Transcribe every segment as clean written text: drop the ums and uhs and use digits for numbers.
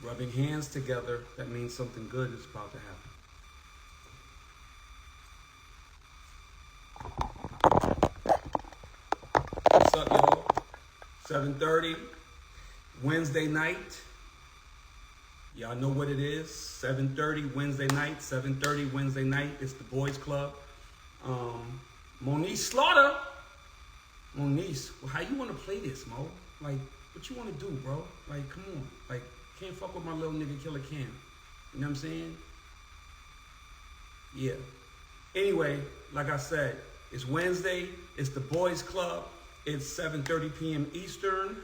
Rubbing hands together, that means something good is about to happen. What's up, y'all? 7:30, Wednesday night. Y'all know what it is. 7:30 Wednesday night. 7:30 Wednesday night. It's the Boys Club. Moniece Slaughter. Moniece, well, how you want to play this, Mo? Like, what you want to do, bro? Like, come on. Like, can't fuck with my little nigga Killer Cam. You know what I'm saying? Yeah. Anyway, like I said, it's Wednesday. It's the Boys Club. It's 7:30 p.m. Eastern.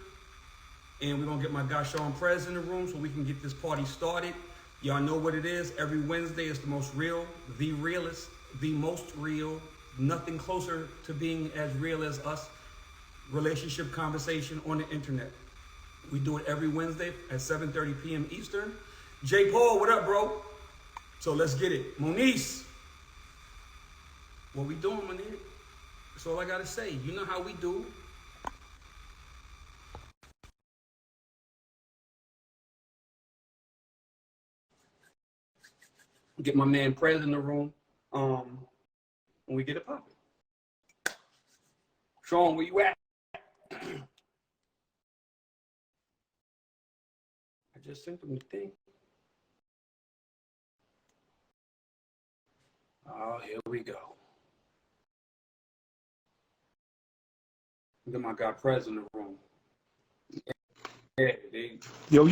And we're going to get my guy Sean Prez in the room so we can get this party started. Y'all know what it is. Every Wednesday is the most real, the realest, the most real. Nothing closer to being as real as us. Relationship conversation on the internet. We do it every Wednesday at 7:30 p.m. Eastern. J. Paul, what up, bro? So let's get it. Moniece. What we doing, my nigga? That's all I got to say. You know how we do. Get my man Prez in the room. When we get it popping. Sean, where you at? I just sent him the thing. Oh, here we go. Get my guy Prez in the room. Yeah, Yo.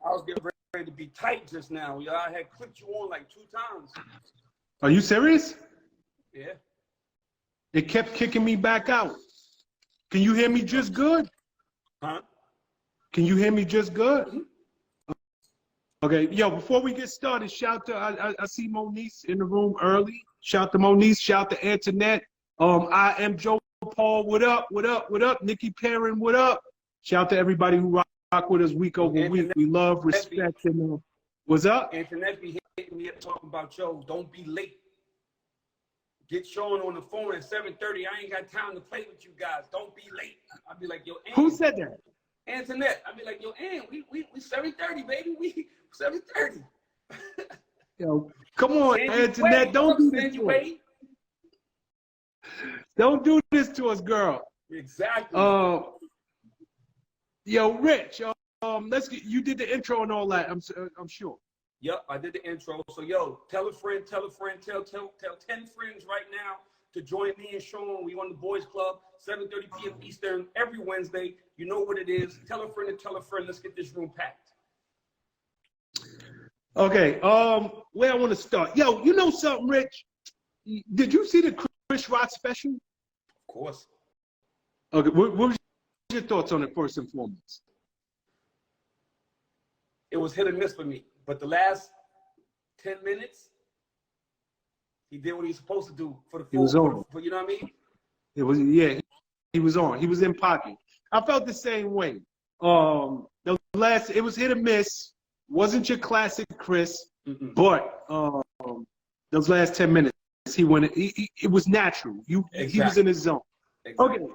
I was getting ready to be tight just now. Y'all, I had clicked you on like 2 times. Are you serious? Yeah. It kept kicking me back out. Can you hear me just good? Huh? Can you hear me just good? Mm-hmm. Okay, yo, before we get started, shout to, I see Moniece in the room early. Shout to Moniece, shout to Antoinette. I am Joe Paul, what up, what up, what up? Nikki Perrin, what up? Shout to everybody who rock with us week over week. We love, respect, and what's up? Antoinette be hitting me up talking about, Joe, don't be late. Get Sean on the phone at 7:30. I ain't got time to play with you guys. Don't be late. I'll be like, yo, Ann. Who said that? Antoinette. I'll be like, yo, Ann, we 7:30, baby. We 7:30. Yo, come on, Sandy Antoinette, Wade. don't do this Sandy to us. Wade. Don't do this to us, girl. Exactly. Yo, Rich, let's get, you did the intro and all that, I'm sure. Yep, I did the intro. So, yo, tell a friend, tell 10 friends right now to join me and Sean. We on the Boys Club, 7:30 p.m. Eastern, every Wednesday. You know what it is. Tell a friend and tell a friend. Let's get this room packed. Okay, where I want to start. Yo, you know something, Rich? Did you see the Chris Rock special? Of course. Okay, what was your thoughts on it first and foremost? It was hit or miss for me. But the last 10 minutes, he did what he was supposed to do for the full. He was on. You know what I mean? It was, yeah, he was on. He was in pocket. I felt the same way. The last, it was hit or miss. Wasn't your classic Chris, but those last 10 minutes, he went. It was natural. He was in his zone. Exactly. Okay,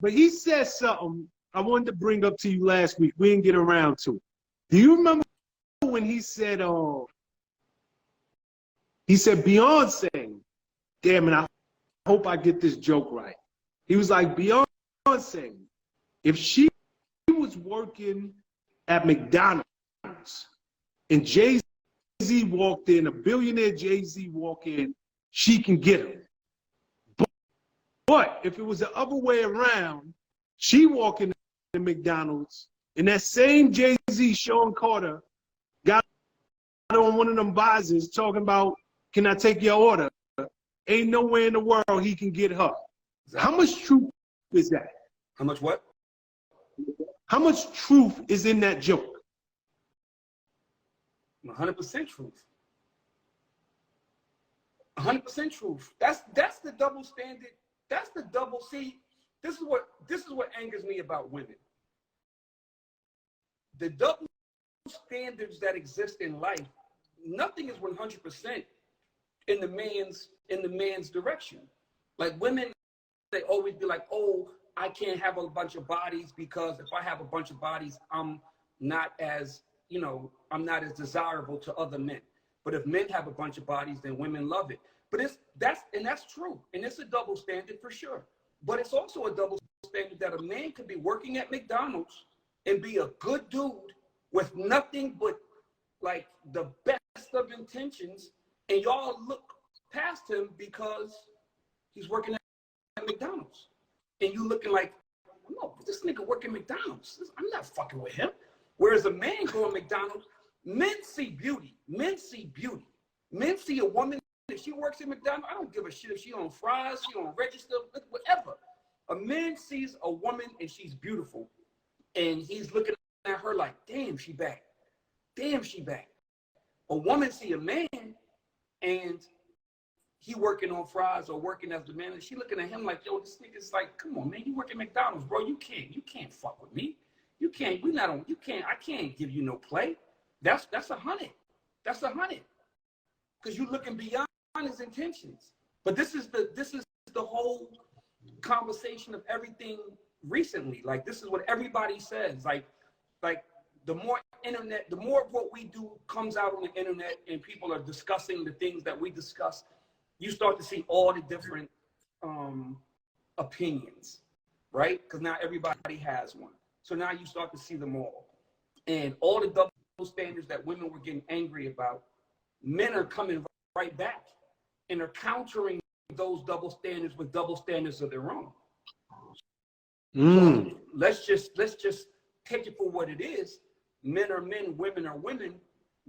but he said something I wanted to bring up to you last week. We didn't get around to it. Do you remember when he said Beyonce? Damn it! I hope I get this joke right. He was like, Beyonce, if she was working at McDonald's and Jay-Z walked in, a billionaire Jay-Z walked in, she can get him. But if it was the other way around, she walked in McDonald's and that same Jay-Z, Sean Carter, got on one of them buses talking about, can I take your order? Ain't nowhere in the world he can get her. Exactly. How much truth is that? How much what? How much truth is in that joke? 100% truth. 100% truth. That's the double standard. That's the double. See, this is what angers me about women. The double standards that exist in life. Nothing is 100% in the man's direction. Like women, they always be like, oh, I can't have a bunch of bodies because if I have a bunch of bodies, I'm not as you know, I'm not as desirable to other men. But if men have a bunch of bodies, then women love it. But that's true. And it's a double standard for sure. But it's also a double standard that a man could be working at McDonald's and be a good dude with nothing but like the best of intentions, and y'all look past him because he's working at McDonald's. And you looking like, no, this nigga working McDonald's. I'm not fucking with him. Whereas a man going McDonald's, men see beauty. Men see beauty. Men see a woman, if she works at McDonald's, I don't give a shit if she on fries, she on register, whatever. A man sees a woman and she's beautiful, and he's looking at her like, damn, she bad. Damn, she bad. A woman see a man and he working on fries or working as the manager. She looking at him like, yo, this nigga's like, come on, man, you work at McDonald's, bro. You can't fuck with me. You can't, I can't give you no play. That's 100. That's 100. Because you're looking beyond his intentions. But this is the whole conversation of everything recently. Like, this is what everybody says. Like the more internet, the more of what we do comes out on the internet and people are discussing the things that we discuss, you start to see all the different opinions, right? Because now everybody has one. So now you start to see them all. And all the double standards that women were getting angry about, men are coming right back and are countering those double standards with double standards of their own. So let's just take it for what it is. Men are men, women are women.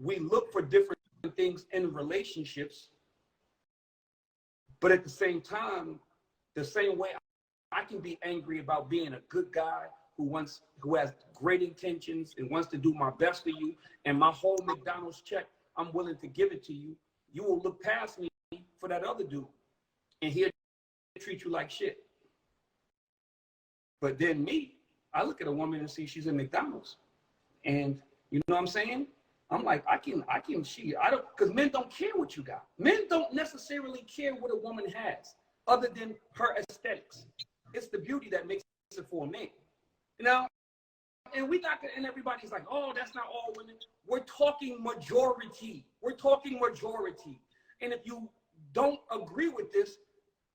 We look for different things in relationships. But at the same time, the same way I can be angry about being a good guy who has great intentions and wants to do my best for you, and my whole McDonald's check, I'm willing to give it to you. You will look past me for that other dude, and he'll treat you like shit. But then me, I look at a woman and see she's in McDonald's, and you know what I'm saying? I'm like, I can, because men don't care what you got. Men don't necessarily care what a woman has, other than her aesthetics. It's the beauty that makes it for a man. You know, and everybody's like, oh, that's not all women. We're talking majority. We're talking majority. And if you don't agree with this,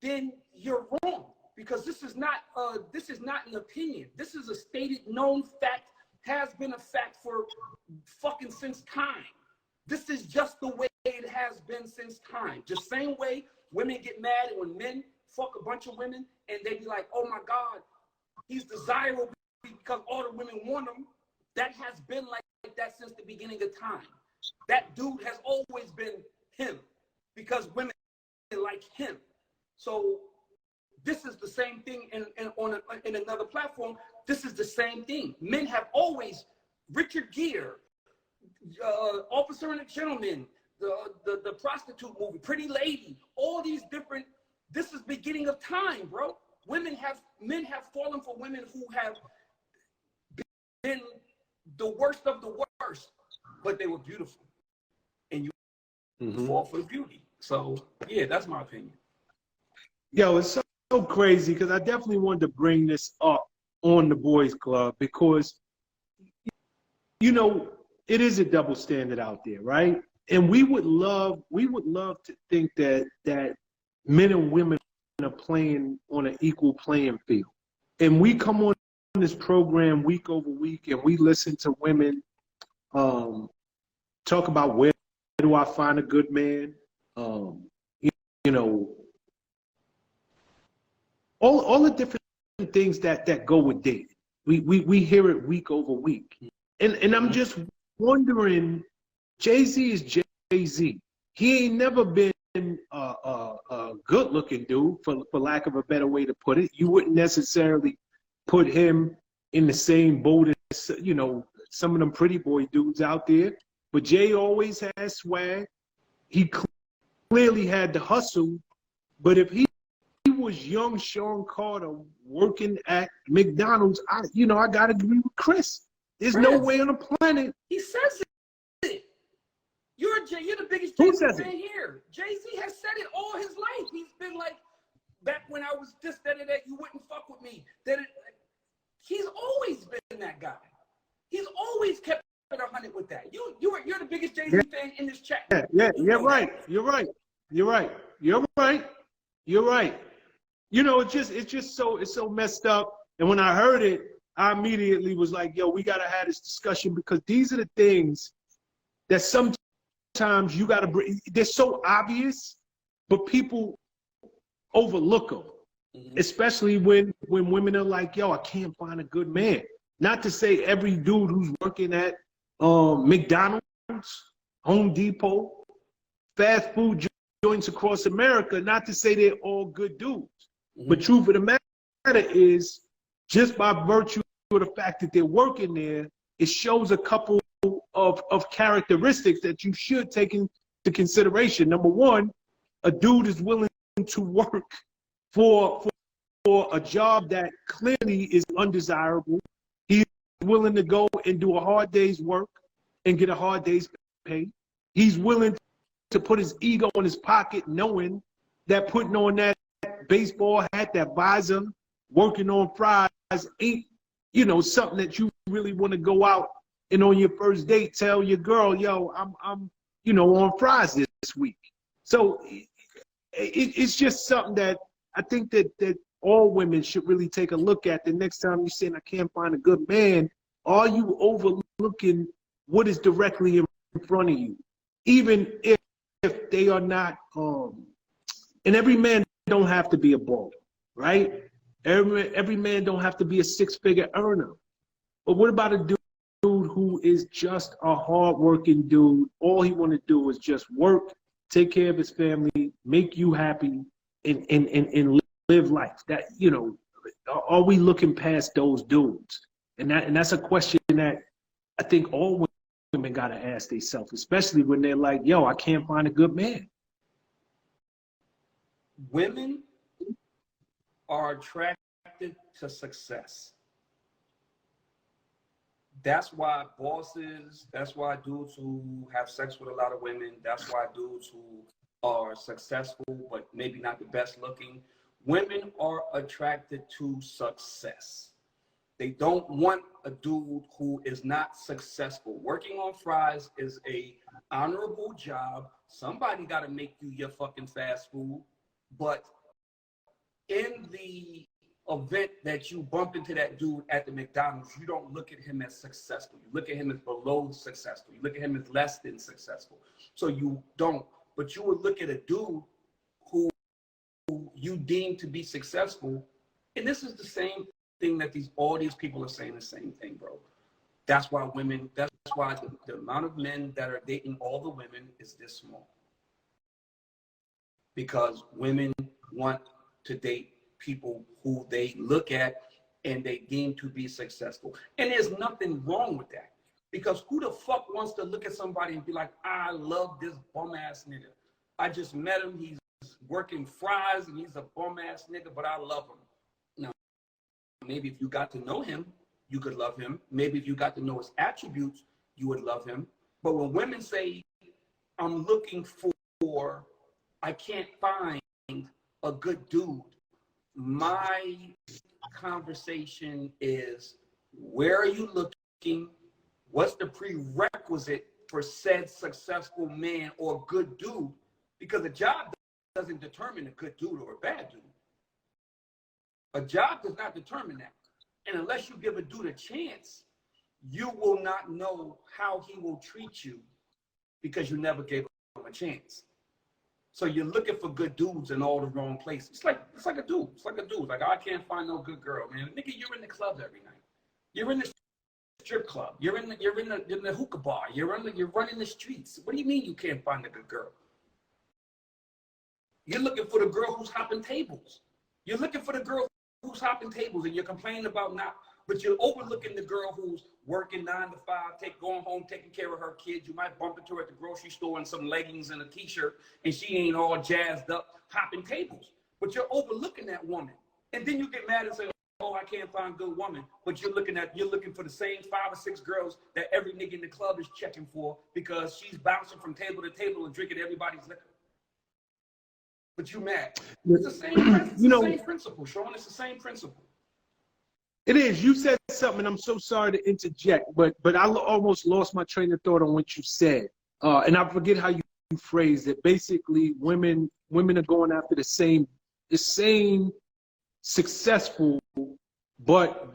then you're wrong, because this is not an opinion. This is a stated known fact, has been a fact for fucking since time. This is just the way it has been since time. Just same way women get mad when men fuck a bunch of women and they be like, oh my God, he's desirable because all the women want him. That has been like that since the beginning of time. That dude has always been him because women like him. So this is the same thing in another platform. This is the same thing. Men have always, Richard Gere, Officer and a Gentleman, the prostitute movie, Pretty Lady, all these different, this is beginning of time, bro. Men have fallen for women who have been the worst of the worst, but they were beautiful. And you fall for the beauty. So yeah, that's my opinion. Yo, it's so crazy because I definitely wanted to bring this up on the Boys Club because, you know, it is a double standard out there, right? And we would love to think that men and women are playing on an equal playing field. And we come on this program week over week and we listen to women talk about where do I find a good man, you know, all the different things that go with dating. We hear it week over week. And I'm just wondering, Jay-Z is Jay-Z. He ain't never been a good-looking dude, for lack of a better way to put it. You wouldn't necessarily put him in the same boat as, you know, some of them pretty boy dudes out there. But Jay always had swag. He clearly had the hustle. But if he was young Sean Carter working at McDonald's, I got to agree with Chris. There's no way on the planet. He says it. You're the biggest Jay-Z fan here. Jay-Z has said it all his life. He's been like, back when I was this, that, you wouldn't fuck with me. He's always been that guy. He's always kept it 100 with with that. You're the biggest Jay-Z fan in this chat. Yeah, you're right. You're right. You're right. You're right. You're right. You know, it's so messed up. And when I heard it, I immediately was like, yo, we gotta have this discussion because these are the things that sometimes you gotta bring. They're so obvious, but people overlook them. Especially when women are like, yo, I can't find a good man. Not to say every dude who's working at McDonald's, Home Depot, fast food joints across America, not to say they're all good dudes. But truth of the matter is, just by virtue of the fact that they're working there, it shows a couple of characteristics that you should take into consideration. Number one, a dude is willing to work for a job that clearly is undesirable. He's willing to go and do a hard day's work and get a hard day's pay. He's willing to put his ego in his pocket, knowing that putting on that baseball hat, that visor, working on fries ain't, something that you really want to go out and on your first date tell your girl, yo, I'm on fries this week. So it's just something that I think that all women should really take a look at. The next time you're saying I can't find a good man, are you overlooking what is directly in front of you? Even if they are not, and every man don't have to be a baller, right? Every man don't have to be a six-figure earner. But what about a dude who is just a hard-working dude? All he want to do is just work, take care of his family, make you happy, and live life. That, are we looking past those dudes? And that's a question that I think all women got to ask themselves, especially when they're like, yo, I can't find a good man. Women are attracted to success. That's why bosses, that's why dudes who have sex with a lot of women, that's why dudes who are successful but maybe not the best looking. Women are attracted to success. They don't want a dude who is not successful. Working on fries is a honorable job. Somebody got to make you your fucking fast food. But in the event that you bump into that dude at the McDonald's, you don't look at him as successful. You look at him as below successful. You look at him as less than successful. So you don't. But you would look at a dude who you deem to be successful. And this is the same thing that all these people are saying the same thing, bro. That's why the amount of men that are dating all the women is this small. Because women want to date people who they look at and they deem to be successful. And there's nothing wrong with that. Because who the fuck wants to look at somebody and be like, I love this bum ass nigga. I just met him, he's working fries and he's a bum ass nigga, but I love him. Now, maybe if you got to know him, you could love him. Maybe if you got to know his attributes, you would love him. But when women say, I'm looking for, I can't find a good dude, my conversation is, where are you looking? What's the prerequisite for said successful man or good dude? Because a job doesn't determine a good dude or a bad dude. A job does not determine that. And unless you give a dude a chance, you will not know how he will treat you because you never gave him a chance. So you're looking for good dudes in all the wrong places. It's like a dude. It's like a dude. Like, I can't find no good girl, man. Nigga, you're in the club every night. You're in the strip club. You're in the hookah bar. You're running the streets. What do you mean you can't find a good girl? You're looking for the girl who's hopping tables. You're looking for the girl who's hopping tables, and you're complaining about not. But you're overlooking the girl who's working 9 to 5, going home, taking care of her kids. You might bump into her at the grocery store in some leggings and a t-shirt, and she ain't all jazzed up, hopping tables. But you're overlooking that woman. And then you get mad and say, oh, I can't find a good woman. But you're looking for the same 5 or 6 girls that every nigga in the club is checking for because she's bouncing from table to table and drinking everybody's liquor. But you mad. It's the same, same principle, Sean. It's the same principle. It is. You said something, and I'm so sorry to interject, but I almost lost my train of thought on what you said, and I forget how you phrased it. Basically, women are going after the same successful, but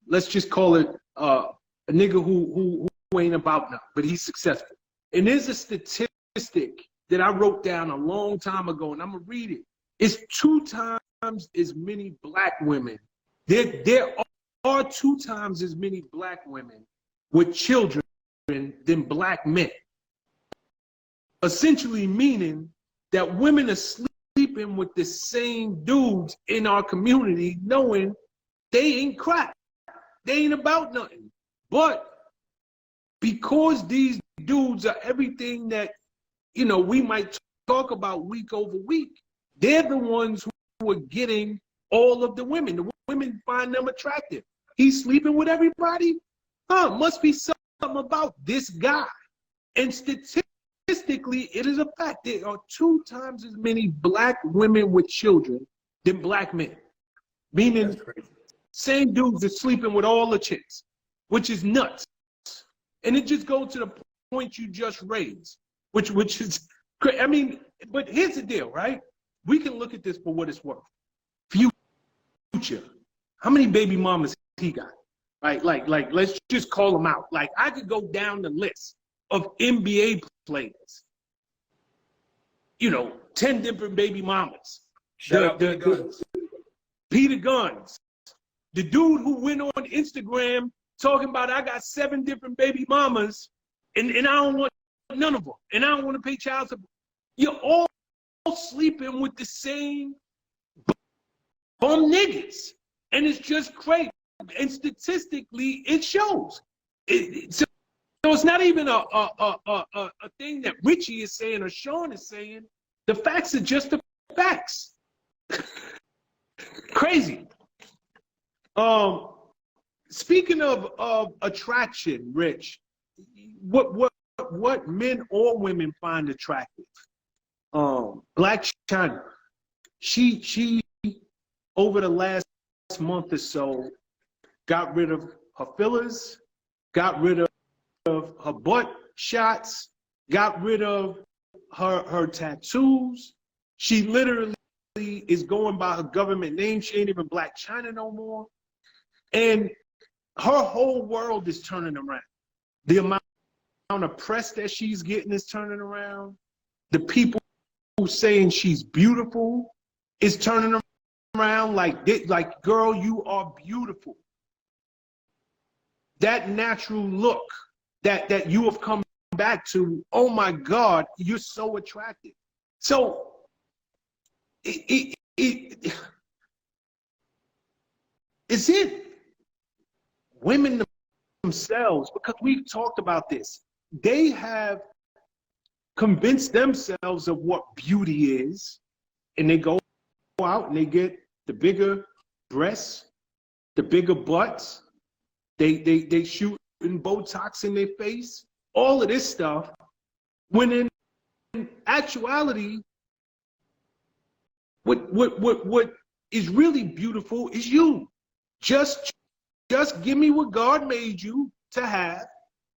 let's just call it a nigga who ain't about nothing, but he's successful. And there's a statistic that I wrote down a long time ago, and I'm gonna read it. It's 2 times as many black women. There are 2 times as many black women with children than black men. Essentially meaning that women are sleeping with the same dudes in our community, knowing they ain't crap. They ain't about nothing. But because these dudes are everything that, you know, we might talk about week over week, they're the ones who are getting all of the women. The women find them attractive. He's sleeping with everybody? Must be something about this guy. And statistically, it is a fact. There are 2 times as many black women with children than black men. Meaning, same dudes are sleeping with all the chicks, which is nuts. And it just goes to the point you just raised, which is, I mean, but here's the deal, right? We can look at this for what it's worth. Future, how many baby mamas he got? Right? Like, let's just call them out. Like, I could go down the list of NBA players. You know, 10 different baby mamas. Shout out Peter Guns. Peter Guns. The dude who went on Instagram talking about, I got 7 different baby mamas, and I don't want none of them, and I don't want to pay child support. You're all sleeping with the same bum niggas, and it's just crazy. And statistically, it shows. So it's not even a thing that Richie is saying or Sean is saying. The facts are just the facts. Crazy. Speaking of attraction, Rich, what men or women find attractive? Black China. She over the last month or so got rid of her fillers, got rid of her butt shots, got rid of her tattoos. She literally is going by her government name. She ain't even Black China no more. And her whole world is turning around. The amount of press that she's getting is turning around. The people who saying she's beautiful is turning around like, girl, you are beautiful. That natural look that you have come back to, oh my God, you're so attractive. So it's it. Women themselves, because we've talked about this, they have convinced themselves of what beauty is, and they go out and they get the bigger breasts, the bigger butts, they shoot in Botox in their face, all of this stuff, when in actuality, what is really beautiful is you. Just give me what God made you to have,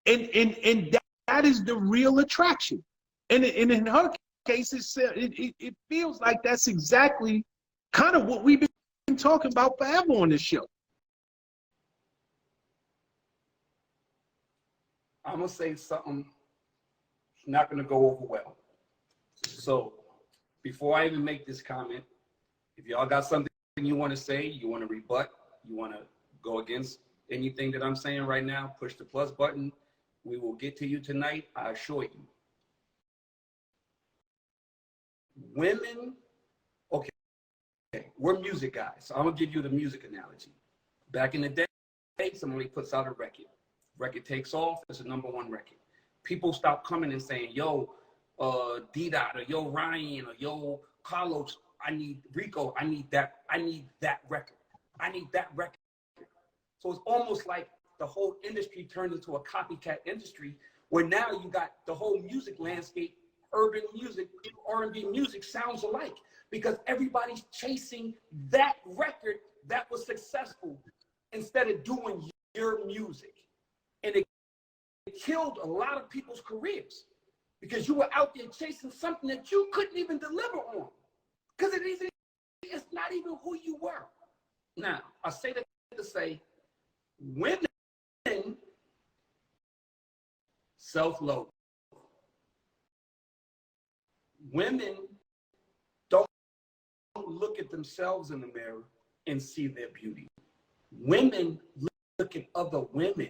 and that is the real attraction. And in her case, it feels like that's exactly kind of what we've been talking about forever on this show. I'm gonna say something not gonna go over well. So before I even make this comment, if y'all got something you want to say, you want to rebut, you want to go against anything that I'm saying right now, push the plus button. We will get to you tonight, I assure you. Women, okay, we're music guys, so I'm gonna give you the music analogy. Back in the day, somebody puts out a record. Record takes off, it's a #1 record. People stop coming and saying, yo, D-Dot, or yo, Ryan, or yo, Carlos, I need Rico, I need that record. I need that record. So it's almost like the whole industry turned into a copycat industry, where now you got the whole music landscape, urban music, R&B music sounds alike, because everybody's chasing that record that was successful instead of doing your music. And it killed a lot of people's careers because you were out there chasing something that you couldn't even deliver on because it's not even who you were. Now, I say that to say women self-loathe. Women don't look at themselves in the mirror and see their beauty. Women look at other women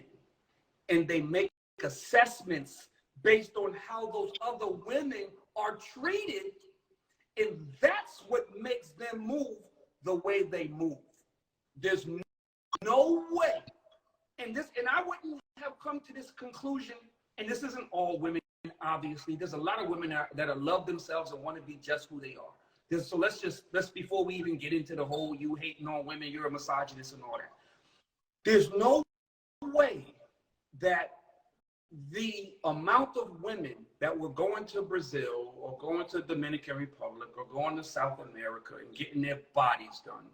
and they make assessments based on how those other women are treated, and that's what makes them move the way they move. There's no way, and I wouldn't have come to this conclusion, and this isn't all women, obviously. There's a lot of women that love themselves and want to be just who they are. So let's before we even get into the whole you hating on women, you're a misogynist and all that. There's no way that the amount of women that were going to Brazil or going to Dominican Republic or going to South America and getting their bodies done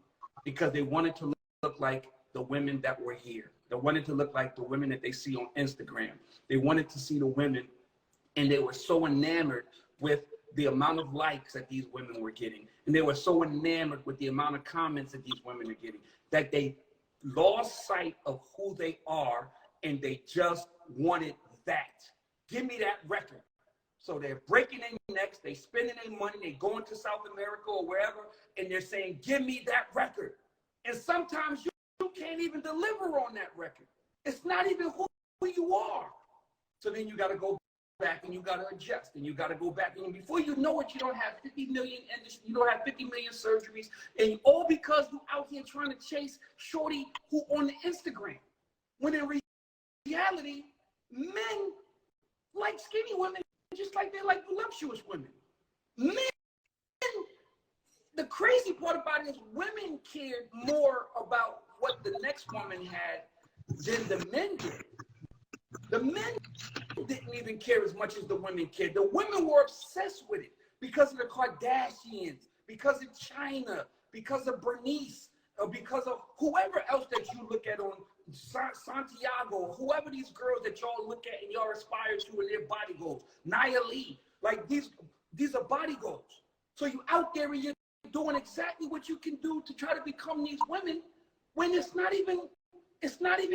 because they wanted to look like the women that were here. They wanted to look like the women that they see on Instagram. They wanted to see the women, and they were so enamored with the amount of likes that these women were getting. And they were so enamored with the amount of comments that these women are getting that they lost sight of who they are, and they just wanted that. Give me that record. So they're breaking their necks, they spending their money, they going to South America or wherever, and they're saying, give me that record. And sometimes you can't even deliver on that record. It's not even who you are. So then you got to go back and you got to adjust and you got to go back. And before you know it, you don't have 50 million surgeries, and all because you out here trying to chase shorty who on the Instagram. When in reality, men like skinny women just like they like voluptuous women. Men, the crazy part about it is women cared more about what the next woman had than the men did. The men didn't even care as much as the women cared. The women were obsessed with it because of the Kardashians, because of China, because of Bernice, or because of whoever else that you look at on Santiago, whoever these girls that y'all look at and y'all aspire to in their body goals. Nia Lee, like these are body goals. So you out there and you're doing exactly what you can do to try to become these women when it's not even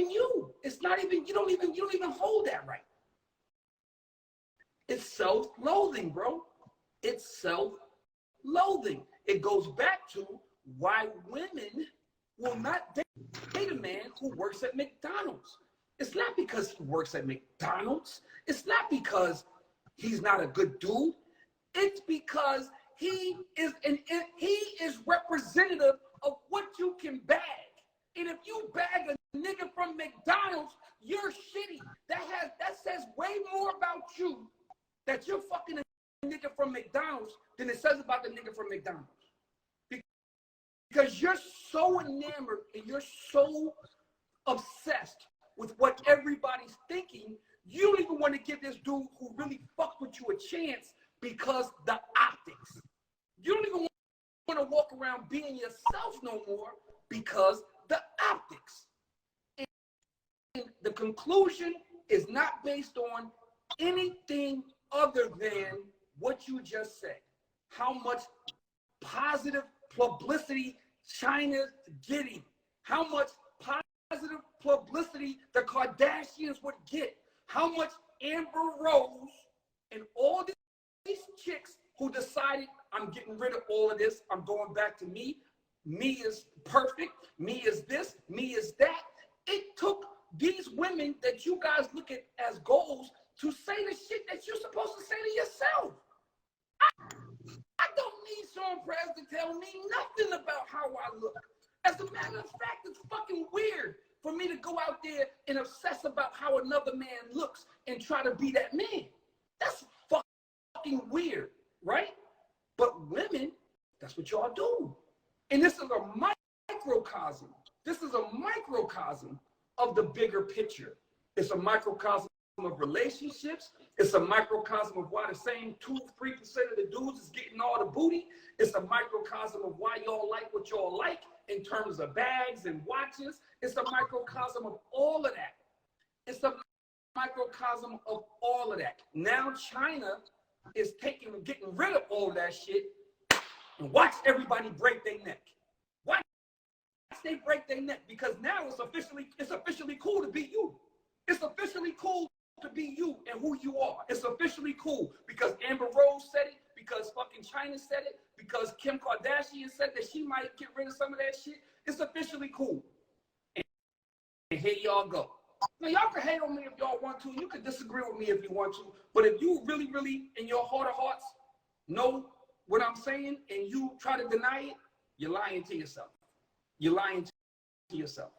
you. It's not even, you don't even hold that right. It's self-loathing, bro. It's self-loathing. It goes back to why women will not date a man who works at McDonald's. It's not because he works at McDonald's. It's not because he's not a good dude. It's because he is representative of what you can bag. And if you bag a nigga from McDonald's, you're shitty. That says way more about you that you're fucking a nigga from McDonald's than it says about the nigga from McDonald's. Because you're so enamored and you're so obsessed with what everybody's thinking, you don't even want to give this dude who really fucked with you a chance because the optics. You don't even want to walk around being yourself no more because the optics. And the conclusion is not based on anything other than what you just said. How much positive publicity China's getting. How much positive publicity the Kardashians would get. How much Amber Rose and all these chicks who decided, I'm getting rid of all of this, I'm going back to me. Me is perfect. Me is this. Me is that. It took these women that you guys look at as goals to say the shit that you're supposed to say to yourself. I don't need Sean Prez to tell me nothing about how I look. As a matter of fact, it's fucking weird for me to go out there and obsess about how another man looks and try to be that man. That's fucking weird, right? But women, that's what y'all do. And this is a microcosm. This is a microcosm of the bigger picture. It's a microcosm of relationships. It's a microcosm of why the same 2-3% of the dudes is getting all the booty. It's a microcosm of why y'all like what y'all like. in terms of bags and watches. It's a microcosm of all of that. It's a microcosm of all of that. Now China is getting rid of all that shit, and watch everybody break their neck. Watch they break their neck, because now it's officially cool to be you. It's officially cool to be you and who you are. It's officially cool because Amber Rose said it, because fucking China said it, because Kim Kardashian said that she might get rid of some of that shit. It's officially cool. And here y'all go. Now, y'all can hate on me if y'all want to. You can disagree with me if you want to. But if you really, really, in your heart of hearts, know what I'm saying and you try to deny it, you're lying to yourself. You're lying to yourself.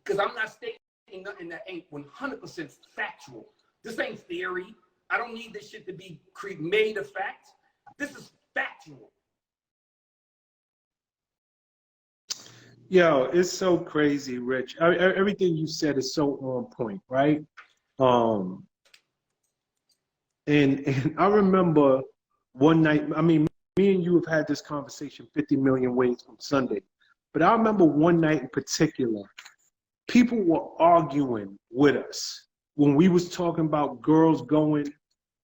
Because I'm not stating nothing that ain't 100% factual. This ain't theory. I don't need this shit to be made a fact. This is factual. Yo, it's so crazy, Rich. Everything you said is so on point, right? And I remember one night, I mean, me and you have had this conversation 50 million ways from Sunday, but I remember one night in particular, people were arguing with us when we was talking about girls going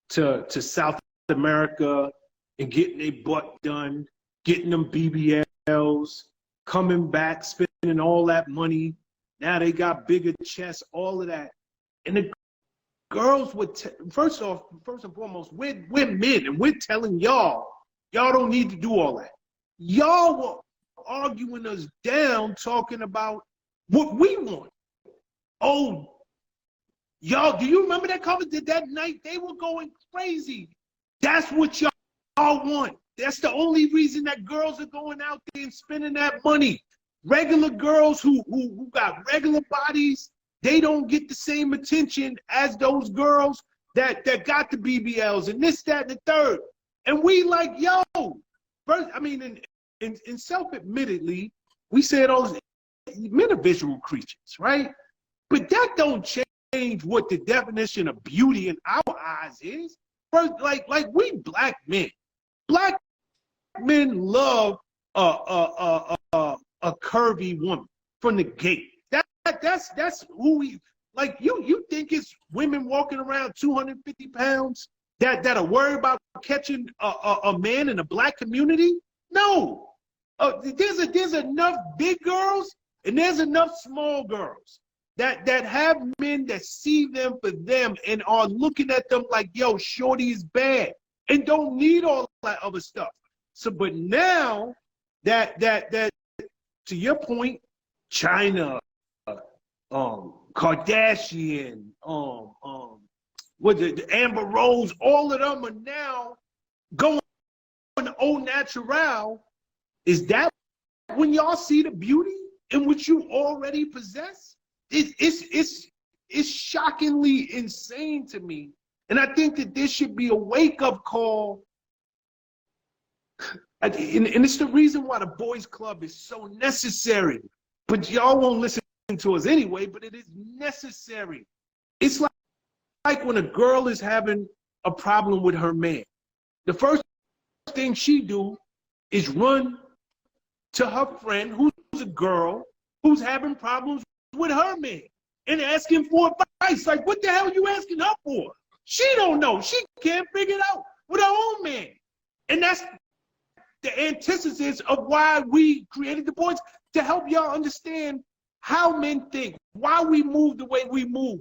to South America and getting their butt done, getting them BBLs, coming back, spending all that money. Now they got bigger chests, all of that. And the girls would, first and foremost, we're men, and we're telling y'all don't need to do all that. Y'all were arguing us down, talking about what we want. Oh, y'all, do you remember that conversation? That night they were going crazy. That's what y'all want. That's the only reason that girls are going out there and spending that money. Regular girls who got regular bodies, they don't get the same attention as those girls that got the BBLs and this, that, and the third. And we like, yo, first, I mean, in self-admittedly, we said all this, men are visual creatures, right? But that don't change what the definition of beauty in our eyes is. First, like we black men. Black men love a curvy woman from the gate. That's who we like. You think it's women walking around 250 pounds that are worried about catching a man in the black community? No. There's enough big girls and there's enough small girls that have men that see them for them and are looking at them like, yo, shorty is bad, and don't need all that other stuff. So, but now that to your point, China, Kardashian, what the Amber Rose, all of them are now going au natural. Is that when y'all see the beauty in which you already possess? It's shockingly insane to me. And I think that this should be a wake-up call. And it's the reason why the boys club is so necessary. But y'all won't listen to us anyway, but it is necessary. It's like when a girl is having a problem with her man. The first thing she do is run to her friend who's a girl who's having problems with her man and asking for advice. Like, what the hell are you asking her for? She don't know. She can't figure it out with her own man. And that's the antithesis of why we created the boys, to help y'all understand how men think, why we move the way we move.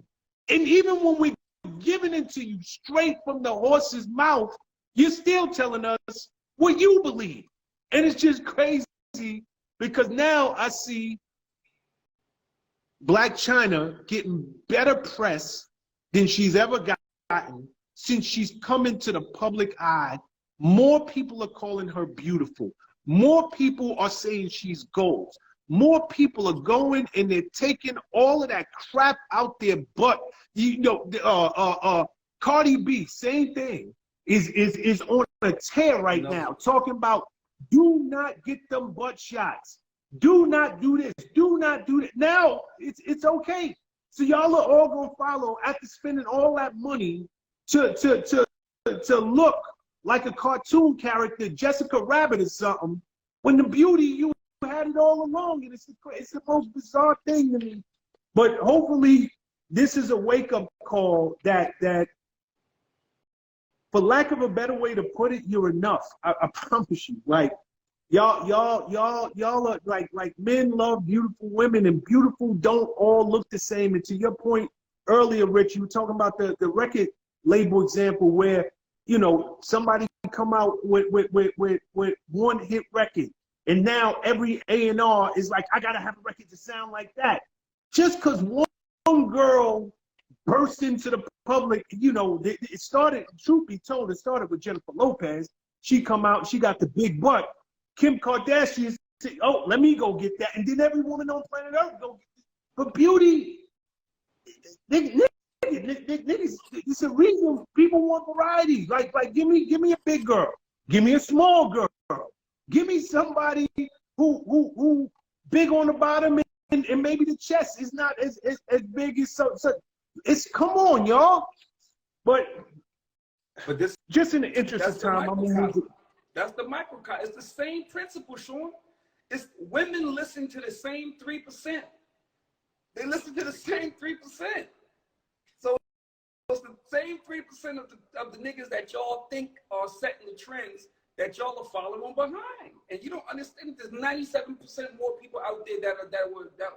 And even when we're giving it to you straight from the horse's mouth, you're still telling us what you believe. And it's just crazy because now I see Blac Chyna getting better press than she's ever gotten since she's come into the public eye. More people are calling her beautiful. More people are saying she's gold. More people are going and they're taking all of that crap out their butt. You know, Cardi B, same thing, is on a tear right now, talking about do not get them butt shots. Do not do this. Do not do that. Now it's okay. So y'all are all gonna follow after spending all that money to look like a cartoon character, Jessica Rabbit or something, when the beauty you had it all along, and it's the most bizarre thing to me. But hopefully, this is a wake-up call that, for lack of a better way to put it, you're enough. I promise you. Like, y'all are like men love beautiful women, and beautiful don't all look the same. And to your point earlier, Rich, you were talking about the record label example where, you know, somebody come out with one hit record, and now every A&R is like, I gotta have a record to sound like that. Just because one girl burst into the public, you know, it started, truth be told, it started with Jennifer Lopez. She come out, she got the big butt. Kim Kardashian said, oh, let me go get that. And then every woman on planet Earth go get it. But beauty, niggas, it's a reason people want variety. Like give me a big girl. Give me a small girl. Give me somebody who big on the bottom and maybe the chest is not as big as so. It's, come on, y'all. But this, just in the interest of time, I'm gonna move it. That's the microcosm. It's the same principle, Sean. It's women listen to the same 3%. They listen to the same 3%. So it's the same 3% of the niggas that y'all think are setting the trends that y'all are following behind. And you don't understand, there's 97% more people out there that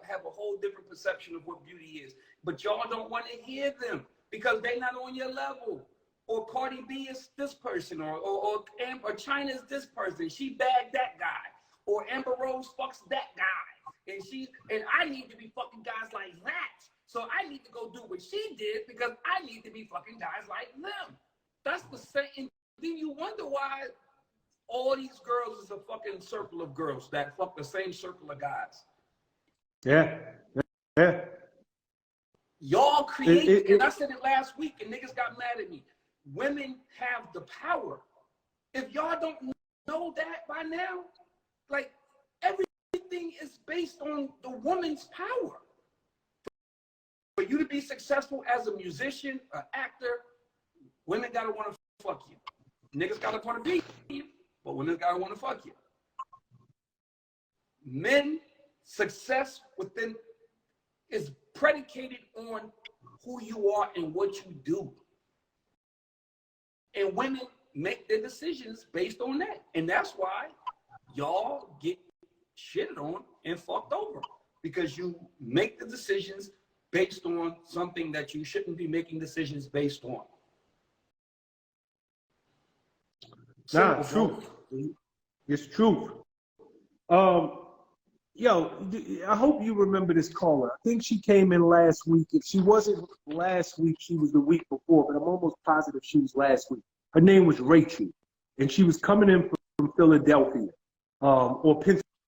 have a whole different perception of what beauty is. But y'all don't want to hear them because they're not on your level. Or Cardi B is this person, or China is this person. She bagged that guy. Or Amber Rose fucks that guy. And I need to be fucking guys like that. So I need to go do what she did because I need to be fucking guys like them. That's the same. Then you wonder why all these girls is a fucking circle of girls that fuck the same circle of guys. Yeah. Y'all create, and I said it last week, and niggas got mad at me. Women have the power. If y'all don't know that by now, like, everything is based on the woman's power. For you to be successful as a musician, an actor, women gotta want to fuck you. Niggas gotta want to be you, but women gotta want to fuck you. Men, success within is predicated on who you are and what you do. And women make their decisions based on that. And that's why y'all get shitted on and fucked over. Because you make the decisions based on something that you shouldn't be making decisions based on. Nah, truth. It's truth. Yo, I hope you remember this caller. I think she came in last week. If she wasn't last week, she was the week before, but I'm almost positive she was last week. Her name was Rachel, and she was coming in from Philadelphia, or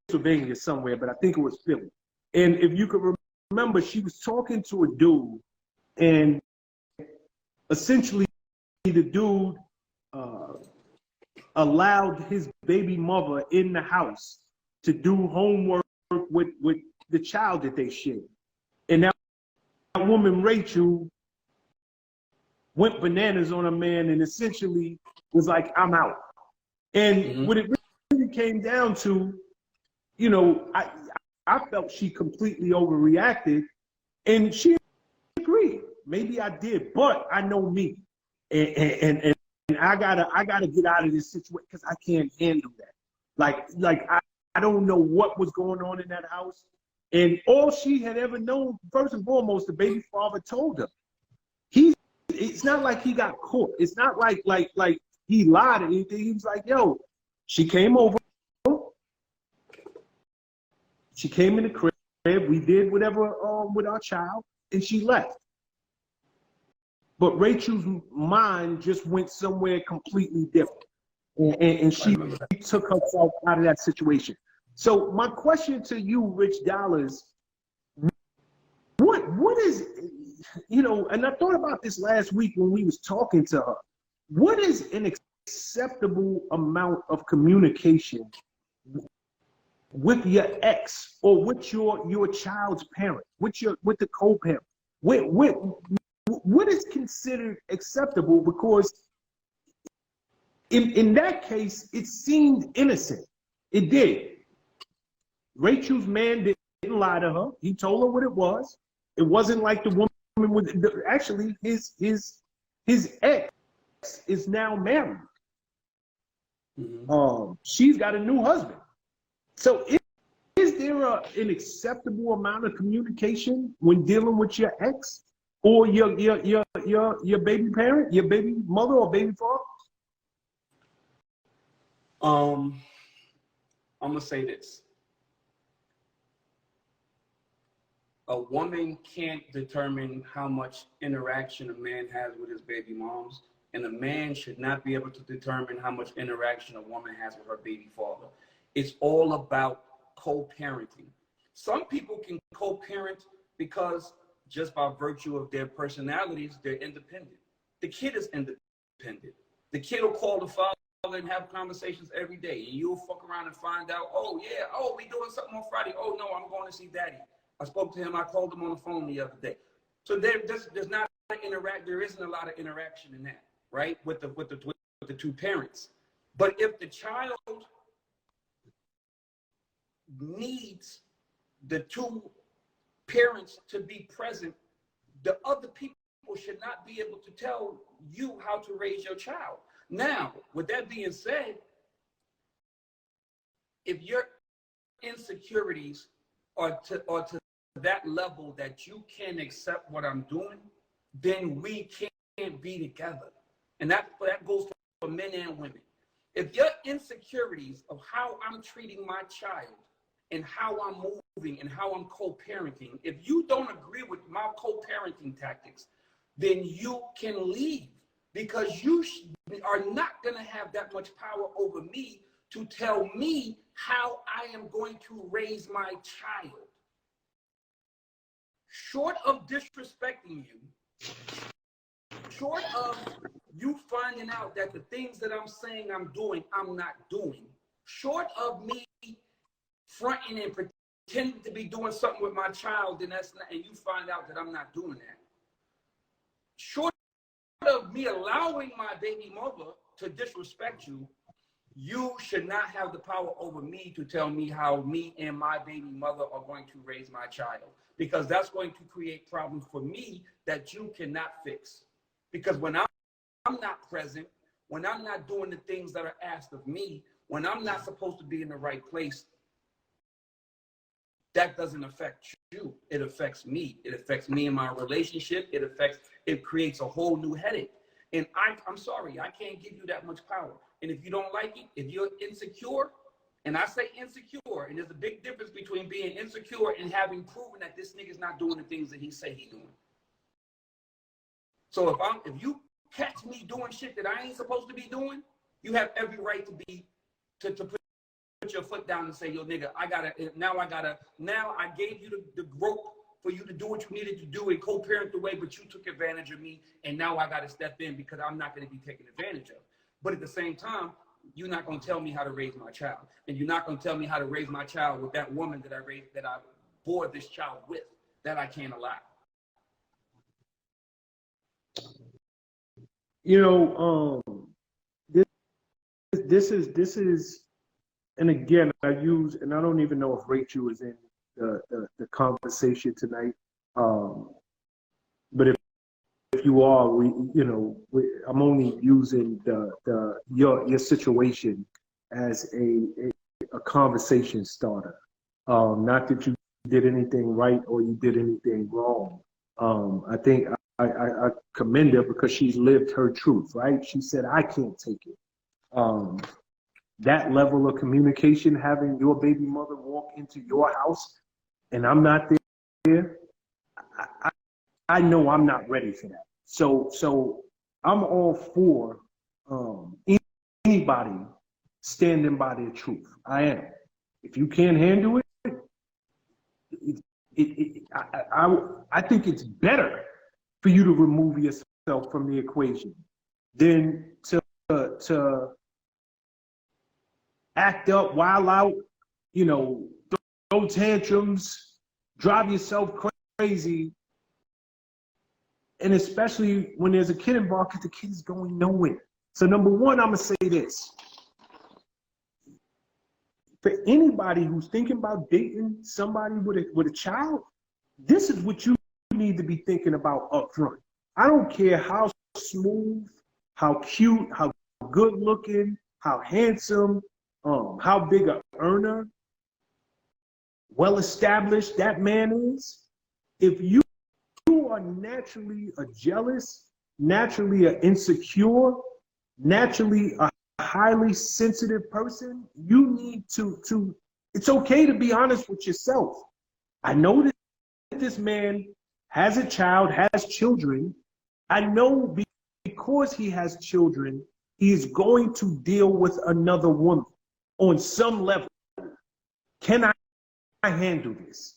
Pennsylvania somewhere, but I think it was Philly. And if you could remember, she was talking to a dude, and essentially the dude allowed his baby mother in the house to do homework with the child that they shared. And that woman, Rachel, went bananas on a man and essentially was like, I'm out. And what it really came down to, you know, I felt she completely overreacted, and she agreed. Maybe I did, but I know me. And I gotta get out of this situation because I can't handle that. Like I don't know what was going on in that house. And all she had ever known, first and foremost, the baby father told her. It's not like he got caught. It's not like he lied or anything. He was like, yo, she came over. She came in the crib. We did whatever with our child, and she left. But Rachel's mind just went somewhere completely different. And she took herself out of that situation. So my question to you, Rich Dollars, what is, you know, and I thought about this last week when we was talking to her. What is an acceptable amount of communication with your ex or with your child's parent, with the co-parent? What is considered acceptable? Because in that case, it seemed innocent. It did. Rachel's man didn't lie to her. He told her what it was. It wasn't like the woman with actually his ex is now married. She's got a new husband. So is there an acceptable amount of communication when dealing with your ex or your baby parent, your baby mother or baby father? I'm gonna say this. A woman can't determine how much interaction a man has with his baby moms, and a man should not be able to determine how much interaction a woman has with her baby father. It's all about co-parenting. Some people can co-parent because just by virtue of their personalities, they're independent. The kid is independent. The kid will call the father and have conversations every day, and you'll fuck around and find out, oh yeah, oh, we doing something on Friday. Oh no, I'm going to see daddy. I spoke to him. I called him on the phone the other day. So there's not there isn't a lot of interaction in that, right? With the two parents. But if the child needs the two parents to be present, the other people should not be able to tell you how to raise your child. Now, with that being said, if your insecurities are to that level that you can't accept what I'm doing, then we can't be together. And that goes for men and women. If your insecurities of how I'm treating my child and how I'm moving and how I'm co-parenting, if you don't agree with my co-parenting tactics, then you can leave, because you are not going to have that much power over me to tell me how I am going to raise my child. Short of disrespecting you, short of you finding out that the things that I'm saying I'm doing, I'm not doing, short of me fronting and pretending to be doing something with my child, and you find out that I'm not doing that. Short of me allowing my baby mother to disrespect you, you should not have the power over me to tell me how me and my baby mother are going to raise my child, because that's going to create problems for me that you cannot fix. Because when I'm not present, when I'm not doing the things that are asked of me, when I'm not supposed to be in the right place, that doesn't affect you. It affects me. It affects me in my relationship. It creates a whole new headache. And I'm sorry, I can't give you that much power. And if you don't like it, if you're insecure, and I say insecure, and there's a big difference between being insecure and having proven that this nigga's not doing the things that he say he doing. So if you catch me doing shit that I ain't supposed to be doing, you have every right to put your foot down and say, yo, nigga, now I gave you the rope for you to do what you needed to do and co-parent the way, but you took advantage of me, and now I got to step in because I'm not going to be taken advantage of. But at the same time, you're not going to tell me how to raise my child, and you're not going to tell me how to raise my child with that woman that I bore this child with, that I can't allow. You know, this is, and again, I don't even know if Rachel is in the conversation tonight. But if you are, I'm only using your situation as a conversation starter. Not that you did anything right or you did anything wrong. I think I commend her because she's lived her truth, right? She said, I can't take it. That level of communication, having your baby mother walk into your house and I'm not there, I know I'm not ready for that. So I'm all for anybody standing by their truth. I am. If you can't handle it, I think it's better for you to remove yourself from the equation than to act up, wild out, throw tantrums, drive yourself crazy. And especially when there's a kid involved, because the kid is going nowhere. So number one, I'm going to say this. for anybody who's thinking about dating somebody with a child, this is what you need to be thinking about up front. I don't care how smooth, how cute, how good looking, how handsome, how big a earner, well established that man is. If you are naturally a jealous, naturally an insecure, naturally a highly sensitive person, you need to it's okay to be honest with yourself. I know that this man has a child, has children. I know because he has children, he is going to deal with another woman on some level. Can I handle this?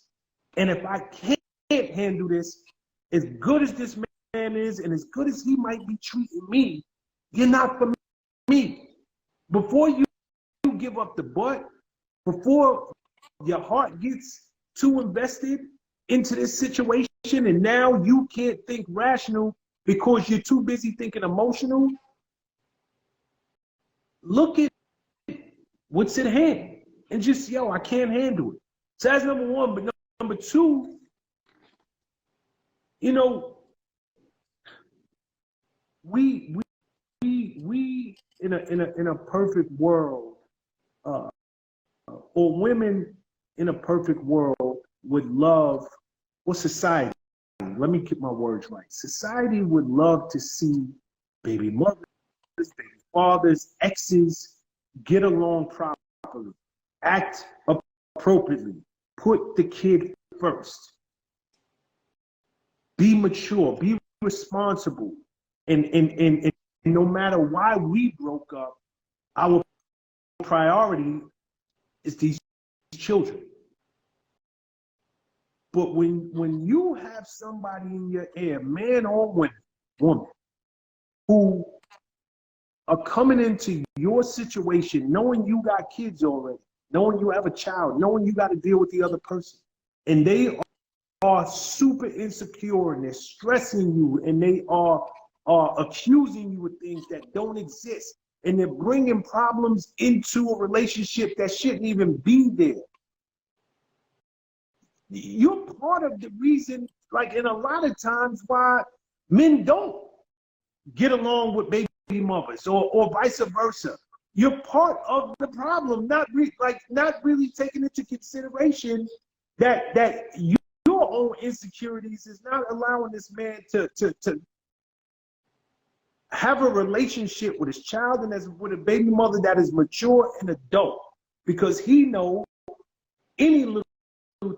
And if I can't handle this, as good as this man is and as good as he might be treating me, you're not for me. Before you give up the butt, before your heart gets too invested into this situation and now you can't think rational because you're too busy thinking emotional, look at what's at hand and just, yo, I can't handle it. So that's number one. But number two, you know, we in a perfect world, or women in a perfect world would love, or society, let me get my words right. Society would love to see baby mothers, baby fathers, exes get along properly, act appropriately, put the kid first, be mature, be responsible, and no matter why we broke up, our priority is these children. But when you have somebody in your ear, man or woman, who are coming into your situation knowing you got kids already, knowing you have a child, knowing you got to deal with the other person, and they are super insecure and they're stressing you and they are accusing you of things that don't exist, and they're bringing problems into a relationship that shouldn't even be there. You're part of the reason, like in a lot of times, why men don't get along with baby mothers or vice versa. You're part of the problem, not really taking into consideration that your own insecurities is not allowing this man to have a relationship with his child and with a baby mother that is mature and adult, because he knows any little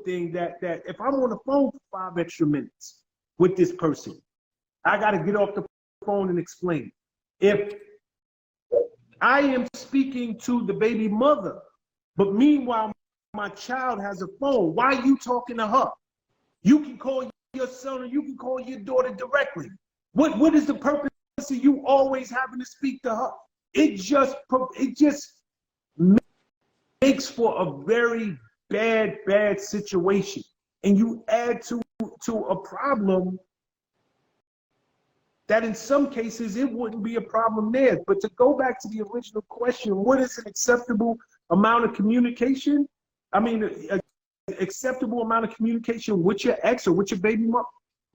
thing that if I'm on the phone for 5 extra minutes with this person, I got to get off the phone and explain. If I am speaking to the baby mother, but meanwhile my child has a phone, why are you talking to her? You can call your son or you can call your daughter directly. What is the purpose of you always having to speak to her? It just makes for a very bad situation, and you add to a problem that in some cases it wouldn't be a problem there. But to go back to the original question, what is an acceptable amount of communication? I mean, an acceptable amount of communication with your ex or with your baby mom?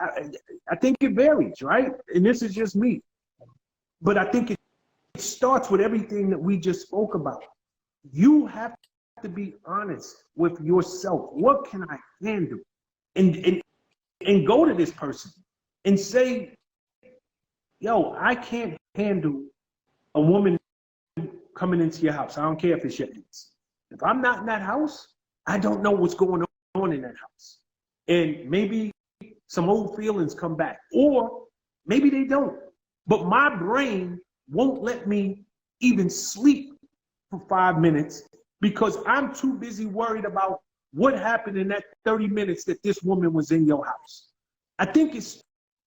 I think it varies, right? And this is just me. But I think it starts with everything that we just spoke about. You have to be honest with yourself. What can I handle? And go to this person and say, yo, I can't handle a woman coming into your house. I don't care if it's your ex. If I'm not in that house, I don't know what's going on in that house. And maybe some old feelings come back, or maybe they don't. But my brain won't let me even sleep for 5 minutes because I'm too busy worried about what happened in that 30 minutes that this woman was in your house. I think it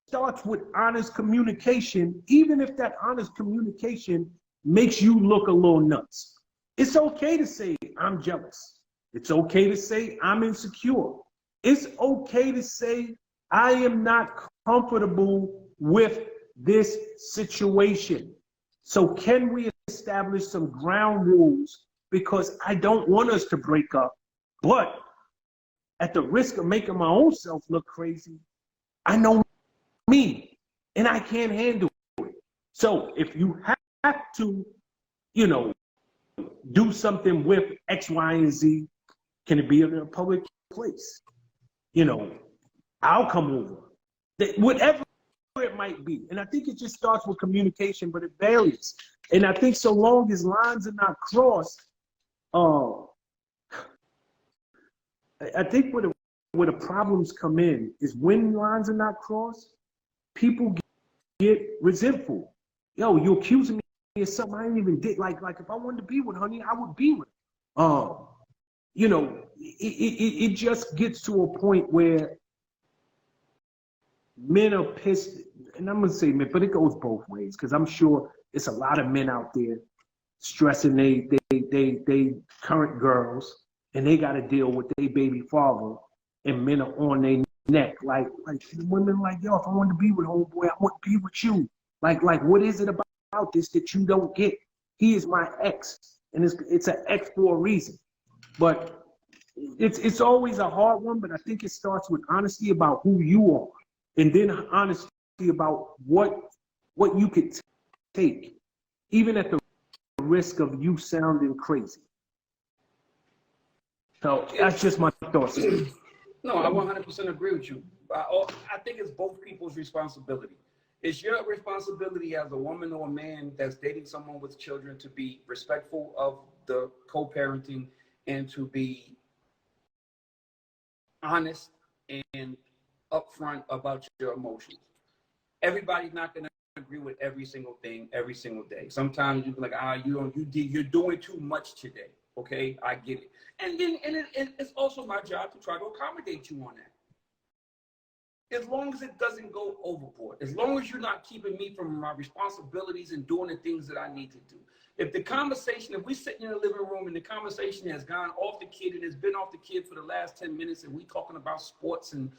starts with honest communication, even if that honest communication makes you look a little nuts. It's okay to say, I'm jealous. It's okay to say, I'm insecure. It's okay to say, I am not comfortable with this situation. So can we establish some ground rules because I don't want us to break up. But at the risk of making my own self look crazy, I know me and I can't handle it. So if you have to, you know, do something with X, Y, and Z, can it be in a public place? You know, I'll come over. Whatever it might be. And I think it just starts with communication, but it varies. And I think so long as lines are not crossed, I think where the problems come in is when lines are not crossed, people get resentful. Yo, you accusing me of something I ain't even did. Like if I wanted to be with honey, I would be with her. You know, it just gets to a point where men are pissed, and I'm gonna say men, but it goes both ways, because I'm sure it's a lot of men out there stressing they current girls, and they got to deal with their baby father, and men are on their neck, like women like, yo, if I want to be with homeboy, I want to be with you. Like what is it about this that you don't get? He is my ex, and it's an ex for a reason. But it's always a hard one. But I think it starts with honesty about who you are, and then honesty about what you could take, even at the risk of you sounding crazy. So that's just my thoughts. No, I 100% agree with you. I think it's both people's responsibility. It's your responsibility as a woman or a man that's dating someone with children to be respectful of the co-parenting and to be honest and upfront about your emotions. Everybody's not going to agree with every single thing every single day. Sometimes you be like, you're doing too much today. Okay, I get it. And then it's also my job to try to accommodate you on that. As long as it doesn't go overboard, as long as you're not keeping me from my responsibilities and doing the things that I need to do. If we sitting in the living room and the conversation has gone off the kid and it's been off the kid for the last 10 minutes and we talking about sports and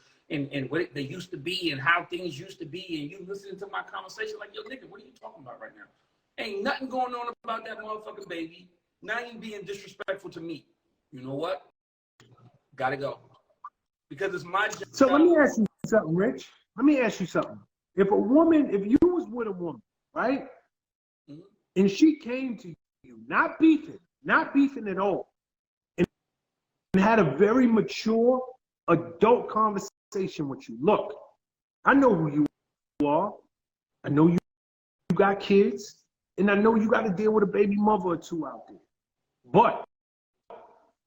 what they used to be and how things used to be, and you listening to my conversation like, yo, nigga, what are you talking about right now? Ain't nothing going on about that motherfucking baby. Now you being disrespectful to me. You know what? Gotta go. Because it's my job. So let me ask you something, Rich. Let me ask you something. If you was with a woman, right? Mm-hmm. And she came to you, not beefing at all, and had a very mature adult conversation with you. Look, I know who you are. I know you got kids, and I know you got to deal with a baby mother or two out there. But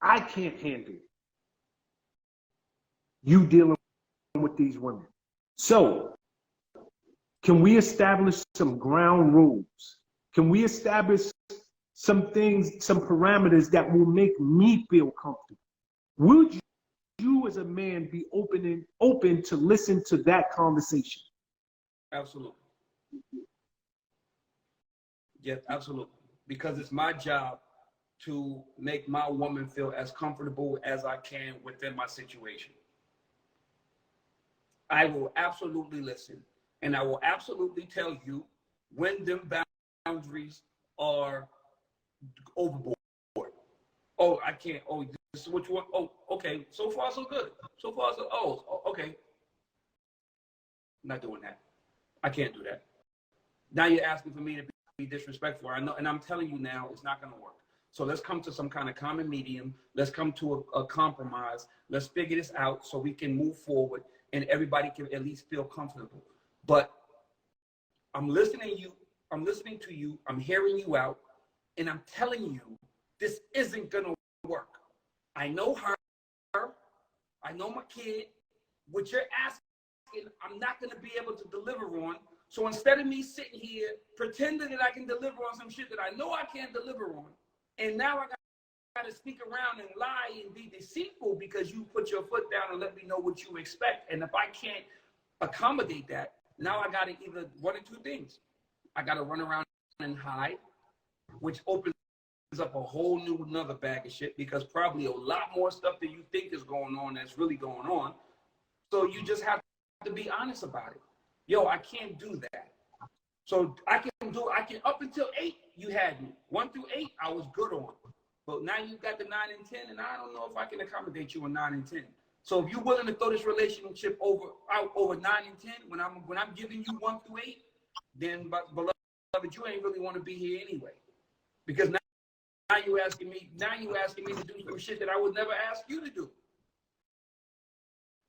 I can't handle you dealing with these women. So, can we establish some ground rules? Can we establish some things, some parameters that will make me feel comfortable? Would you as a man be open to listen to that conversation? Absolutely. Yes, absolutely. Because it's my job to make my woman feel as comfortable as I can within my situation. I will absolutely listen, and I will absolutely tell you when them boundaries are overboard. Oh, I can't. Oh, this is what you want. Oh, okay. So far, so good. So far, so okay. I'm not doing that. I can't do that. Now you're asking for me to be disrespectful. I know, and I'm telling you now, it's not going to work. So let's come to some kind of common medium. Let's come to a compromise. Let's figure this out so we can move forward and everybody can at least feel comfortable. But I'm listening to you. I'm hearing you out, and I'm telling you, this isn't going to work. I know her. I know my kid. What you're asking, I'm not going to be able to deliver on. So instead of me sitting here pretending that I can deliver on some shit that I know I can't deliver on, and now I got to speak around and lie and be deceitful because you put your foot down and let me know what you expect. And if I can't accommodate that, now I got to either one or two things. I got to run around and hide, which opens up a whole new another bag of shit, because probably a lot more stuff that you think is going on that's really going on. So you just have to be honest about it. Yo, I can't do that. So I can up until 8, you had me. 1 through 8, I was good on. But now you got the 9 and 10, and I don't know if I can accommodate you on 9 and 10. So if you're willing to throw this relationship out over 9 and 10, when I'm giving you 1 through 8, then beloved, you ain't really want to be here anyway. Because now you asking me to do some shit that I would never ask you to do.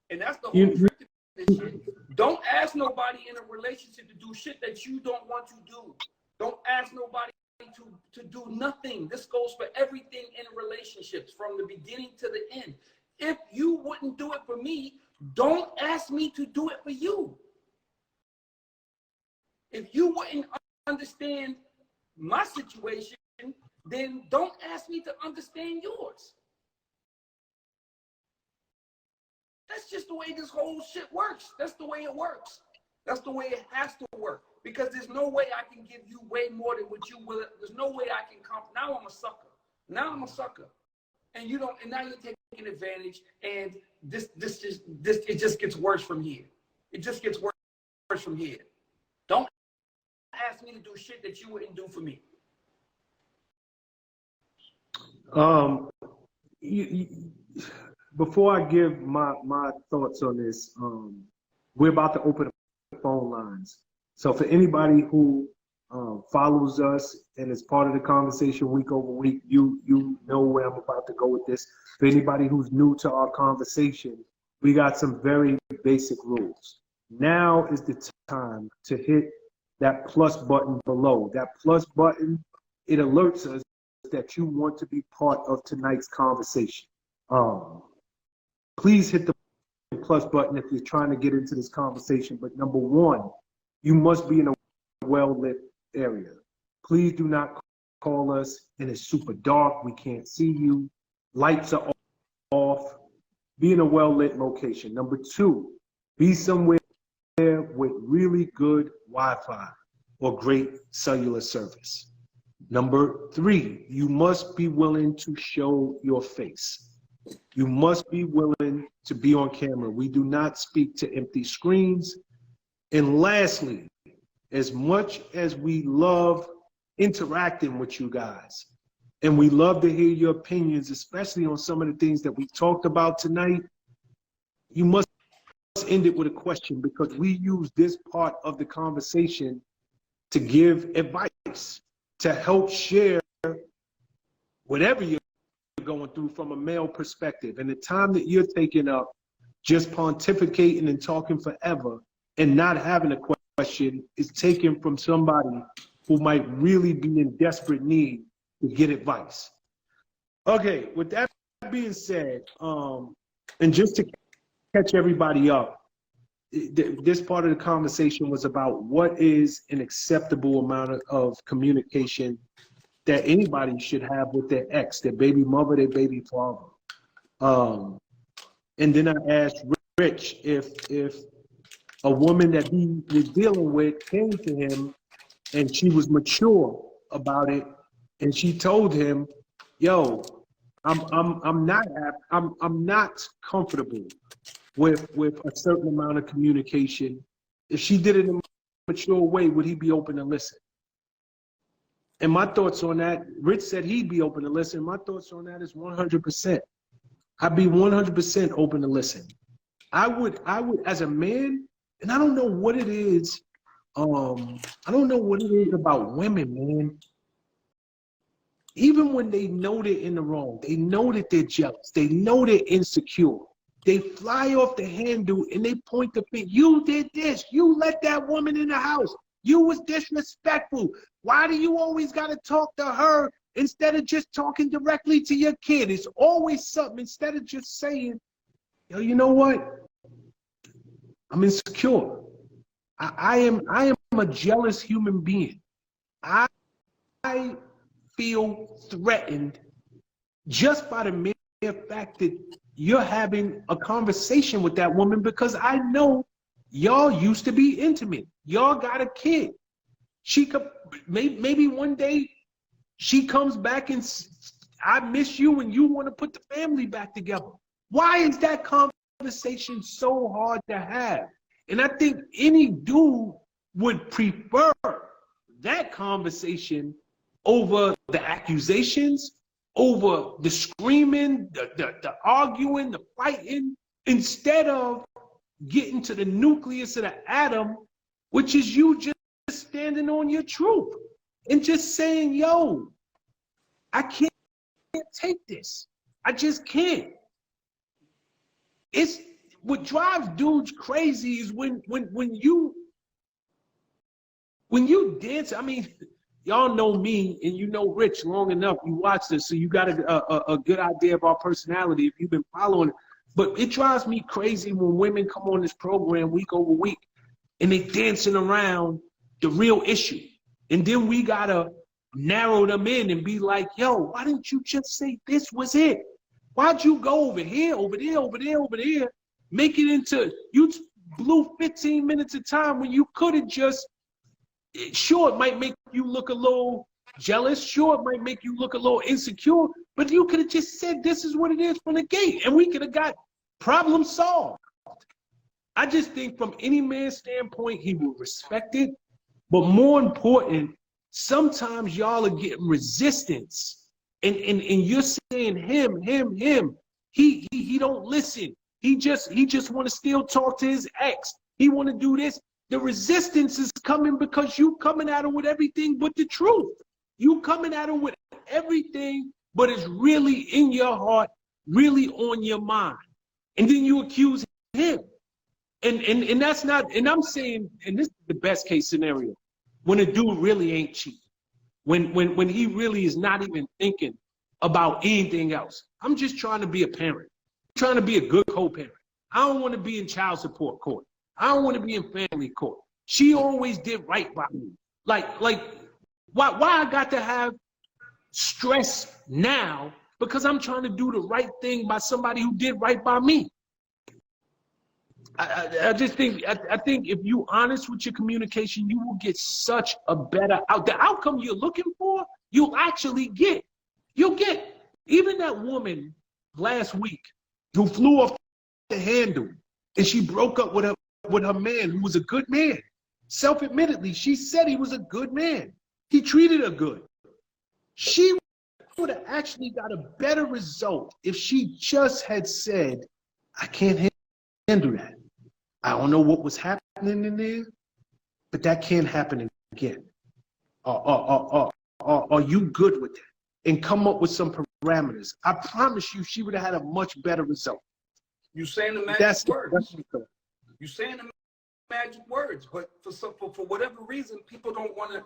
And that's the whole trick to this shit. Don't ask nobody in a relationship to do shit that you don't want to do. Don't ask nobody to do nothing. This goes for everything in relationships, from the beginning to the end. If you wouldn't do it for me, don't ask me to do it for you. If you wouldn't understand my situation, then don't ask me to understand yours. That's just the way this whole shit works. That's the way it works. That's the way it has to work. Because there's no way I can give you way more than what you will. There's no way I can come. Now I'm a sucker. Now I'm a sucker. And you don't, and now you're taking advantage, and it just gets worse from here. It just gets worse from here. Don't ask me to do shit that you wouldn't do for me. Before I give my thoughts on this, we're about to open the phone lines. So for anybody who follows us and is part of the conversation week over week, you know where I'm about to go with this. For anybody who's new to our conversation, we got some very basic rules. Now is the time to hit that plus button below. That plus button, it alerts us that you want to be part of tonight's conversation. Please hit the plus button if you're trying to get into this conversation. But number one, you must be in a well-lit area. Please do not call us and it's super dark. We can't see you. Lights are off. Be in a well-lit location. Number two, be somewhere with really good Wi-Fi or great cellular service. Number three, you must be willing to show your face. You must be willing to be on camera. We do not speak to empty screens. And lastly, as much as we love interacting with you guys, and we love to hear your opinions, especially on some of the things that we talked about tonight, you must end it with a question, because we use this part of the conversation to give advice, to help share whatever you're going through from a male perspective. And the time that you're taking up just pontificating and talking forever and not having a question is taken from somebody who might really be in desperate need to get advice. Okay, with that being said, and just to catch everybody up, this part of the conversation was about what is an acceptable amount of communication that anybody should have with their ex, their baby mother, their baby father. And then I asked Rich if a woman that he was dealing with came to him and she was mature about it, and she told him, "Yo, I'm not comfortable with a certain amount of communication." If she did it in a mature way, would he be open to listen? And my thoughts on that, Rich said he'd be open to listen. My thoughts on that is 100%. I'd be 100% open to listen. I would, as a man, and I don't know what it is. I don't know what it is about women, man. Even when they know they're in the wrong, they know that they're jealous, they know they're insecure, they fly off the handle and they point the finger. You did this. You let that woman in the house. You was disrespectful. Why do you always got to talk to her instead of just talking directly to your kid? It's always something. Instead of just saying, yo, you know what? I'm insecure. I am a jealous human being. I feel threatened just by the mere fact that you're having a conversation with that woman, because I know y'all used to be intimate. Y'all got a kid. She could maybe one day she comes back and I miss you and you want to put the family back together. Why is that conversation so hard to have? And I think any dude would prefer that conversation over the accusations, over the screaming, the arguing, the fighting, instead of getting to the nucleus of the atom, which is you just standing on your truth and just saying, yo, I can't take this. I just can't. It's what drives dudes crazy is when you dance. I mean, y'all know me and you know Rich long enough. You watch this, so you got a good idea of our personality if you've been following it. But it drives me crazy when women come on this program week over week and they dancing around the real issue. And then we gotta narrow them in and be like, yo, why didn't you just say this was it? Why'd you go over here, over there, over there, over there? Make it into, you blew 15 minutes of time when you could have just, sure, it might make you look a little jealous. Sure, it might make you look a little insecure, but you could have just said, this is what it is from the gate, and we could have got problem solved. I just think from any man's standpoint, he will respect it. But more important, sometimes y'all are getting resistance. And you're saying him. He don't listen. He just want to still talk to his ex. He want to do this. The resistance is coming because you coming at him with everything but the truth. You coming at him with everything, but it's really in your heart, really on your mind. And then you accuse him. And that's not, and I'm saying, and this is the best case scenario, when a dude really ain't cheating. When he really is not even thinking about anything else. I'm just trying to be a parent. I'm trying to be a good co-parent. I don't want to be in child support court. I don't want to be in family court. She always did right by me. Like why I got to have stress now because I'm trying to do the right thing by somebody who did right by me. I just think, I think if you honest with your communication, you will get such a better the outcome you're looking for, you'll actually get. You'll get. Even that woman last week who flew off the handle and she broke up with her man who was a good man. Self-admittedly, she said he was a good man. He treated her good. She would have actually got a better result if she just had said, I can't handle that. I don't know what was happening in there, but that can't happen again. Are you good with that? And come up with some parameters. I promise you, she would have had a much better result. You saying the magic words. You saying the magic words, but for whatever reason, people don't want to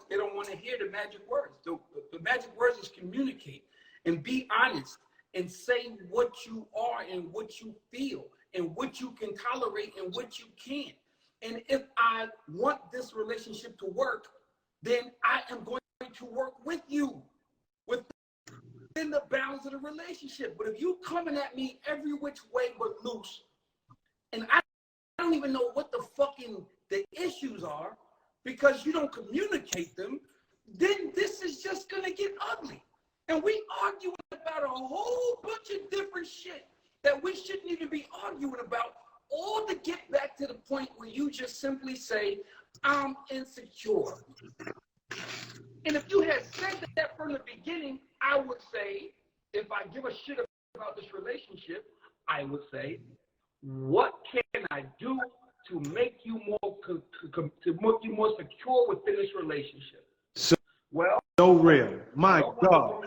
hear the magic words. The magic words is communicate and be honest and say what you are and what you feel and what you can tolerate and what you can't. And if I want this relationship to work, then I am going to work with you within the bounds of the relationship. But if you coming at me every which way but loose, and I don't even know what the issues are because you don't communicate them, then this is just gonna get ugly. And we arguing about a whole bunch of different shit that we shouldn't even be arguing about, all to get back to the point where you just simply say, I'm insecure. And if you had said that from the beginning, I would say, if I give a shit about this relationship, I would say, what can I do to make you more secure within this relationship? So real. My God.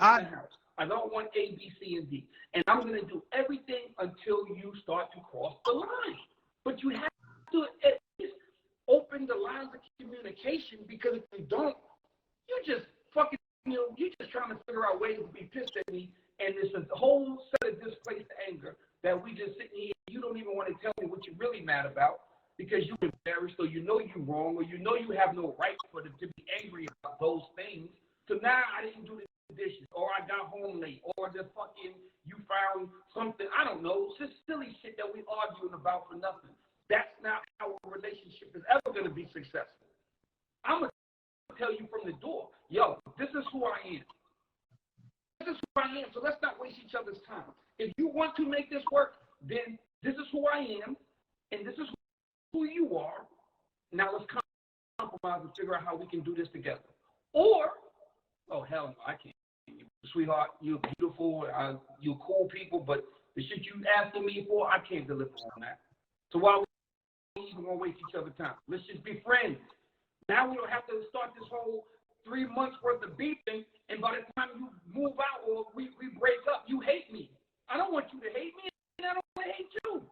I don't want A, B, C, and D. And I'm going to do everything until you start to cross the line. But you have to at least open the lines of communication, because if you don't, you just fucking, you're just trying to figure out ways to be pissed at me. And it's a whole set of displaced anger that we just sitting here. You don't even want to tell me what you're really mad about because you're embarrassed, or you know you're wrong, or you know you have no right to be angry about those things. So now I didn't do the dishes, or I got home late, or just fucking you found something. I don't know. It's just silly shit that we arguing about for nothing. That's not how a relationship is ever going to be successful. I'm going to tell you from the door, yo, this is who I am. This is who I am, so let's not waste each other's time. If you want to make this work, then this is who I am, and this is who you are. Now let's compromise and figure out how we can do this together. Or, oh, hell no, I can't. sweetheart, you're beautiful, you're cool people, but the shit you asking me for, I can't deliver on that. So why we even gonna waste each other's time? Let's just be friends. Now we don't have to start this whole 3 months worth of beefing, and by the time you move out or we break up, you hate me. I don't want you to hate me, and I don't want to hate you.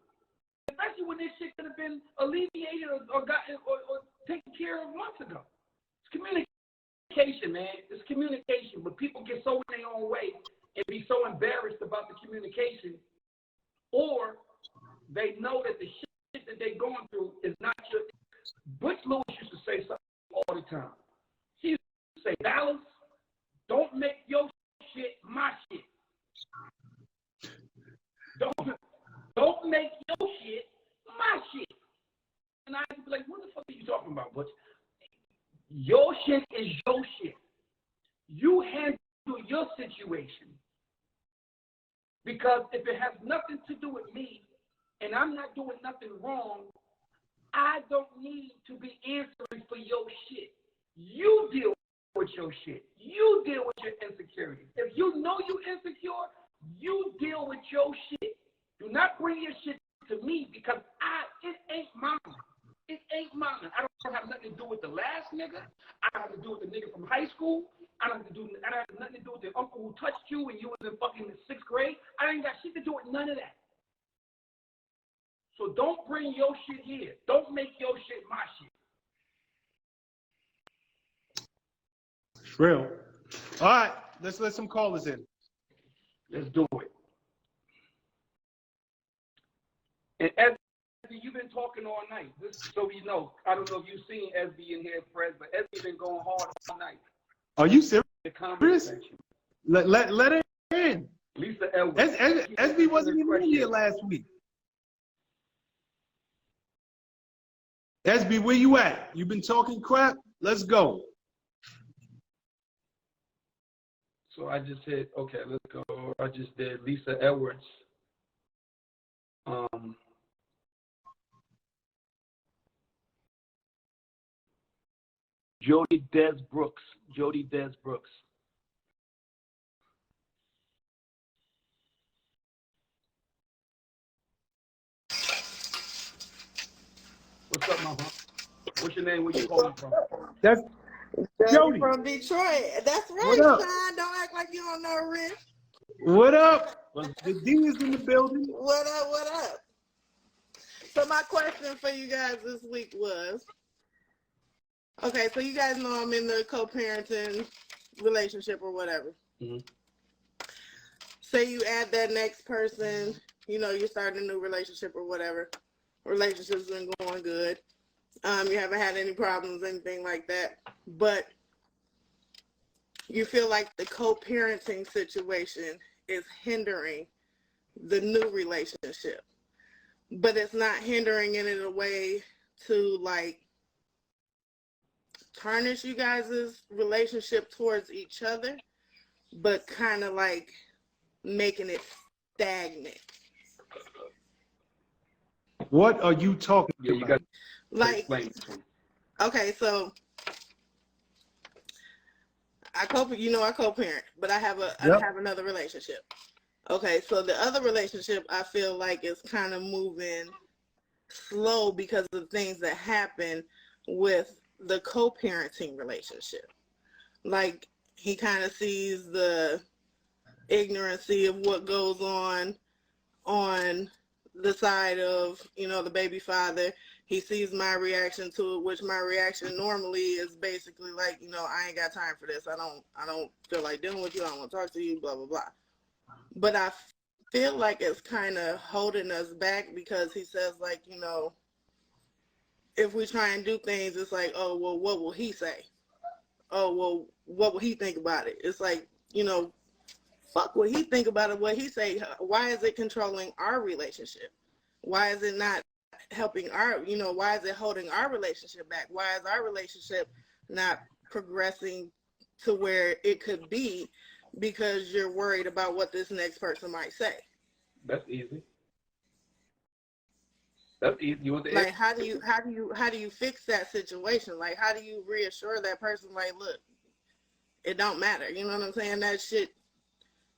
Especially when this shit could have been alleviated or taken care of months ago. It's communication, man. It's communication, but people get so in their own way and be so embarrassed about the communication, or they know that the shit that they're going through is not your. Butch Lewis used to say something all the time. He used to say, Dallas, don't make your shit my shit. Don't make your shit my shit. And I'd be like, what the fuck are you talking about, Butch? Your shit is your shit. You handle your situation. Because if it has nothing to do with me, and I'm not doing nothing wrong, I don't need to be answering for your shit. You deal with your shit. You deal with your insecurities. If you know you're insecure, you deal with your shit. Do not bring your shit to me because it ain't mine. It ain't mine. I don't have nothing to do with the last nigga. I don't have to do with the nigga from high school. I don't have nothing to do with the uncle who touched you when you was in fucking the 6th grade. I ain't got shit to do with none of that. So don't bring your shit here. Don't make your shit my shit. Real. All right, let's let some callers in. Let's do it. And SB, you've been talking all night. This, so you know, I don't know if you've seen SB in here, Fred, but SB been going hard all night. Are you serious? The comment section. Let her in. Lisa Elwood. SB wasn't even in here last week. SB, where you at? You been talking crap? Let's go. So I just hit, okay, let's go. I just did Lisa Edwards. Jody Des Brooks. Jody Des Brooks. What's up, mama? What's your name? Where you calling from? That's Jody from Detroit. That's right, what up? Sean. Don't act like you don't know Rich. What up? The D is in the building. What up, what up? So my question for you guys this week was, okay, so you guys know I'm in the co-parenting relationship or whatever. Mm-hmm. Say you add that next person, you know, you're starting a new relationship or whatever. Relationship's been going good. You haven't had any problems, anything like that. But you feel like the co-parenting situation is hindering the new relationship. But it's not hindering it in a way to like tarnish you guys' relationship towards each other, but kind of like making it stagnant. What are you talking about? You got Like, explain. okay, so I co-parent, but I have I have another relationship. Okay, so the other relationship I feel like is kind of moving slow because of things that happen with the co-parenting relationship. Like he kind of sees the ignorancy of what goes on the side of, you know, the baby father. He sees my reaction to it, which my reaction normally is basically like, you know, I ain't got time for this. I don't feel like dealing with you. I don't want to talk to you, blah, blah, blah. But I feel like it's kind of holding us back because he says, like, you know, if we try and do things, it's like, oh, well, what will he say? Oh, well, what will he think about it? It's like, you know, fuck what he think about it, what he say. Why is it controlling our relationship? Why is it not helping why is it holding our relationship back? Why is our relationship not progressing to where it could be because you're worried about what this next person might say? That's easy. That's easy. You want the like how do you fix that situation? Like how do you reassure that person, like, look, it don't matter. You know what I'm saying? That shit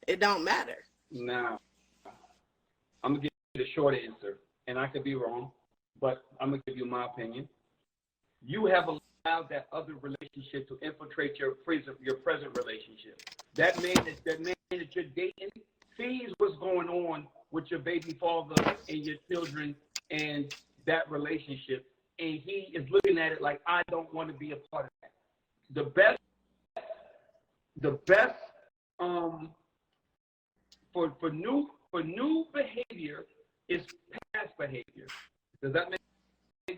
It don't matter. Now, I'm gonna give you the short answer, and I could be wrong, but I'm gonna give you my opinion. You have allowed that other relationship to infiltrate your present relationship. That man that you're dating sees what's going on with your baby father and your children and that relationship, and he is looking at it like, I don't want to be a part of that. The best for new behavior is past behavior. Does that make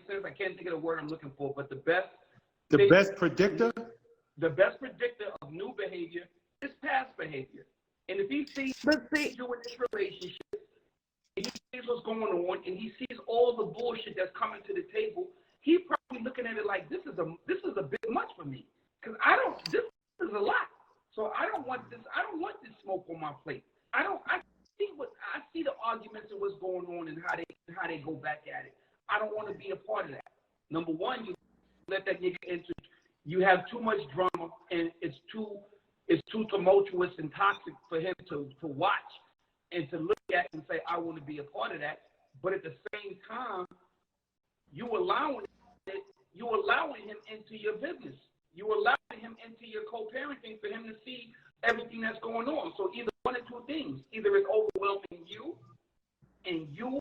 sense? I can't think of the word I'm looking for, but the best predictor of new behavior is past behavior. And if he sees you in this relationship, and he sees what's going on, and he sees all the bullshit that's coming to the table, he's probably looking at it like, this is a bit much for me, because this is a lot. So I don't want this smoke on my plate. I see the arguments and what's going on and how they go back at it. I don't want to be a part of that. Number one, you let that nigga into. You have too much drama, and it's too tumultuous and toxic for him to watch and to look at and say, I want to be a part of that. But at the same time, you allowing him into your business. You allowing him into your co-parenting for him to see everything that's going on. So either one or two things. Either it's overwhelming you, and you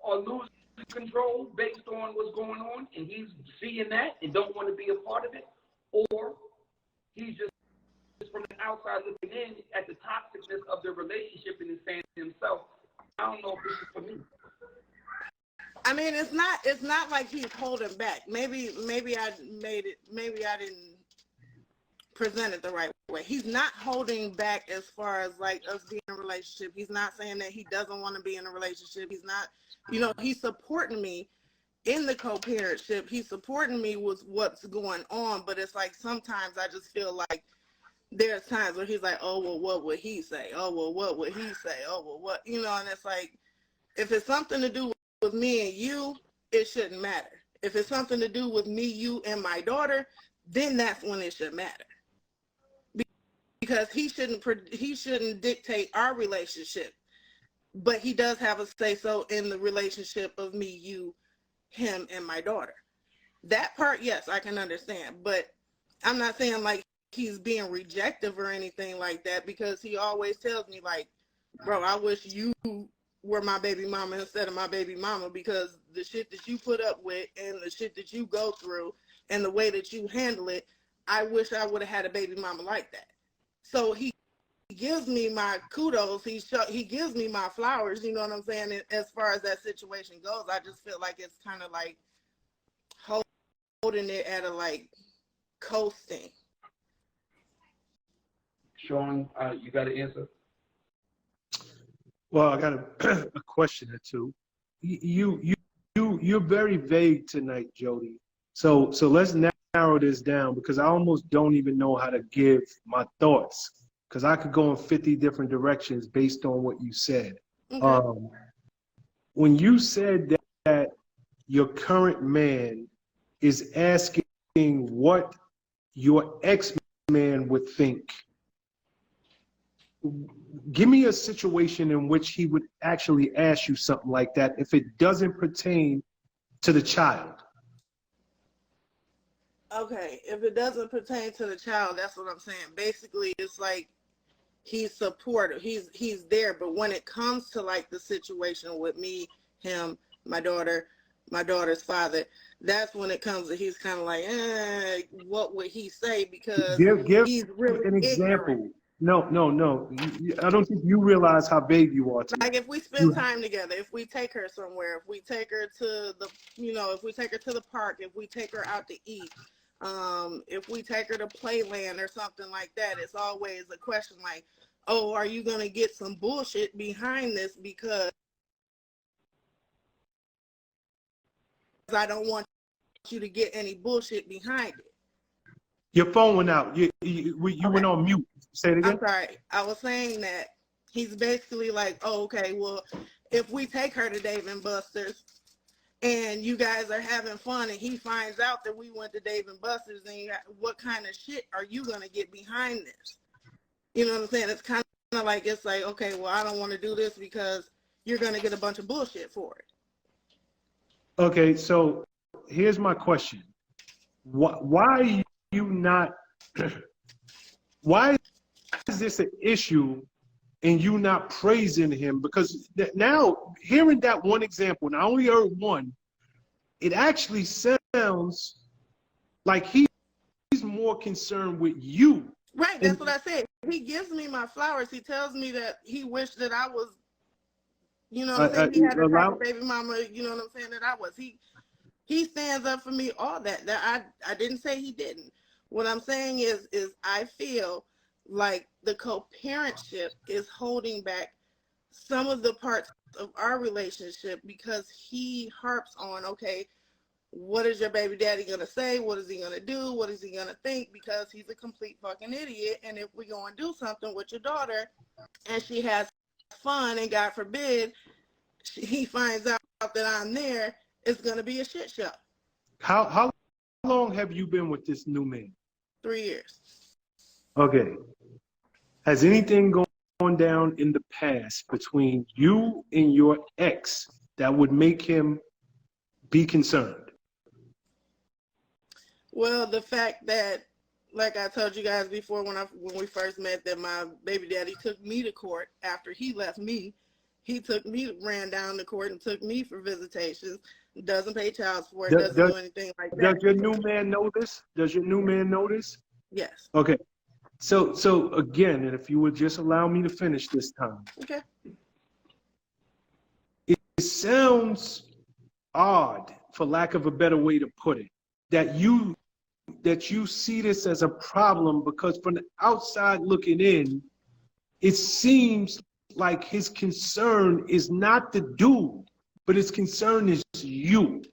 are losing control based on what's going on, and he's seeing that and don't want to be a part of it, or he's just from the outside looking in at the toxicness of the relationship and is saying to himself, I don't know if this is for me. I mean, it's not like he's holding back. Maybe I didn't present it the right way. He's not holding back as far as like us being in a relationship. He's not saying that he doesn't want to be in a relationship. He's not, he's supporting me in the co-parentship. He's supporting me with what's going on, but it's like sometimes I just feel like there's times where he's like, oh, well, what would he say? Oh, well, what would he say? Oh, well, what, and it's like, if it's something to do with me and you, it shouldn't matter. If it's something to do with me, you, and my daughter, then that's when it should matter. Because he shouldn't dictate our relationship, but he does have a say-so in the relationship of me, you, him, and my daughter. That part, yes, I can understand, but I'm not saying like he's being rejective or anything like that, because he always tells me like, bro, I wish you were my baby mama instead of my baby mama, because the shit that you put up with and the shit that you go through and the way that you handle it, I wish I would have had a baby mama like that. So he gives me my kudos. He gives me my flowers, you know what I'm saying? And as far as that situation goes, I just feel like it's kind of like holding it at a like coasting. Sean, you got an answer? Well, I got a question or two. You're very vague tonight, Jody. So let's narrow this down, because I almost don't even know how to give my thoughts, because I could go in 50 different directions based on what you said. Okay. When you said that your current man is asking what your ex-man would think, give me a situation in which he would actually ask you something like that if it doesn't pertain to the child. Okay, if it doesn't pertain to the child, that's what I'm saying. Basically, it's like he's supportive, he's there, but when it comes to like the situation with me, him, my daughter's father, that's when it comes to he's kind of like, what would he say? Because give he's really an example. Ignorant. No. I don't think you realize how vague you are. Like if we spend time together, if we take her somewhere, if we take her to the, if we take her to the park, if we take her out to eat, if we take her to Playland or something like that, it's always a question like, oh, are you going to get some bullshit behind this? Because I don't want you to get any bullshit behind it. Your phone went out. You went on mute. Say it again. I'm sorry. I was saying that he's basically like, oh, okay, well, if we take her to Dave & Buster's and you guys are having fun and he finds out that we went to Dave & Buster's, and what kind of shit are you going to get behind this? You know what I'm saying? It's kind of like, it's like, okay, well, I don't want to do this because you're going to get a bunch of bullshit for it. Okay, so here's my question. Why are you not, why is this an issue and you not praising him? Because now, hearing that one example, and I only heard one, it actually sounds like he's more concerned with you. Right, that's what I said. He gives me my flowers. He tells me that he wished that I was, you know what I'm saying? He had a type of baby mama, you know what I'm saying, that I was. He stands up for me, all that. That I didn't say he didn't. What I'm saying is I feel like the co-parentship is holding back some of the parts of our relationship because he harps on, okay, what is your baby daddy going to say? What is he going to do? What is he going to think? Because he's a complete fucking idiot. And if we go and do something with your daughter and she has fun and God forbid, he finds out that I'm there, it's going to be a shit show. How long have you been with this new man? 3 years. Okay. Has anything gone down in the past between you and your ex that would make him be concerned? Well, the fact that, like I told you guys before when we first met, that my baby daddy took me to court after he left me. He ran down to court and took me for visitations. Doesn't pay child support, doesn't do anything like that. Does your new man know this? Does your new man know this? Yes. Okay. So again, and if you would just allow me to finish this time. Okay. It sounds odd, for lack of a better way to put it, that you see this as a problem, because from the outside looking in, it seems like his concern is not the dude, but his concern is you.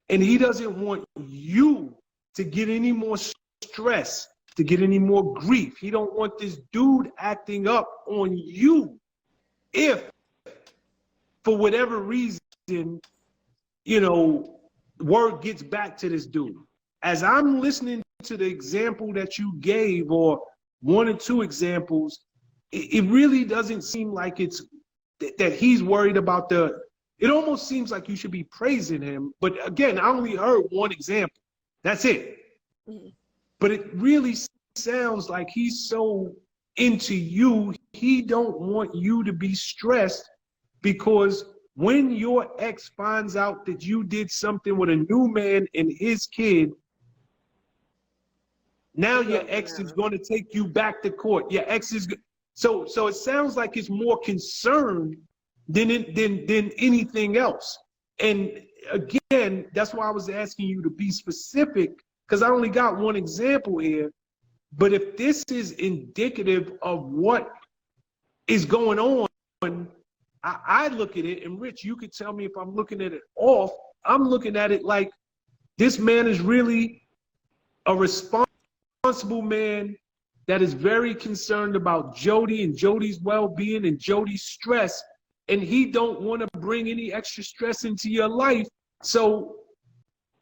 And he doesn't want you to get any more stress, to get any more grief. He don't want this dude acting up on you if, for whatever reason, you know, word gets back to this dude. As I'm listening to the example that you gave, or one or two examples, it really doesn't seem like it's that he's worried about it almost seems like you should be praising him. But again, I only heard one example. That's it. Mm-hmm. But it really sounds like he's so into you, he don't want you to be stressed, because when your ex finds out that you did something with a new man and his kid, now your ex is going to take you back to court. Your ex is so it sounds like it's more concern than anything else. And again, that's why I was asking you to be specific, because I only got one example here. But if this is indicative of what is going on, I look at it, and Rich, you could tell me if I'm looking at it off. I'm looking at it like this man is really a responsible man that is very concerned about Jody and Jody's well-being and Jody's stress, and he don't want to bring any extra stress into your life. So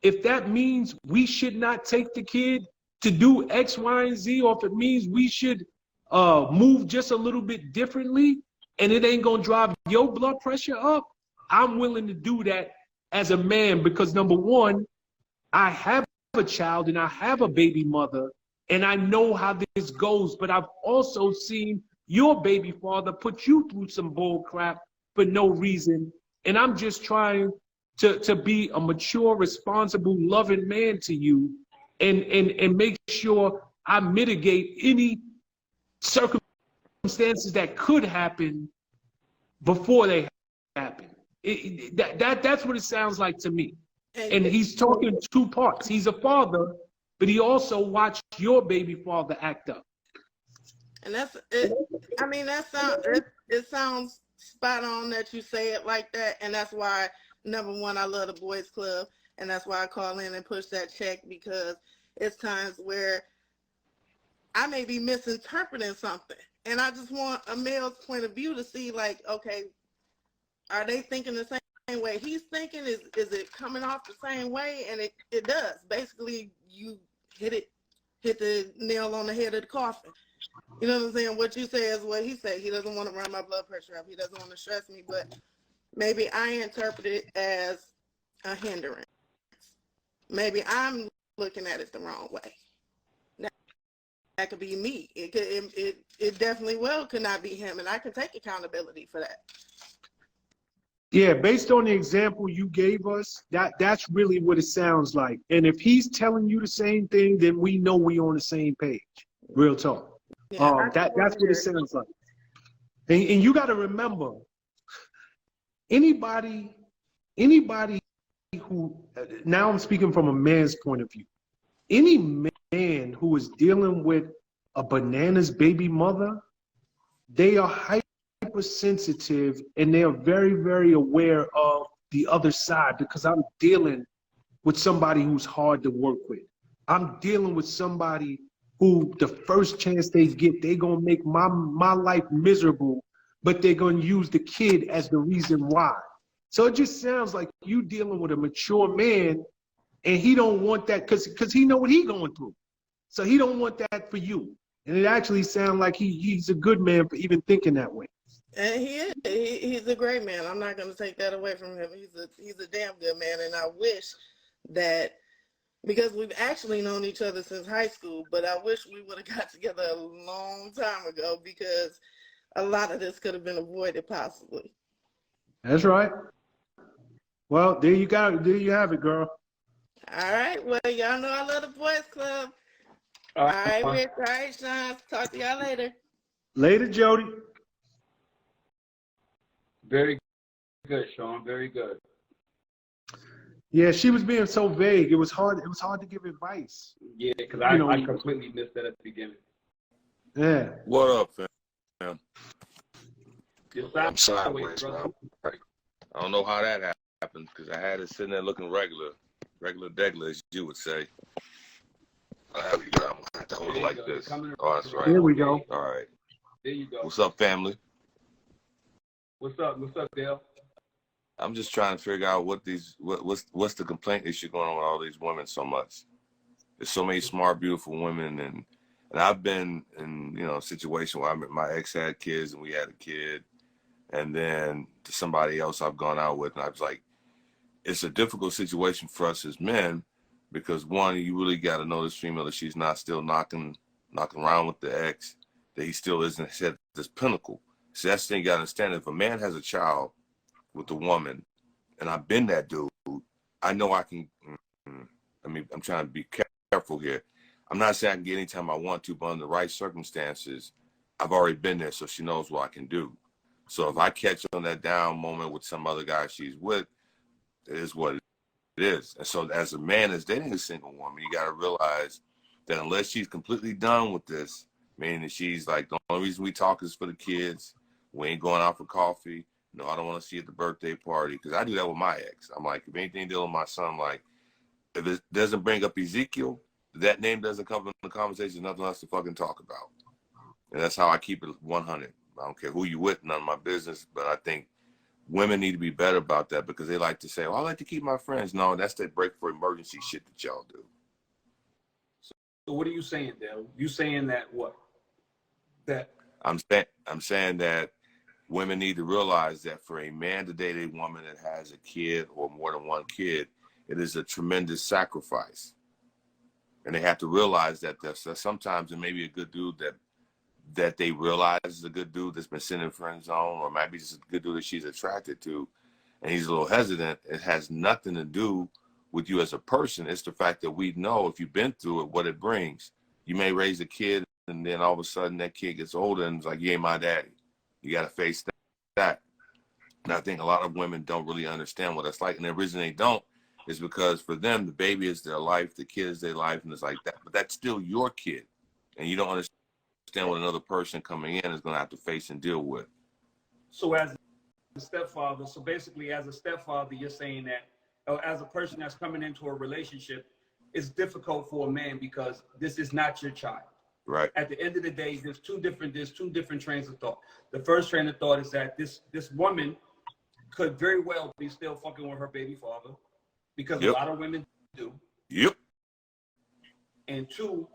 if that means we should not take the kid to do X, Y, and Z, or if it means we should move just a little bit differently, and it ain't gonna drive your blood pressure up, I'm willing to do that as a man, because number one, I have a child and I have a baby mother, and I know how this goes, but I've also seen your baby father put you through some bull crap for no reason. And I'm just trying to be a mature, responsible, loving man to you, and make sure I mitigate any circumstances that could happen before they happen. That's what it sounds like to me. And he's talking two parts. He's a father, but he also watched your baby father act up. And that's it. I mean, it sounds spot on that you say it like that. And that's why, number one, I love the boys club. And that's why I call in and push that check, because it's times where I may be misinterpreting something. And I just want a male's point of view to see, like, okay, are they thinking the same way he's thinking? Is it coming off the same way? And it does. Basically, you hit the nail on the head of the coffin. You know what I'm saying? What you say is what he say. He doesn't want to run my blood pressure up. He doesn't want to stress me, but maybe I interpret it as a hindrance. Maybe I'm looking at it the wrong way. That could be me. It definitely could not be him, and I can take accountability for that. Yeah, based on the example you gave us, that's really what it sounds like. And if he's telling you the same thing, then we know we on the same page. Real talk. Yeah, That's what it sounds like. And you got to remember, anybody who, now I'm speaking from a man's point of view, any man who is dealing with a bananas baby mother, they are hypersensitive and they are very, very aware of the other side, because I'm dealing with somebody who's hard to work with. I'm dealing with somebody who the first chance they get, they're going to make my life miserable, but they're going to use the kid as the reason why. So it just sounds like you dealing with a mature man, and he don't want that because he know what he going through. So he don't want that for you. And it actually sounds like he's a good man for even thinking that way. And he is. He's a great man. I'm not going to take that away from him. He's a damn good man, and I wish that, because we've actually known each other since high school, but I wish we would have got together a long time ago, because a lot of this could have been avoided possibly. That's right. Well, there you got it. There you have it, girl. All right. Well, y'all know I love the boys club. All right, Rich. All right, Sean. Talk to y'all later. Later, Jody. Very good, Sean. Very good. Yeah, she was being so vague. It was hard to give advice. Yeah, because I completely missed that at the beginning. Yeah. What up, fam? I'm sideways, man. I don't know how that happened, because I had it sitting there looking regular degular, as you would say. I have to hold it like this. Oh, that's right. Here we go. All right. There you go. What's up, family? What's up? What's up, Dale? I'm just trying to figure out what's the complaint issue going on with all these women so much. There's so many smart, beautiful women, and I've been in a situation where my ex had kids and we had a kid, and then to somebody else I've gone out with, and I was like, it's a difficult situation for us as men, because one, you really got to know this female, that she's not still knocking around with the ex, that he still isn't at this pinnacle. So that's the thing you got to understand. If a man has a child with a woman, and I've been that dude, I know I can. I'm trying to be careful here. I'm not saying I can get anytime I want to, but under the right circumstances, I've already been there, so she knows what I can do. So if I catch on that down moment with some other guy she's with, it is what it is. And so as a man that's dating a single woman, you got to realize that unless she's completely done with this, meaning that she's like, the only reason we talk is for the kids, we ain't going out for coffee, no, I don't want to see you at the birthday party, because I do that with my ex. I'm like, if anything dealing with my son, like, if it doesn't bring up Ezekiel, that name doesn't come in the conversation, nothing else to fucking talk about. And that's how I keep it 100. I don't care who you with, none of my business, but I think women need to be better about that, because they like to say, oh, I like to keep my friends. No, that's that break for emergency shit that y'all do. So what are you saying, Dale? You saying that what? That I'm saying that women need to realize that for a man to date a woman that has a kid or more than one kid, it is a tremendous sacrifice. And they have to realize that sometimes it may be a good dude that they realize is a good dude that's been sitting in friend zone, or maybe just a good dude that she's attracted to, and he's a little hesitant. It has nothing to do with you as a person. It's the fact that we know, if you've been through it, what it brings. You may raise a kid, and then all of a sudden that kid gets older and it's like, you ain't my daddy. You got to face that. And I think a lot of women don't really understand what that's like. And the reason they don't is because for them, the baby is their life, the kid is their life, and it's like that. But that's still your kid. And you don't understand what another person coming in is going to have to face and deal with. so as a stepfather, so basically as a stepfather, you're saying that as a person that's coming into a relationship, it's difficult for a man because this is not your child. Right. At the end of the day, there's two different trains of thought. The first train of thought is that this woman could very well be still fucking with her baby father, because a lot of women do. Yep. And two,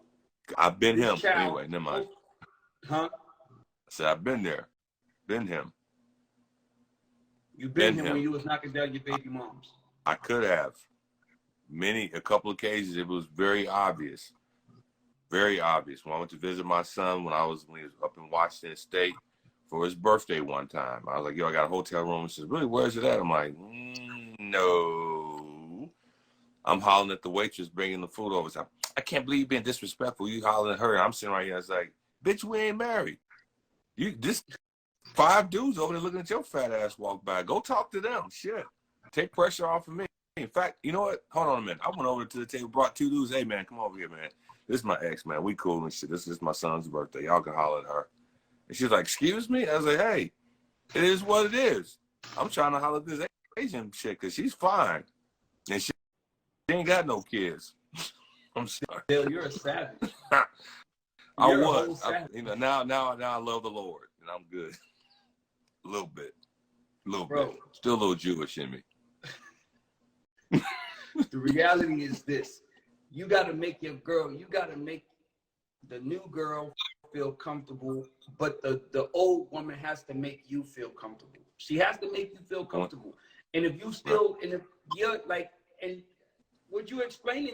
I've been him child, anyway. Never mind. Huh? I said, I've been there. Been him. You've been Been here when him. you was knocking down your baby moms. I could have. A couple of occasions, it was very obvious. Very obvious. When I went to visit my son when he was up in Washington State for his birthday one time, I was like, yo, I got a hotel room. He says, really, where's it at? I'm like, no. I'm hollering at the waitress bringing the food over. So I can't believe you being disrespectful. You hollering at her. I'm sitting right here. I was like, bitch, we ain't married. This 5 dudes over there looking at your fat ass walk by. Go talk to them. Shit. Take pressure off of me. In fact, you know what? Hold on a minute. I went over to the table, brought 2 dudes. Hey, man, come over here, man. This is my ex, man. We cool and shit. This is my son's birthday. Y'all can holler at her. And she was like, excuse me? I was like, hey, it is what it is. I'm trying to holler at this Asian chick because she's fine. And she ain't got no kids. I'm sorry. Bill, you're a savage. I You're a was. whole savage. Now I love the Lord. And I'm good. A little bit. Bro. Bit. Still a little Jewish in me. The reality is this. You got to make the new girl feel comfortable, but the old woman has to make you feel comfortable. She has to make you feel comfortable. And if you still, and if you're like, and what you're explaining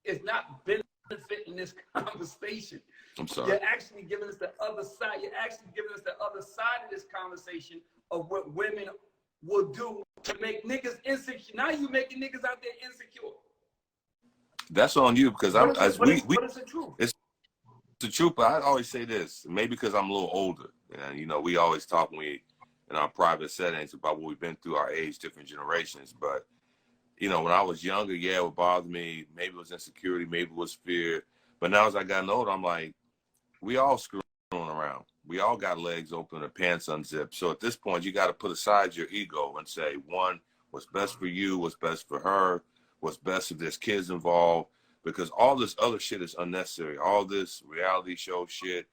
is not benefiting this conversation. I'm sorry. You're actually giving us the other side. You're actually giving us the other side of this conversation of what women will do to make niggas insecure. Now you making niggas out there insecure. That's on you because What is the truth? It's the truth, but I always say this, maybe because I'm a little older. And, you know, we always talk when we in our private settings about what we've been through, our age, different generations. But, you know, when I was younger, yeah, it would bother me. Maybe it was insecurity, maybe it was fear. But now as I got older, I'm like, we all screwing around. We all got legs open and pants unzipped. So at this point, you got to put aside your ego and say, one, what's best for you, what's best for her, what's best if there's kids involved, because all this other shit is unnecessary. All this reality show shit,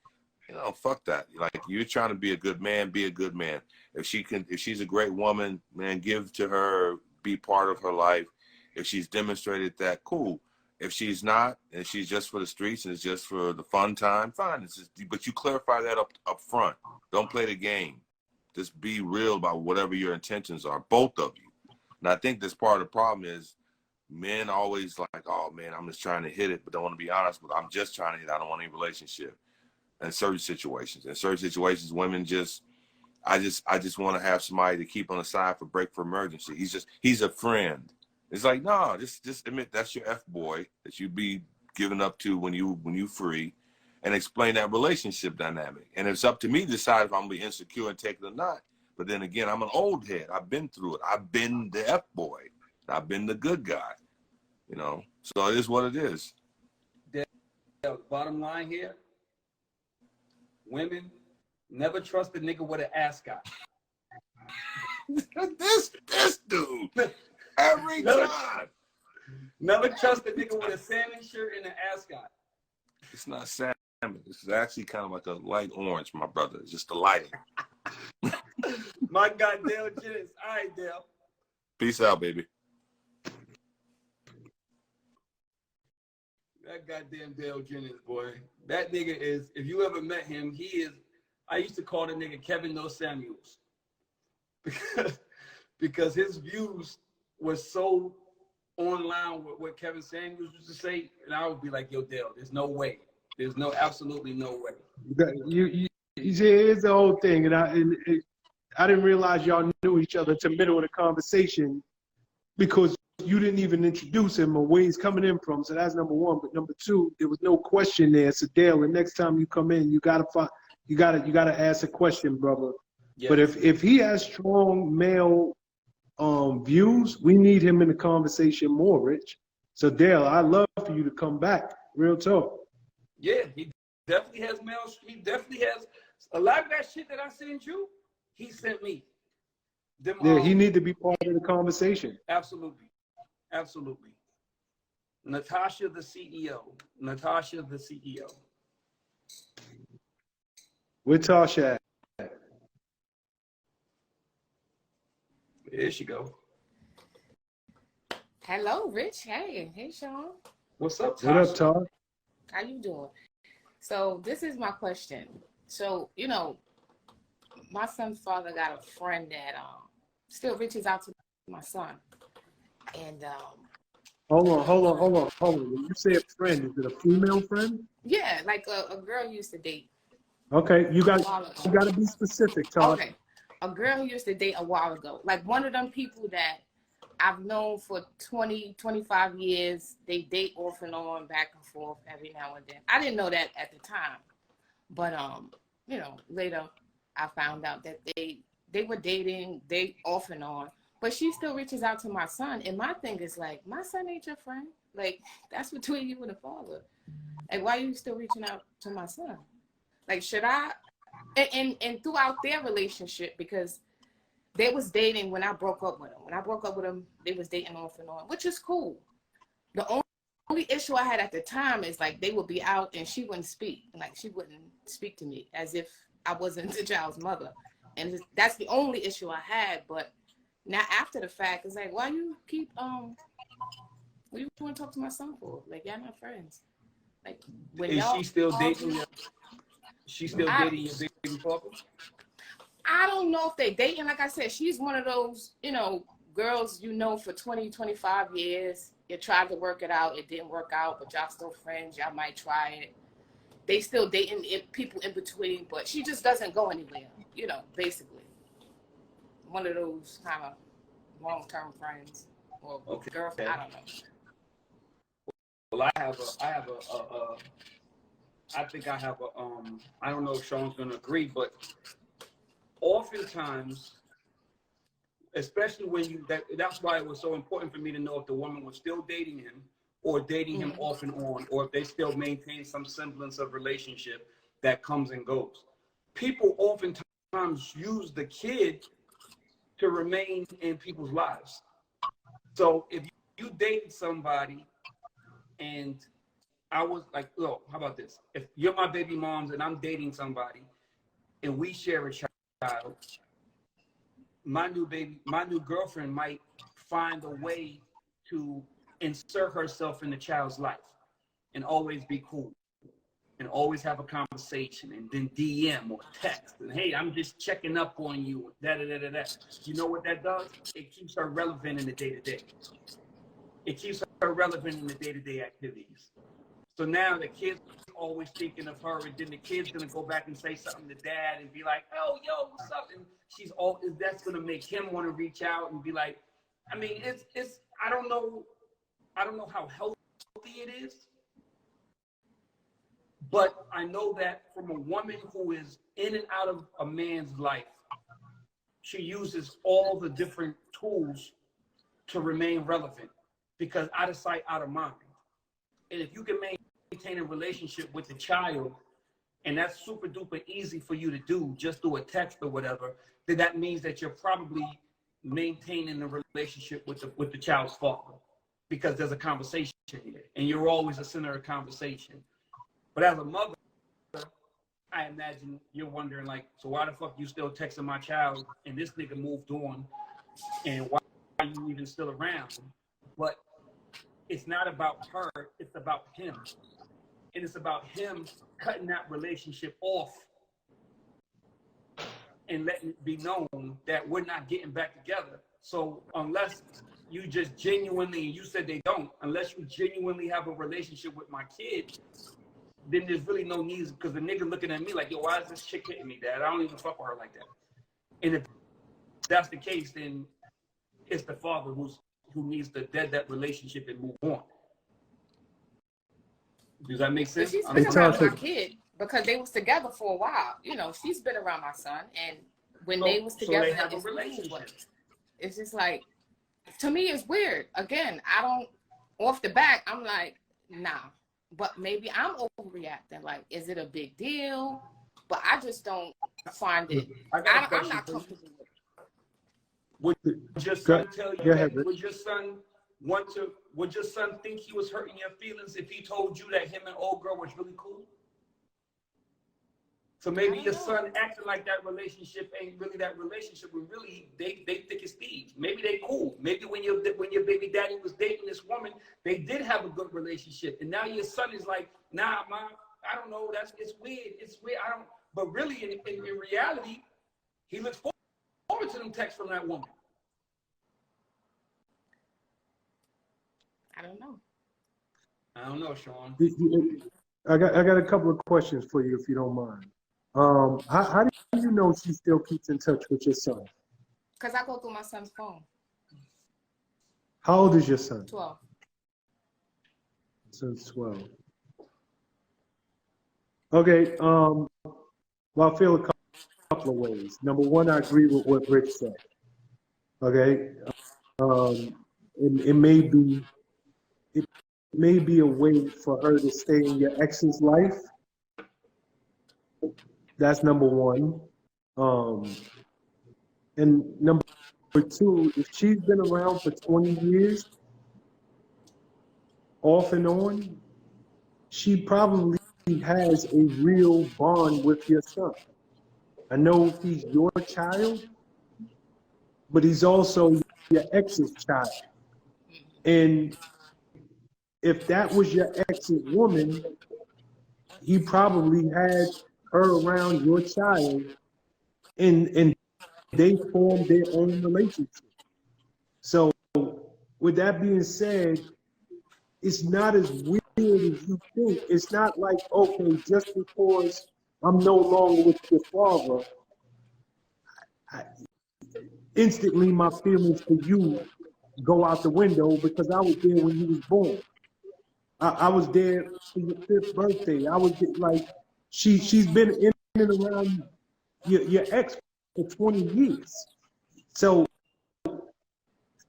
you know, fuck that. Like, you're trying to be a good man, be a good man. If she's a great woman, man, give to her, be part of her life. If she's demonstrated that, cool. If she's not, and she's just for the streets and it's just for the fun time, fine. But you clarify that up front. Don't play the game. Just be real about whatever your intentions are, both of you. And I think this part of the problem is men always like, oh man, I'm just trying to hit it, but don't want to be honest with. I'm just trying to hit. I don't want any relationship. In certain situations, women I just want to have somebody to keep on the side for break for emergency. He's a friend. It's like, no, just admit that's your F-boy that you be giving up to when you free, and explain that relationship dynamic. And it's up to me to decide if I'm gonna be insecure and take it or not. But then again, I'm an old head. I've been through it. I've been the F-boy. I've been the good guy. You know, so it is what it is. The bottom line here, women never trust a nigga with an ascot. this dude. Every time. Never trust a nigga with a salmon shirt and an ascot. It's not salmon. This is actually kind of like a light orange, my brother. It's just the lighting. My God, Dale Jennings. All right, Dale. Peace out, baby. That goddamn Dale Jennings, boy. That nigga is, if you ever met him, I used to call the nigga Kevin No Samuels. Because his views was so online with what Kevin Samuels used to say, and I would be like, yo, Dale, there's no way. There's absolutely no way. You here's the whole thing, and I didn't realize y'all knew each other to middle of the conversation because you didn't even introduce him or where he's coming in from. So that's number one. But number two, there was no question there. So Dale, the next time you come in, you gotta ask a question, brother. Yeah. But if he has strong male views, we need him in the conversation more, Rich. So Dale, I'd love for you to come back. Real talk. Yeah, he definitely has male. He definitely has a lot of that shit that I sent you. He sent me. He need to be part of the conversation. Absolutely. Natasha the CEO. Where Tasha at? There she go. Hello, Rich. Hey, Sean. What's up, Tasha? What up, Todd? How you doing? So this is my question. So, you know, my son's father got a friend that still reaches out to my son. And Hold on. When you say a friend, is it a female friend? yeah, like a girl he used to date Okay, you a got while ago. to be specific, Todd. Okay. A girl he used to date a while ago. Like one of them people that I've known for 20, 25 years. They date off and on, back and forth every now and then. I didn't know that at the time. But you know, later I found out that they were dating, they off and on. But she still reaches out to my son. And my thing is like, my son ain't your friend. Like, that's between you and the father. Like, why are you still reaching out to my son? Like, should I? And throughout their relationship, because they was dating when I broke up with them. When I broke up with them, they was dating off and on, which is cool. The only issue I had at the time is like they would be out and she wouldn't speak. Like, she wouldn't speak to me as if I wasn't the child's mother. And that's the only issue I had. But now after the fact, it's like, why you keep what you want to talk to my son for? Like, y'all not friends. Like, when Is y'all she still dating your baby father? I don't know if they dating. Like I said, she's one of those, you know, girls you know for 20, 25 years. You tried to work it out. It didn't work out, but y'all still friends. Y'all might try it. They still dating people in between, but she just doesn't go anywhere, you know, basically. One of those kind of long-term friends or girlfriend. I don't know. Well, I don't know if Sean's gonna agree, but oftentimes, especially when that's why it was so important for me to know if the woman was still dating him or dating him off and on, or if they still maintain some semblance of relationship that comes and goes. People oftentimes use the kid to remain in people's lives. So if you dated somebody and I was like, oh, how about this? If you're my baby moms and I'm dating somebody and we share a child, my new girlfriend might find a way to insert herself in the child's life and always be cool and always have a conversation and then DM or text and, hey, I'm just checking up on you, da-da-da-da-da. You know what that does? It keeps her relevant in the day-to-day. It keeps her relevant in the day-to-day activities. So now the kid's always thinking of her, and then the kid's gonna go back and say something to dad and be like, oh, yo, what's up? And that's gonna make him want to reach out and be like, I mean, it's I don't know how healthy it is, but I know that from a woman who is in and out of a man's life, she uses all the different tools to remain relevant, because out of sight, out of mind. And if you can maintain a relationship with the child, and that's super duper easy for you to do just through a text or whatever, then that means that you're probably maintaining the relationship with the child's father, because there's a conversation here and you're always a center of conversation. But as a mother, I imagine you're wondering, like, so why the fuck you still texting my child and this nigga moved on, and why are you even still around? But it's not about her, it's about him. And it's about him cutting that relationship off and letting it be known that we're not getting back together. So unless you just genuinely, and you said they don't, unless you genuinely have a relationship with my kid, then there's really no need, because the nigga looking at me like, yo, why is this chick hitting me, dad? I don't even fuck with her like that. And if that's the case, then it's the father who needs to dead that relationship and move on. Does that make sense? But she's been around my kid because they was together for a while. You know, she's been around my son, and when they was together, so they have a relationship. It's just like, to me, it's weird. Again, I don't, off the back, I'm like, nah. But maybe I'm overreacting. Like, is it a big deal? But I just don't find it. I'm not comfortable with it. Would your son tell you that? Would your son would your son think he was hurting your feelings if he told you that him and old girl was really cool? So maybe your son acting like that relationship ain't really that relationship, when really they thick as thieves. Maybe they cool. Maybe when your baby daddy was dating this woman, they did have a good relationship, and now your son is like, nah, I don't know. It's weird. It's weird. I don't. But really, in reality, he looks forward to them texts from that woman. I don't know. I don't know, Sean. I got a couple of questions for you, if you don't mind. How do you know she still keeps in touch with your son? Because I go through my son's phone. How old is your son? 12. Son's 12. Okay. Well, I feel a couple of ways. Number one, I agree with what Rich said. Okay. It may be a way for her to stay in your ex's life. That's number one. And number two, if she's been around for 20 years, off and on, she probably has a real bond with your son. I know he's your child, but he's also your ex's child. And if that was your ex's woman, he probably had her around your child, and they formed their own relationship. So with that being said, it's not as weird as you think. It's not like, okay, just because I'm no longer with your father, instantly my feelings for you go out the window because I was there when you was born. I was there for your 5th birthday. I was like, she's been in and around your ex for 20 years. So,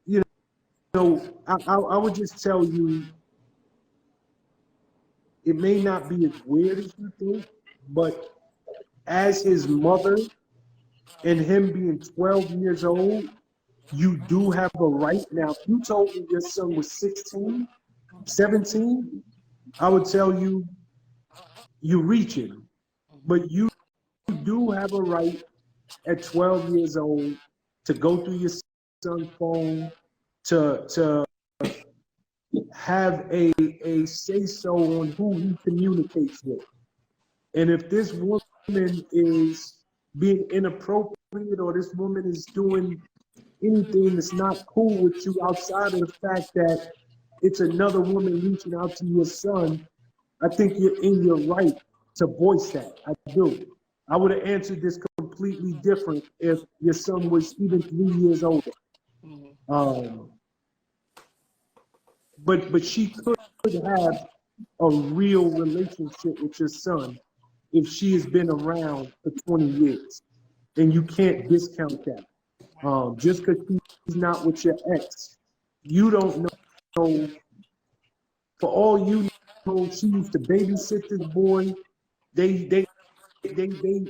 you know, I would just tell you, it may not be as weird as you think, but as his mother and him being 12 years old, you do have a right. Now, if you told me your son was 16, 17, I would tell you you're reaching. But you do have a right at 12 years old to go through your son's phone, to have a say-so on who he communicates with. And if this woman is being inappropriate, or this woman is doing anything that's not cool with you outside of the fact that it's another woman reaching out to your son, I think you're in your right to voice that. I do. I would have answered this completely different if your son was even 3 years older. But she could have a real relationship with your son if she has been around for 20 years. And you can't discount that. Just because she's not with your ex, you don't know. For all you know, she used to babysit this boy. They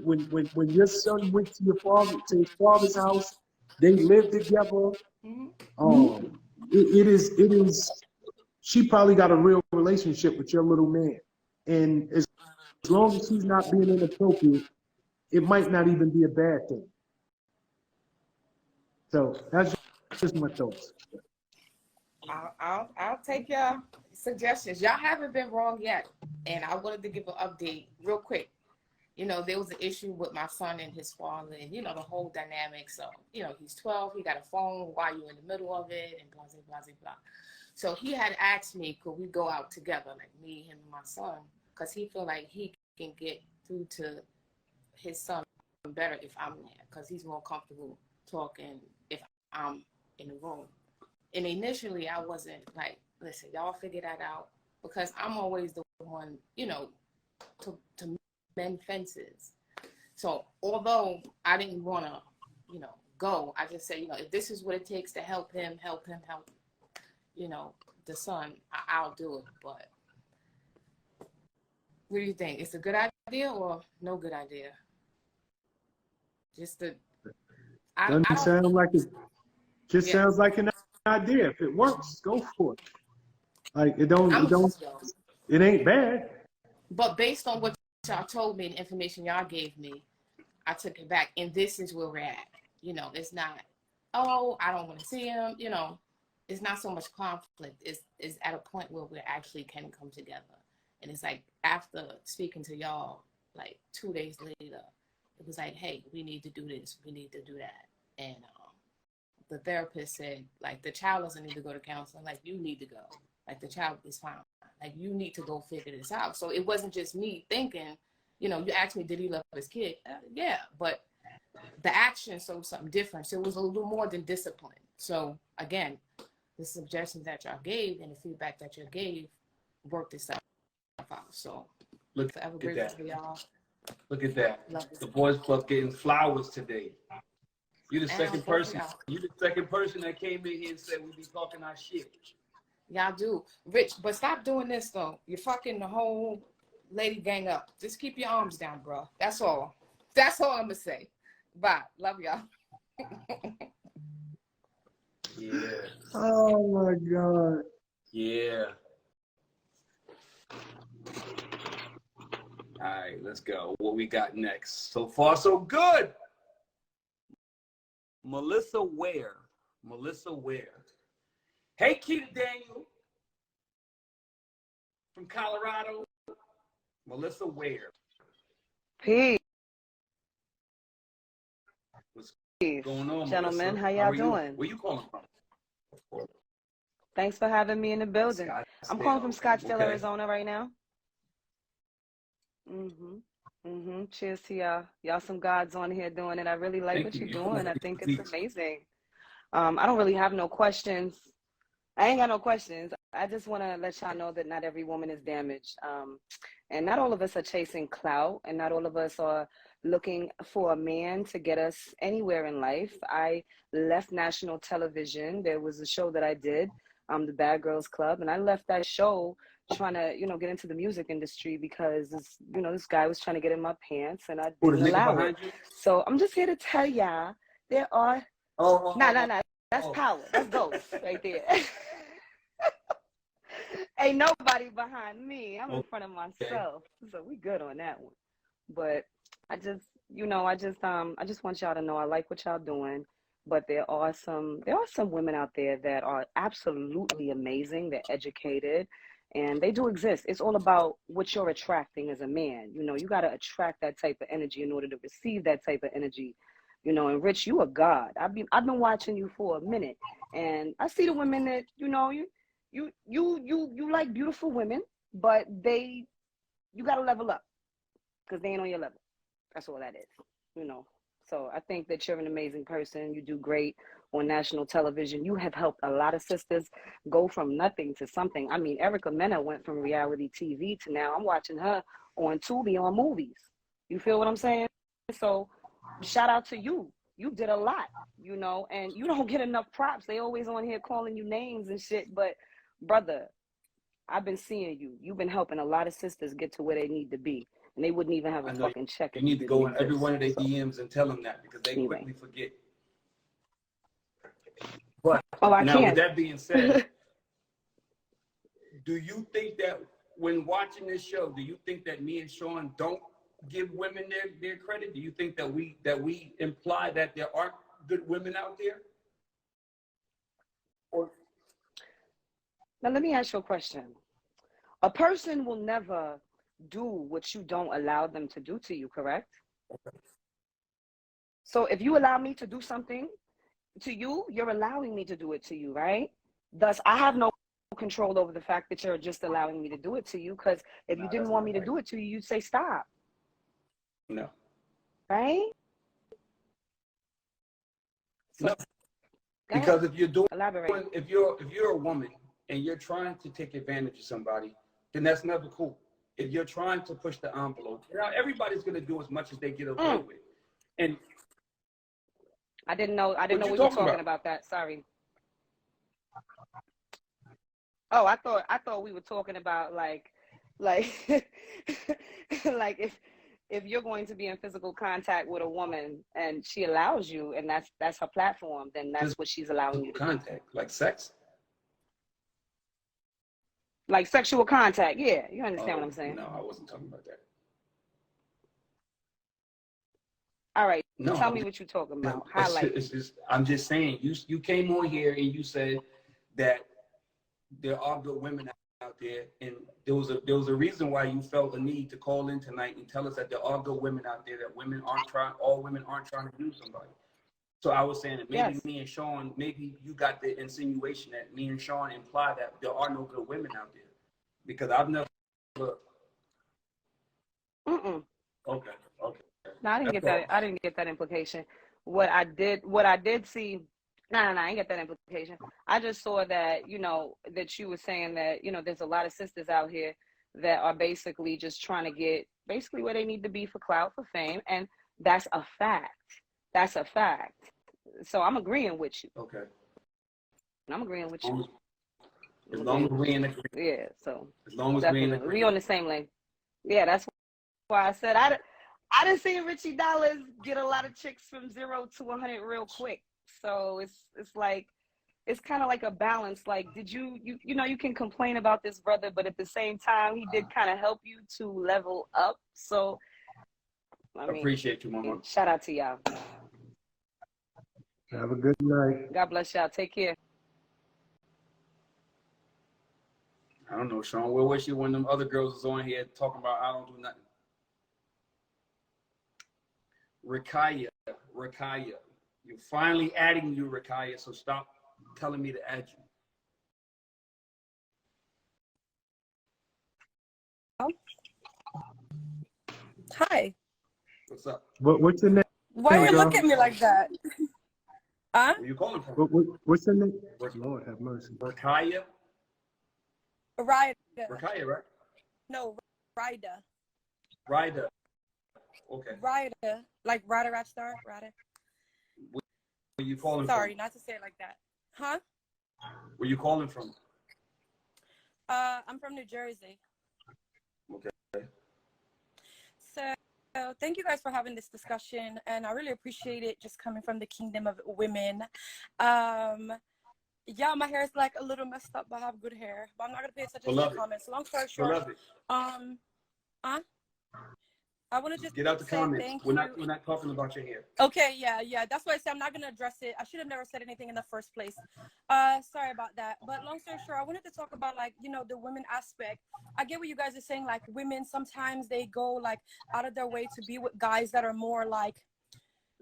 when your son went to his father's house, they lived together. It is. She probably got a real relationship with your little man, and as long as she's not being inappropriate, it might not even be a bad thing. So that's just my thoughts. I'll take your suggestions. Y'all haven't been wrong yet, and I wanted to give an update real quick. You know, there was an issue with my son and his father, and, you know, the whole dynamic. So, you know, he's 12, he got a phone, why you in the middle of it, and blah, blah, blah, blah. So he had asked me, could we go out together, like me, him, and my son, because he feel like he can get through to his son better if I'm there, because he's more comfortable talking if I'm in the room. And initially, I wasn't like, listen, y'all figure that out, because I'm always the one, you know, to mend fences. So although I didn't want to, you know, go, I just said, you know, if this is what it takes to help him, you know, the son, I'll do it. But what do you think? It's a good idea or no good idea? Just the. Doesn't sound like it. Just sounds like an idea. If it works, go for it. Like it ain't bad. But based on what y'all told me, the information y'all gave me, I took it back, and this is where we're at. You know, it's not, oh, I don't want to see him. You know, it's not so much conflict. It's at a point where we actually can come together And it's like after speaking to y'all, like 2 days later, it was like, hey, we need to do this, we need to do that. And the therapist said, like, the child doesn't need to go to counseling, like, you need to go. Like, the child is fine. Like, you need to go figure this out. So it wasn't just me thinking, you know, you asked me, did he love his kid? Yeah, but the action showed something different. So it was a little more than discipline. So again, the suggestions that y'all gave and the feedback that you gave worked itself out. So Look forever at grateful that. for y'all. Look at that. Love it. The Boys Club getting flowers today. You're the And second both of person. y'all. You're the second person that came in here and said we be talking our shit. Y'all do. Rich, but stop doing this though. You're fucking the whole lady gang up. Just keep your arms down, bro. That's all. That's all I'm gonna say. Bye. Love y'all. Yeah. Oh my God. Yeah. All right, let's go. What we got next? So far, so good. Melissa Ware. Melissa Ware. Hey, Keita Daniel from Colorado. Melissa Ware. Peace, What's going on, gentlemen. Melissa? How are y'all you? doing? Where you calling from? Thanks for having me in the building. I'm calling from Scottsdale, Okay. Arizona right now. Cheers to y'all. Y'all some gods on here doing it. I really like Thank what you're you. doing. I think it's amazing. I don't really have no questions. I ain't got no questions. I just want to let y'all know that not every woman is damaged. And not all of us are chasing clout, and not all of us are looking for a man to get us anywhere in life. I left national television. There was a show that I did, the Bad Girls Club, and I left that show trying to, get into the music industry because this guy was trying to get in my pants, and I Who, the didn't nigga allow it. behind you? So I'm just here to tell y'all there are Nah. That's power. That's ghost right there. Ain't nobody behind me. I'm in front of myself. So we good on that one. But I just want y'all to know I like what y'all doing. But there are some women out there that are absolutely amazing. They're educated and they do exist. It's all about what you're attracting as a man. You got to attract that type of energy in order to receive that type of energy. And Rich, you a god. I've been watching you for a minute, and I see the women that you like beautiful women, but you got to level up because they ain't on your level. That's all that is, So I think that you're an amazing person. You do great on national television. You have helped a lot of sisters go from nothing to something. I mean, Erica Mena went from reality TV to now I'm watching her on Tubi on movies. You feel what I'm saying? So shout out to you. You did a lot, and you don't get enough props. They always on here calling you names and shit. But brother, I've been seeing you. You've been helping a lot of sisters get to where they need to be. And they wouldn't even have a fucking check. You need to go in every one of their DMs and tell them that because they quickly forget. But with that being said, do you think that when watching this show, do you think that me and Sean don't give women their credit? Do you think that we imply that there aren't good women out there? Or now let me ask you a question. A person will never do what you don't allow them to do to you, correct? Okay. So if you allow me to do something to you, you're allowing me to do it to you, right? Thus, I have no control over the fact that you're just allowing me to do it to you, because if you didn't want me to do it to you, you'd say stop. No. Right? So, no. Because if you're doing, elaborate. if you're a woman and you're trying to take advantage of somebody, then that's never cool. If you're trying to push the envelope, everybody's gonna do as much as they get away with. And I didn't know we were talking about that. Sorry. Oh, I thought we were talking about like like if you're going to be in physical contact with a woman and she allows you and that's her platform, then that's what she's allowing you to contact, like sex. Like sexual contact, yeah. You understand what I'm saying? No, I wasn't talking about that. All right, no, tell me what you're talking about. Highlight. I'm just saying, you came on here and you said that there are good women out there, and there was a reason why you felt the need to call in tonight and tell us that there are good women out there, that all women aren't trying to do somebody. So I was saying that maybe Yes. me and Sean, maybe you got the insinuation that me and Sean imply that there are no good women out there, because I've never. Mm-mm. Okay. No, I didn't That's get that. all. I didn't get that implication. What I did see. No, I didn't get that implication. I just saw that, that you were saying that, there's a lot of sisters out here that are basically just trying to get basically where they need to be for clout, for fame, and that's a fact. That's a fact. So I'm agreeing with you. Okay. I'm agreeing with you. As long as we in agreement. Yeah. So As long as we in definitely, agreement. we on the same lane. Yeah, that's why I said I didn't see Richie Dollars get a lot of chicks from 0 to 100 real quick. So it's like, it's kind of like a balance. Like, did you can complain about this brother, but at the same time, he did kind of help you to level up. So, I mean, Appreciate you, Mama. shout out to y'all. Have a good night. God bless y'all. Take care. I don't know, Sean. Where was you when them other girls was on here talking about I don't do nothing? Rakaya. You're finally adding you, Rakaya, so stop telling me to add you. Hi. What's up? What's your name? Why you girl? look at me like that? Huh? Where you calling from? What's your name? Lord have mercy. Rakaya? Rida. Rakaya, right? No, Rida. Ryder. Okay. Rida. Like Rida Rockstar? Rida. Where you calling Sorry, from? not to say it like that. Huh? Where you calling from? I'm from New Jersey. Okay. So thank you guys for having this discussion, and I really appreciate it just coming from the kingdom of women. Yeah, my hair is like a little messed up, but I have good hair. But I'm not gonna pay attention to the comments. Long story short, I want to just get out the say comments. thank We're you. not talking about your hair. Okay, yeah. That's why I say I'm not gonna address it. I should have never said anything in the first place. Sorry about that. But long story short, I wanted to talk about the women aspect. I get what you guys are saying. Like women, sometimes they go like out of their way to be with guys that are more like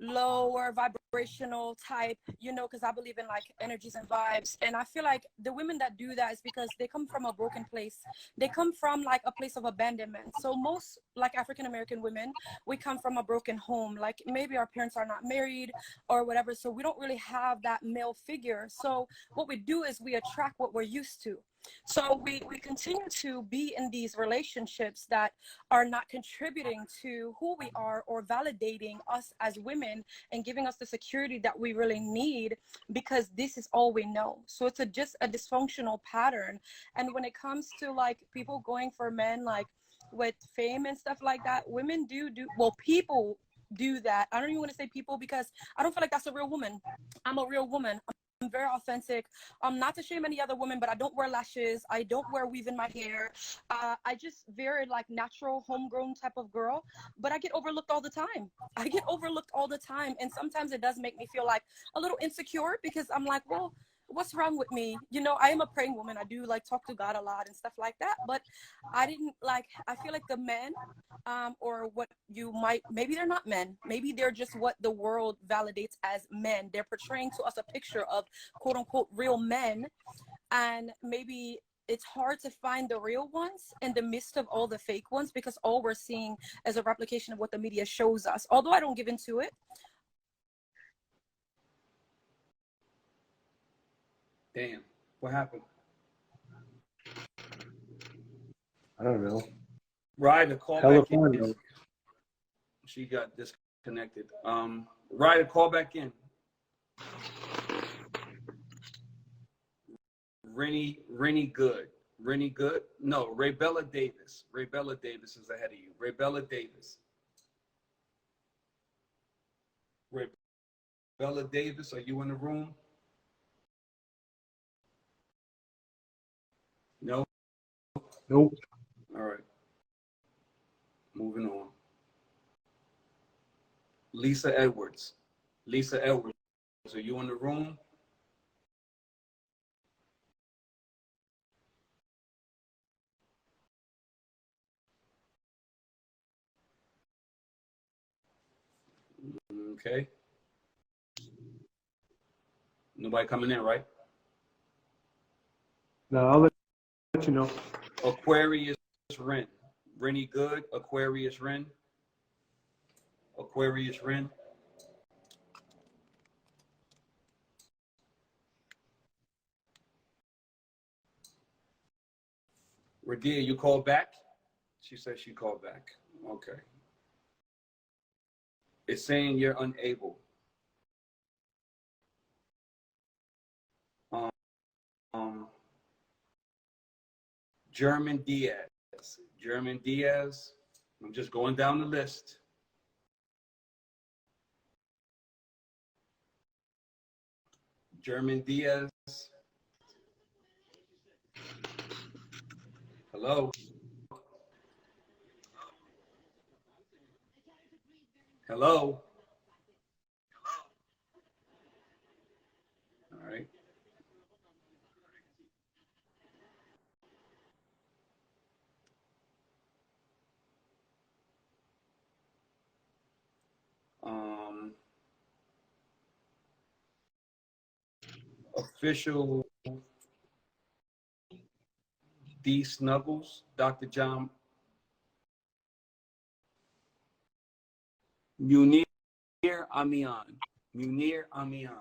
lower vibrational type, because I believe in like energies and vibes. And I feel like the women that do that is because they come from a broken place. They come from like a place of abandonment. So most like African American women, we come from a broken home. Like maybe our parents are not married or whatever. So we don't really have that male figure. So what we do is we attract what we're used to. So we continue to be in these relationships that are not contributing to who we are or validating us as women and giving us the security that we really need, because this is all we know. So it's just a dysfunctional pattern. And when it comes to like people going for men like with fame and stuff like that, women people do that. I don't even want to say people, because I don't feel like that's a real woman. I'm a real woman. I'm very authentic. Not to shame any other woman, but I don't wear lashes. I don't wear weave in my hair. I just very like natural, homegrown type of girl. But I get overlooked all the time. And sometimes it does make me feel like a little insecure, because I'm like, well, what's wrong with me? I am a praying woman. I do like talk to God a lot and stuff like that. But I feel like the men, or what maybe they're not men. Maybe they're just what the world validates as men. They're portraying to us a picture of quote unquote real men. And maybe it's hard to find the real ones in the midst of all the fake ones, because all we're seeing is a replication of what the media shows us. Although I don't give into it. Damn. What happened? I don't know. Ryder, call back in. She got disconnected. Ryder, call back in. Rennie Good. No, Raybella Davis. Raybella Davis is ahead of you. Raybella Davis. Raybella Davis, are you in the room? No? Nope. All right. Moving on. Lisa Edwards. Lisa Edwards, are you in the room? Okay. Nobody coming in, right? No, I'll let you know. Aquarius Ren. Rennie Good. Aquarius Ren. Aquarius Ren. Radia, you called back? She said she called back. Okay. It's saying you're unable. German Diaz. German Diaz. I'm just going down the list. German Diaz. Hello. Hello. All right. Official D Snuggles, Dr. John Munir Amian. Munir Amian.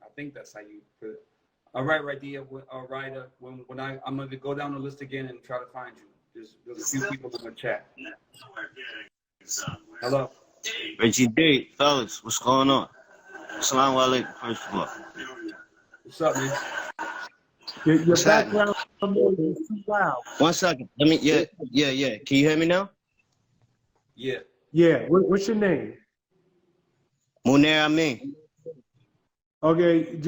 I think that's how you put it. All right, Radia. All right. When I'm going to go down the list again and try to find you. There's a few people in the chat. Hello. Reggie D, fellas, what's going on? Assalamu alaikum, first of all. What's up, man? Your What's background noise is too loud. 1 second. Let me, yeah. Can you hear me now? Yeah. Yeah, what's your name? Munir Amin. Okay,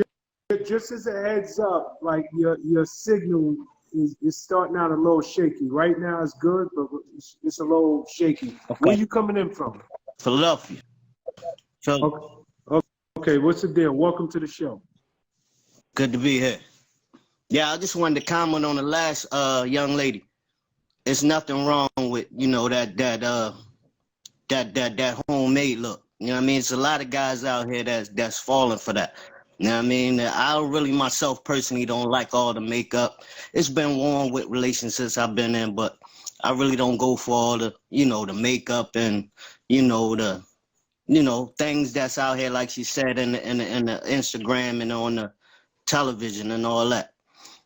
just as a heads up, like your signal is starting out a little shaky. Right now it's good, but it's a little shaky. Okay. Where you coming in from? Philadelphia. Philly. Okay, what's the deal? Welcome to the show. Good to be here. Yeah, I just wanted to comment on the last young lady. It's nothing wrong with, you know, that homemade look. You know what I mean? It's a lot of guys out here that's falling for that. You know what I mean? I really myself personally don't like all the makeup. It's been worn with relationships I've been in, but I really don't go for all the, you know, the makeup and, you know, the, you know, things that's out here, like she said, in the Instagram and on the television and all that.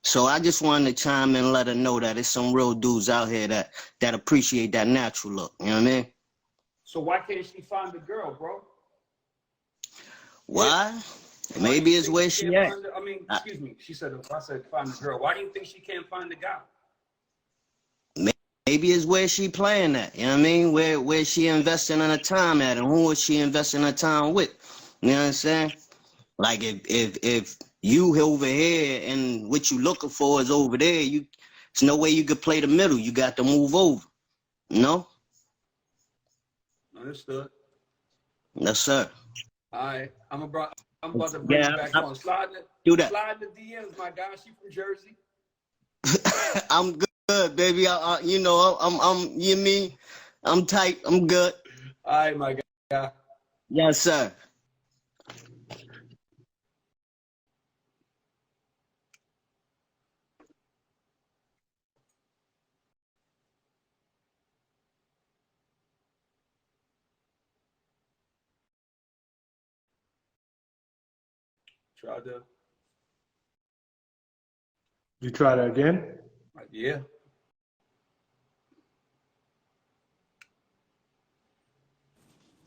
So I just wanted to chime in and let her know that there's some real dudes out here that appreciate that natural look. You know what I mean? So why can't she find the girl, bro? Why? Maybe it's where she at. Excuse me. She said, if I said find the girl, why do you think she can't find the guy? Maybe it's where she playing at. You know what I mean? Where she investing in her time at, and who is she investing her time with? You know what I'm saying? Like if you over here and what you looking for is over there, there's no way you could play the middle. You got to move over. You know? Understood. Yes, sir. All right. I'm about to bring it back on. Slide the DMs, my guy. She from Jersey. I'm good, baby. You know, you mean, I'm tight. I'm good. All right, my guy. Yes, sir. You try that again? Yeah.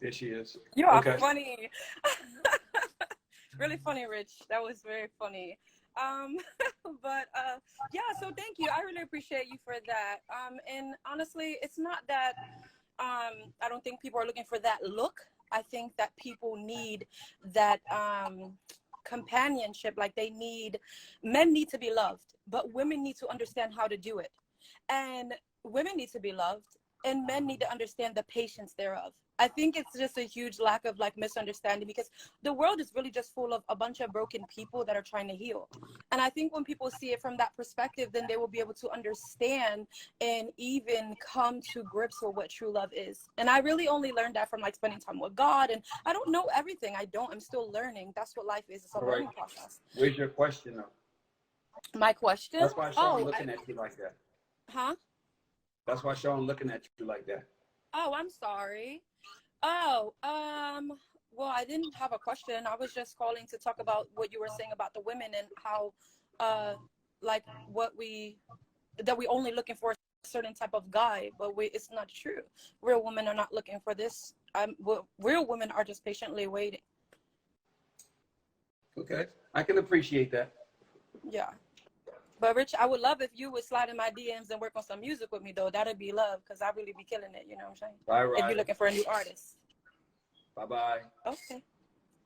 There she is. You are funny. Really funny, Rich. That was very funny. Yeah, so thank you. I really appreciate you for that. And honestly, it's not that I don't think people are looking for that look. I think that people need that companionship. Like men need to be loved, but women need to understand how to do it. And women need to be loved, and men need to understand the patience thereof. I think it's just a huge lack of like misunderstanding, because the world is really just full of a bunch of broken people that are trying to heal. And I think when people see it from that perspective, then they will be able to understand and even come to grips with what true love is. And I really only learned that from like spending time with God. And I don't know everything. I'm still learning. That's what life is. It's a learning process. Where's your question though? My question? That's why Sean looking at you like that. Huh? That's why Sean looking at you like that. Oh, I'm sorry. Oh, well, I didn't have a question. I was just calling to talk about what you were saying about the women and how, like that we only looking for a certain type of guy, but it's not true. Real women are not looking for this. Real women are just patiently waiting. Okay, I can appreciate that. Yeah. But Rich, I would love if you would slide in my DMs and work on some music with me, though. That'd be love, because I really be killing it. You know what I'm saying? Bye, If you're looking for a new artist. Bye-bye. Okay.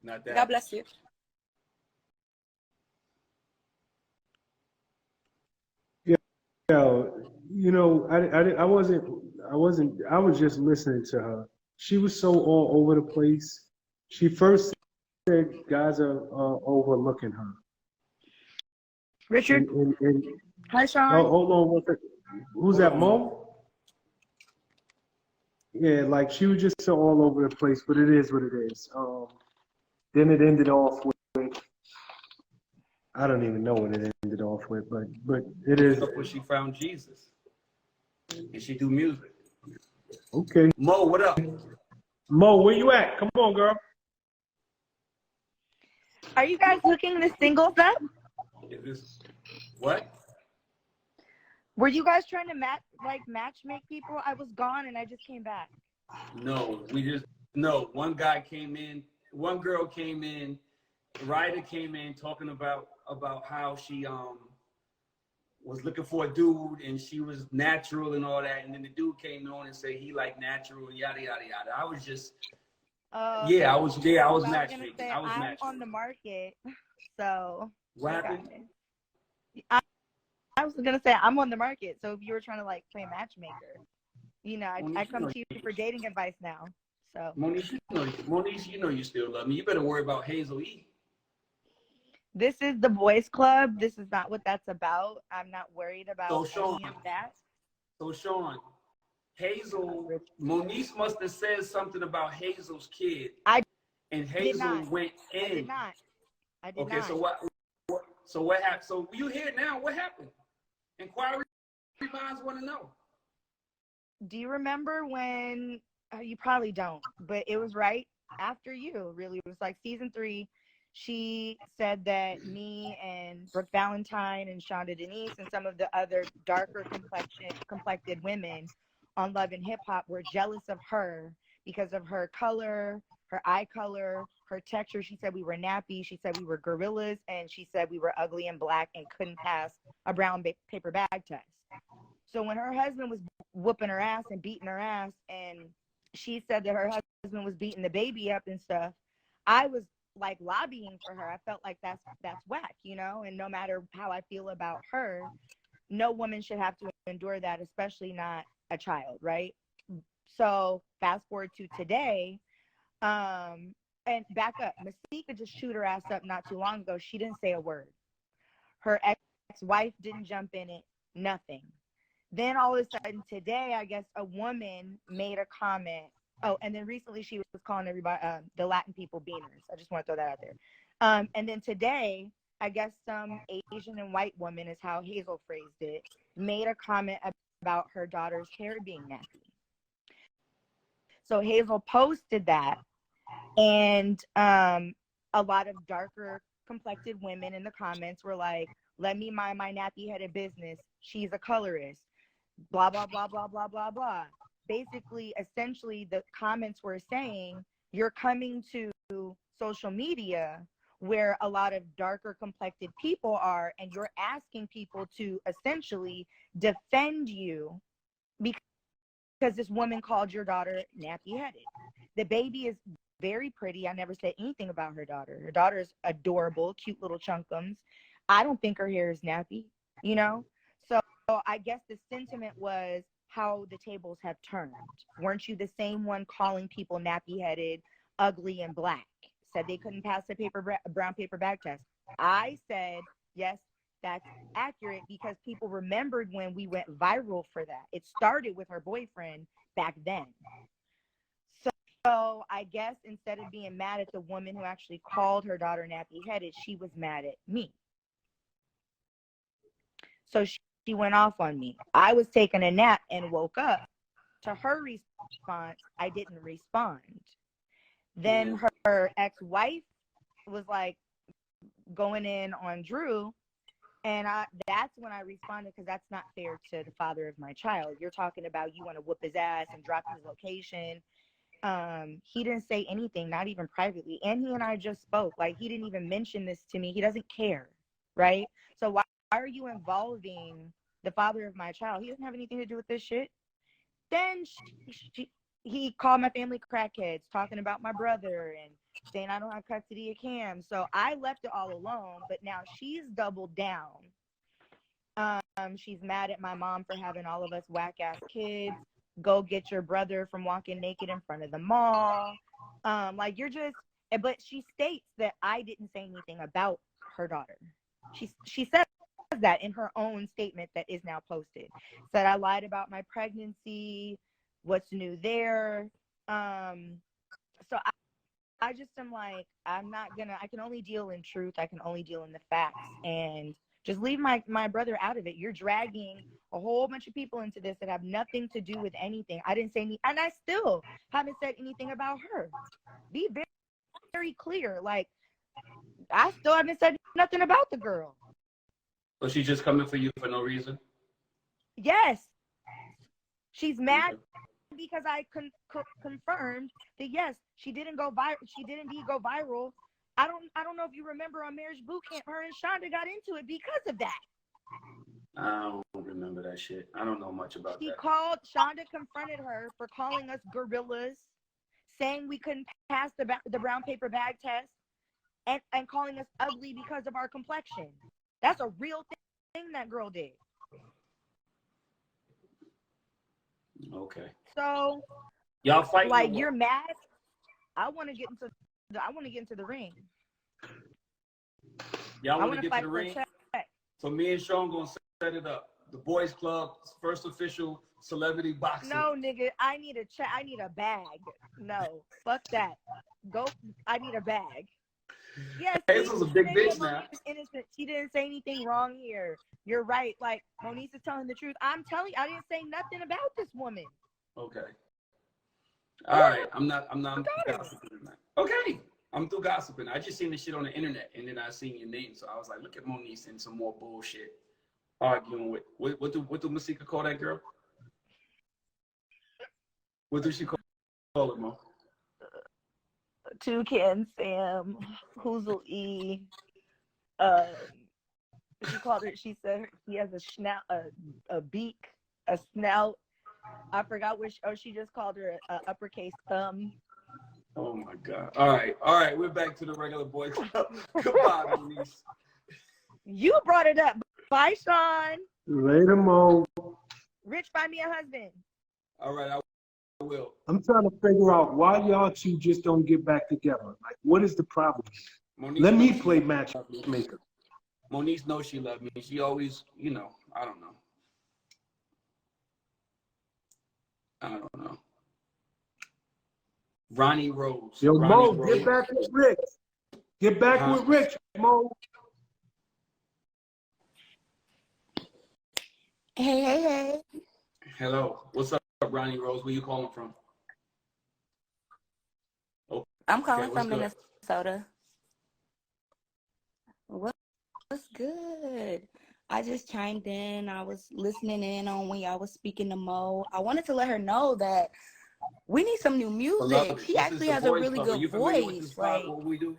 Not that. God bless you. Yo, you know, I was just listening to her. She was so all over the place. She first said guys are overlooking her. Richard. And Hi, Sean. oh, hold on one second. Who's that, Mo? Yeah, like she was just so all over the place, but it is what it is. Then it ended off with, I don't even know what it ended off with, but it is. When she found Jesus, and she do music. Okay. Mo, what up? Mo, where you at? Come on, girl. Are you guys hooking the singles up? Is this what? Were you guys trying to match make people? I was gone and I just came back. No, one guy came in, one girl came in, Ryder came in talking about how she was looking for a dude and she was natural and all that, and then the dude came on and said he liked natural and yada yada yada. I was just I was matchmaking. I'm on the market, so what happened? I was gonna say I'm on the market, so if you were trying to like play matchmaker, you know, I come to you for dating advice now. So Monique, you know you still love me. You better worry about Hazel E. This is the boys club. This is not what that's about. I'm not worried about any of that. So Sean, Monique must have said something about Hazel's kid. And Hazel went in. I did not. Okay, so what happened? So you here now? What happened? Inquiry minds want to know. Do you remember when? You probably don't, but it was right after you. Really, it was like season 3. She said that me and Brooke Valentine and Shonda Denise and some of the other darker complected women on Love and Hip Hop were jealous of her because of her color, her eye color, her texture. She said we were nappy. She said we were gorillas, and she said we were ugly and black and couldn't pass a brown paper bag test. So when her husband was whooping her ass and beating her ass, and she said that her husband was beating the baby up and stuff, I was like lobbying for her. I felt like that's whack, you know, and no matter how I feel about her, no woman should have to endure that, especially not a child, right? So fast forward to today, and back up, Masika just shoot her ass up not too long ago. She didn't say a word. Her ex-wife didn't jump in it, nothing. Then all of a sudden today, I guess a woman made a comment. Oh, and then recently she was calling everybody, the Latin people beaners. I just want to throw that out there. And then today, I guess some Asian and white woman, is how Hazel phrased it, made a comment about her daughter's hair being nappy. So Hazel posted that, and a lot of darker complected women in the comments were like, let me mind my nappy-headed business. She's a colorist. Blah, blah, blah, blah, blah, blah, blah. Basically, essentially, the comments were saying, you're coming to social media where a lot of darker complected people are, and you're asking people to essentially defend you because this woman called your daughter nappy-headed. The baby is very pretty. I never said anything about her daughter. Her daughter is adorable, cute little chunkums. I don't think her hair is nappy, you know? So I guess the sentiment was, how the tables have turned. Weren't you the same one calling people nappy-headed, ugly, and black? Said they couldn't pass the brown paper bag test. I said, yes, that's accurate, because people remembered when we went viral for that. It started with her boyfriend back then. So I guess instead of being mad at the woman who actually called her daughter nappy-headed, she was mad at me. So she went off on me. I was taking a nap and woke up. To her response, I didn't respond. Then her ex-wife was like going in on Drew, and that's when I responded, because that's not fair to the father of my child. You're talking about you want to whoop his ass and drop his location. He didn't say anything, not even privately. And he and I just spoke. Like, he didn't even mention this to me. He doesn't care, right? So why are you involving the father of my child? He doesn't have anything to do with this shit. Then he called my family crackheads, talking about my brother and saying I don't have custody of Cam. So I left it all alone, but now she's doubled down. She's mad at my mom for having all of us whack-ass kids. Go get your brother from walking naked in front of the mall. Like, you're just, but she states that I didn't say anything about her daughter. She says that in her own statement that is now posted. Said I lied about my pregnancy. What's new there? So I just am like, I can only deal in truth. I can only deal in the facts, and just leave my brother out of it. You're dragging a whole bunch of people into this that have nothing to do with anything. I didn't say any, and I still haven't said anything about her. Be very, very clear. Like, I still haven't said nothing about the girl. So she's just coming for you for no reason? Yes. She's mad because I confirmed that, yes, she didn't go viral. She did indeed go viral. I don't know if you remember on Marriage Boot Camp, her and Shonda got into it because of that. I don't remember that shit. I don't know much about that. Shonda confronted her for calling us gorillas, saying we couldn't pass the brown paper bag test, and calling us ugly because of our complexion. That's a real thing that girl did. Okay. So y'all fight. Like, you're mad. I want to get into the ring. Y'all want to get to the ring? So me and Sean gonna set it up. The Boys Club, first official celebrity boxing. No, nigga, I need a bag. No, fuck that. I need a bag. Yes, Hazel's a big bitch now. Innocent. She didn't say anything wrong here. You're right. Like, Moniece is telling the truth. I'm telling you, I didn't say nothing about this woman. Okay. All right. I'm gossiping tonight. Okay. I'm through gossiping. I just seen this shit on the internet, and then I seen your name, so I was like, look at Moniece and some more bullshit arguing with what do Masika call that girl? What does she call it, Mo? Toucan Sam, Hoozle E. She called her. She said he has a snout, a beak, a snout. I forgot which. Oh, she just called her a uppercase thumb. Oh my God! All right. We're back to the regular Boys Club. Goodbye, Moniece. You brought it up. Bye, Sean. Later, Mo. Rich, find me a husband. All right, I will. I'm trying to figure out why y'all two just don't get back together. Like, what is the problem? Let me play matchmaker. Moniece knows she loved me. She always, I don't know. Ronnie Rose. Yo, Ronnie Mo, Rose. get back with Rich. Get back with Rich, Mo. Hey. Hello. What's up, Ronnie Rose? Where you calling from? Oh, I'm calling what's from good? Minnesota. What's good? I just chimed in. I was listening in on when y'all was speaking to Mo. I wanted to let her know that we need some new music. She actually has a really good voice. Like, what we do?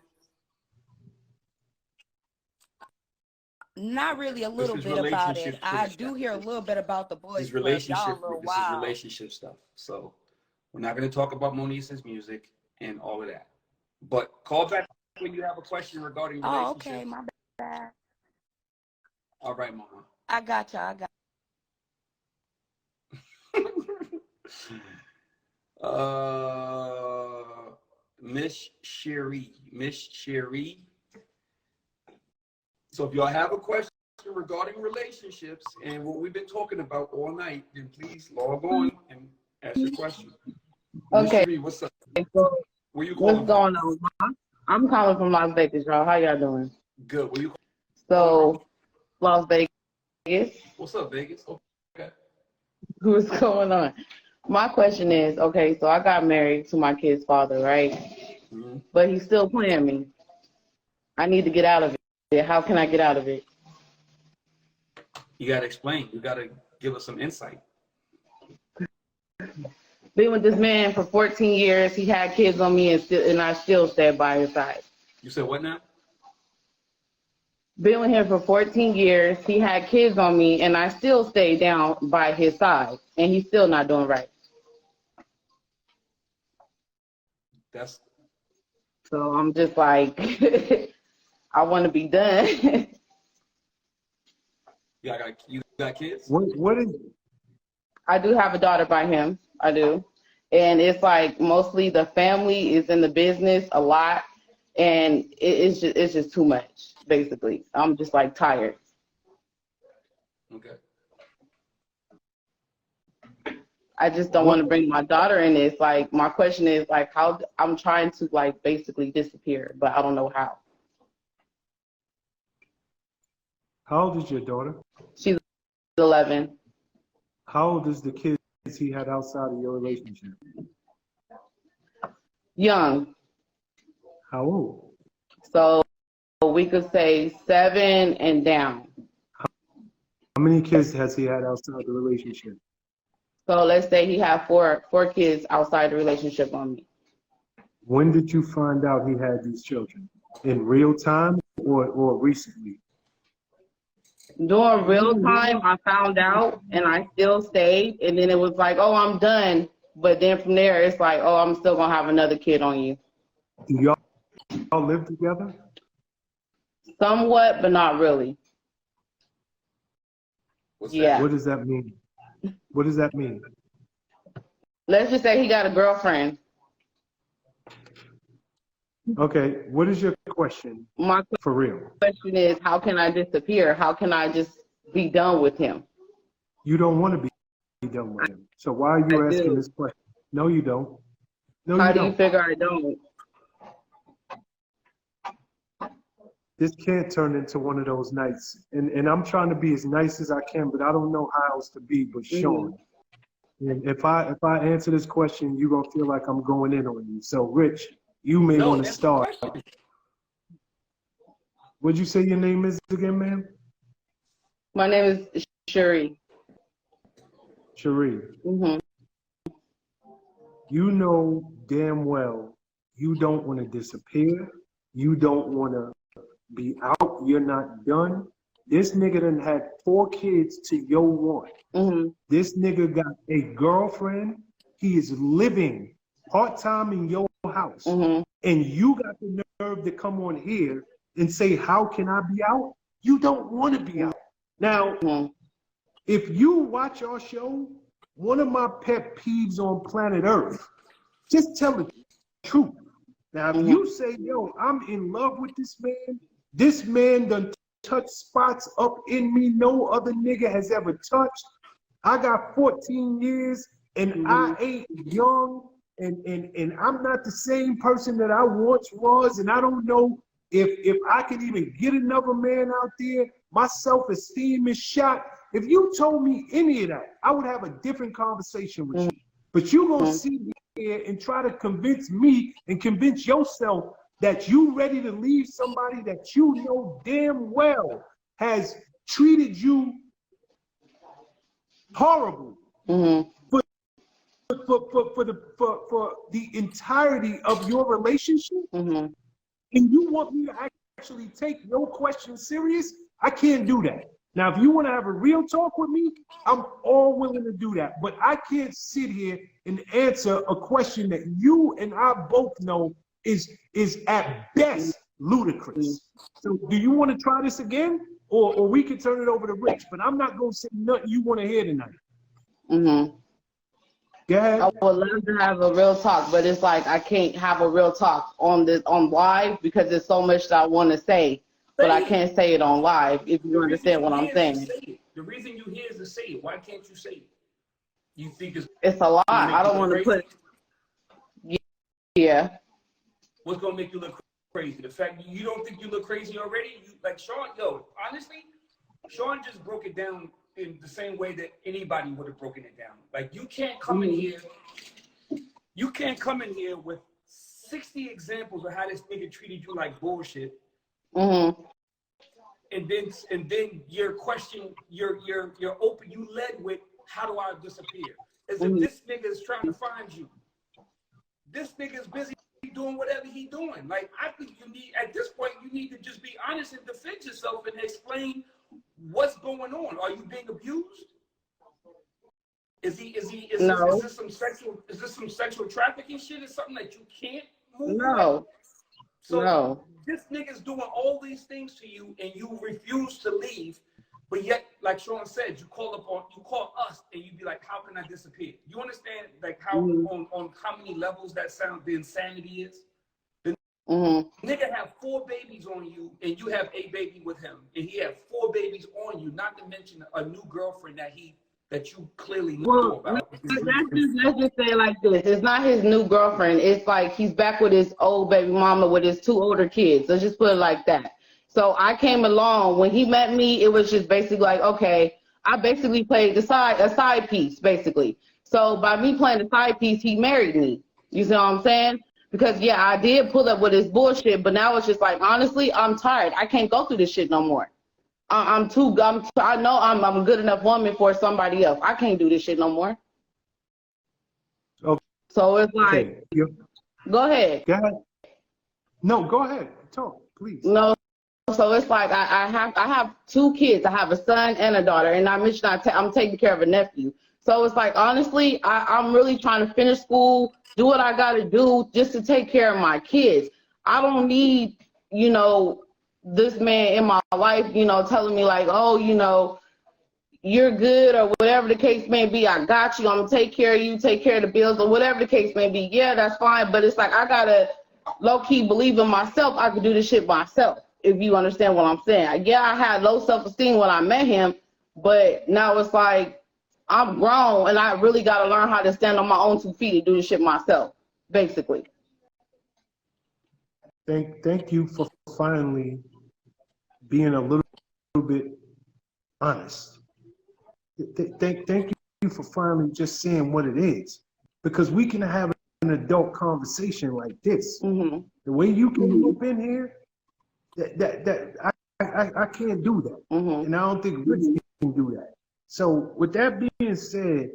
Not really a little bit about it. I do hear a little bit about the Boys Club. Y'all a little This is wild. relationship stuff. So we're not going to talk about Moniece's music and all of that. But call back when you have a question regarding relationships. Oh, okay. My bad. All right, Mama. I got y'all. Miss Sherry. So if y'all have a question regarding relationships and what we've been talking about all night, then please log on and ask your question. Miss Okay. Sherry, what's up? So Where you calling what's going on? I'm calling from Las Vegas, y'all. How y'all doing? Good. Where you So, Las Vegas. What's up, Vegas? Okay. What's going on? My question is, okay, so I got married to my kid's father, right? Mm-hmm. But he's still playing me. I need to get out of it. How can I get out of it? You got to explain. You got to give us some insight. Been with this man for 14 years. He had kids on me, and I still stayed by his side. You said what now? Been with him for 14 years. He had kids on me, and I still stayed down by his side, and he's still not doing right. So I'm just like, I want to be done. You got kids? What is? I do have a daughter by him. I do. And it's like mostly the family is in the business a lot, and it's just too much, basically. I'm just like tired. Okay. I just don't want to bring my daughter in this. Like, my question is, like, how I'm trying to, like, basically disappear, but I don't know how. How old is your daughter? She's 11. How old is the kids he had outside of your relationship? Young. How old? So we could say 7 and down. How many kids has he had outside the relationship? So let's say he had four kids outside the relationship on me. When did you find out he had these children? In real time or recently? During real time, I found out and I still stayed. And then it was like, oh, I'm done. But then from there, it's like, oh, I'm still going to have another kid on you. Do y'all live together? Somewhat, but not really. Yeah. What does that mean? What does that mean? Let's just say he got a girlfriend. Okay, what is your question? For real? Question is, how can I disappear? How can I just be done with him? You don't want to be done with him. So why are you asking this question? No, you don't. No, how you do don't. you figure I don't? This can't turn into one of those nights. And I'm trying to be as nice as I can, but I don't know how else to be but Sean. And if I answer this question, you're going to feel like I'm going in on you. So, Rich, you may want to start. What'd you say your name is again, ma'am? My name is Shuri. Cherie. Mm-hmm. You know damn well you don't want to disappear. You don't want to be out. You're not done. This nigga done had 4 kids to your 1. Mm-hmm. This nigga got a girlfriend. He is living part-time in your house. Mm-hmm. And you got the nerve to come on here and say, how can I be out? You don't want to be out. Now, if you watch our show, one of my pet peeves on planet Earth, just tell the truth. Now, if you say, yo, I'm in love with this man done touched spots up in me no other nigga has ever touched. I got 14 years and I ain't young and I'm not the same person that I once was, and I don't know if I can even get another man out there. My self-esteem is shot. If you told me any of that, I would have a different conversation with you. But you gonna sit here and try to convince me and convince yourself that you ready to leave somebody that you know damn well has treated you horrible for the entirety of your relationship, and you want me to actually take your question serious? I can't do that. Now, if you want to have a real talk with me, I'm all willing to do that. But I can't sit here and answer a question that you and I both know is at best ludicrous. So do you want to try this again? Or we can turn it over to Rich, but I'm not going to say nothing you want to hear tonight. Go ahead. I would love to have a real talk, but it's like I can't have a real talk on live because there's so much that I want to say, but I can't say it on live. If you understand what I'm saying. The reason you here is to say it. Why can't you say it? You think It's a lot. I don't want to put. Yeah. What's gonna make you look crazy? The fact you don't think you look crazy already? You, like Sean, honestly, Sean just broke it down in the same way that anybody would have broken it down. Like you can't come in here with 60 examples of how this nigga treated you like bullshit. Mm-hmm. And then your question, you're open, you led with how do I disappear? As if this nigga is trying to find you. This nigga is busy doing whatever he doing. Like I think at this point you need to just be honest and defend yourself and explain what's going on. Are you being abused? Is this some sexual trafficking shit? Is something that you can't move? No. So no. This nigga's doing all these things to you and you refuse to leave, but yet, like Sean said, you call us and you be like, how can I disappear? You understand like how on how many levels that the insanity is? The nigga have 4 babies on you and you have a baby with him, and he have 4 babies on you, not to mention a new girlfriend that you clearly know about. Let's just say it like this. It's not his new girlfriend. It's like he's back with his old baby mama with his 2 older kids. Let's just put it like that. So I came along. When he met me, it was just basically like, okay, I basically played a side piece, basically. So by me playing the side piece, he married me. You see what I'm saying? Because, yeah, I did pull up with his bullshit, but now it's just like, honestly, I'm tired. I can't go through this shit no more. I know I'm a good enough woman for somebody else. I can't do this shit no more. Okay. So it's like, go ahead. Go ahead. No, go ahead. Talk, please. No. So it's like I have 2 kids. I have a son and a daughter, and I mentioned I'm taking care of a nephew. So it's like, honestly, I'm really trying to finish school, do what I got to do just to take care of my kids. I don't need, this man in my life, telling me like, oh, you're good or whatever the case may be. I got you. I'm going to take care of you, take care of the bills or whatever the case may be. Yeah, that's fine. But it's like I got to low-key believe in myself. I can do this shit myself, if you understand what I'm saying. Yeah, I had low self-esteem when I met him, but now it's like I'm grown and I really got to learn how to stand on my own 2 feet and do this shit myself, basically. Thank you for finally being a little bit honest. Thank you for finally just saying what it is, because we can have an adult conversation like this. The way you came up in here, I can't do that, and I don't think Rich can do that. So with that being said,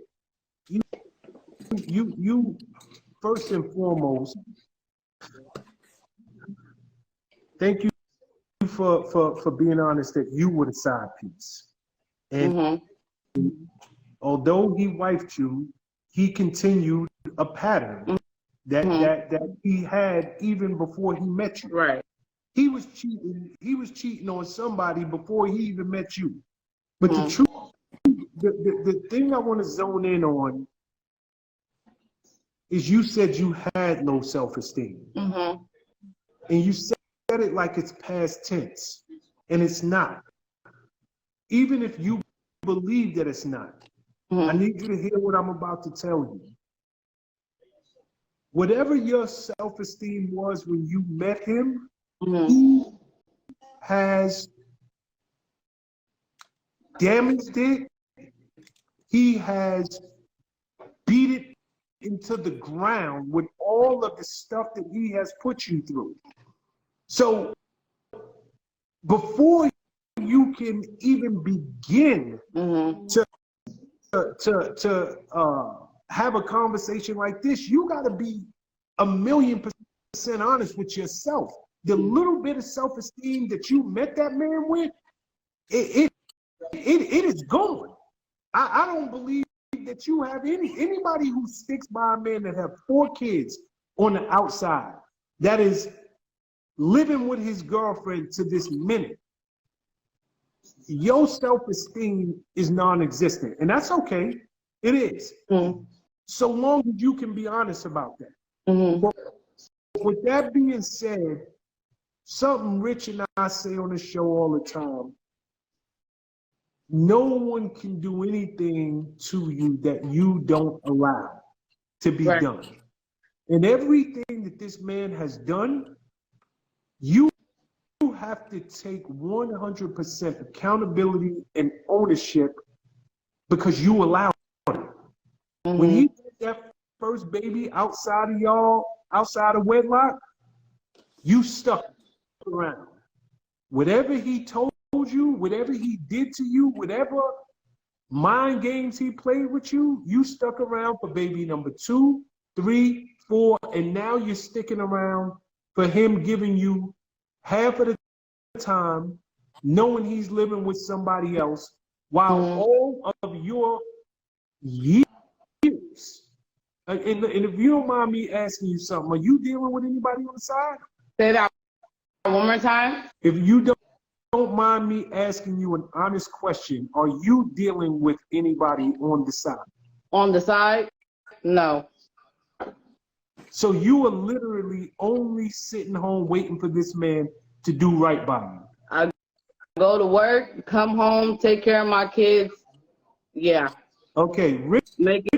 you first and foremost, thank you for being honest that you were the side piece. And although he wifed you, he continued a pattern that he had even before he met you. Right. He was cheating on somebody before he even met you. But the truth, the thing I want to zone in on is you said you had low self-esteem. And you said it like it's past tense, and it's not. Even if you believe that it's not, I need you to hear what I'm about to tell you. Whatever your self-esteem was when you met him, he has damaged it. He has beat it into the ground with all of the stuff that he has put you through. So before you can even begin to have a conversation like this, you got to be 1,000,000% honest with yourself. The little bit of self-esteem that you met that man with, it is gone. I don't believe that you have anybody who sticks by a man that have 4 kids on the outside, that is living with his girlfriend to this minute. Your self-esteem is non-existent, and that's okay. It is. so long as you can be honest about that. Mm-hmm. But with that being said, something Rich and I say on the show all the time, no one can do anything to you that you don't allow to be Right. done. And everything that this man has done, you have to take 100% accountability and ownership because you allowed it. Mm-hmm. When he had that first baby outside of y'all, outside of wedlock, you stuck around. Whatever he told you, whatever he did to you, whatever mind games he played with you, you stuck around for baby number 2, 3, 4, and now you're sticking around for him giving you half of the time, knowing he's living with somebody else, while all of your years. And if you don't mind me asking you something, are you dealing with anybody on the side? Say that one more time. If you don't mind me asking you an honest question, are you dealing with anybody on the side? On the side? No. So you are literally only sitting home waiting for this man to do right by you. I go to work, come home, take care of my kids. Yeah. Okay, Rick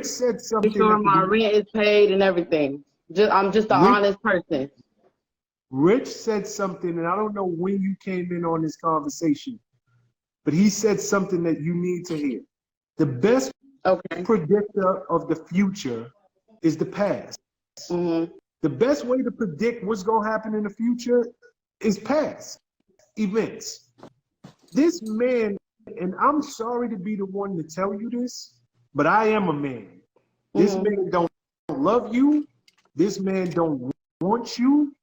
said something. Make sure my rent is paid and everything. I'm just an honest person. Rich said something, and I don't know when you came in on this conversation, but he said something that you need to hear. The best predictor of the future is the past. Mm-hmm. The best way to predict what's going to happen in the future is past events. This man, and I'm sorry to be the one to tell you this, but I am a man. This man don't love you. This man don't want you.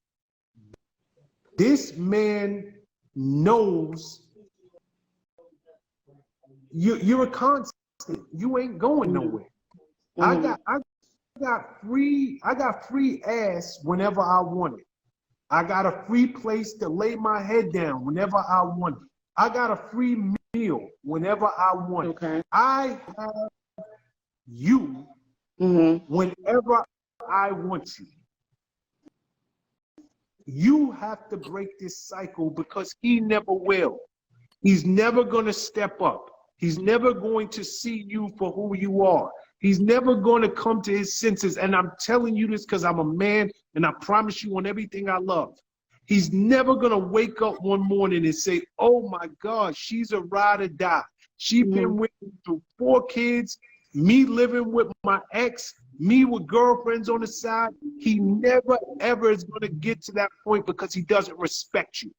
This man knows you're a constant. You ain't going nowhere. I got free ass whenever I want it. I got a free place to lay my head down whenever I want it. I got a free meal whenever I want it. I have you whenever I want you. You have to break this cycle because he never will. He's never going to step up. He's never going to see you for who you are. He's never going to come to his senses. And I'm telling you this because I'm a man and I promise you on everything I love. He's never going to wake up one morning and say, oh my God, she's a ride or die. She's been with me through 4 kids, me living with my ex, me with girlfriends on the side. He never ever is going to get to that point because he doesn't respect you.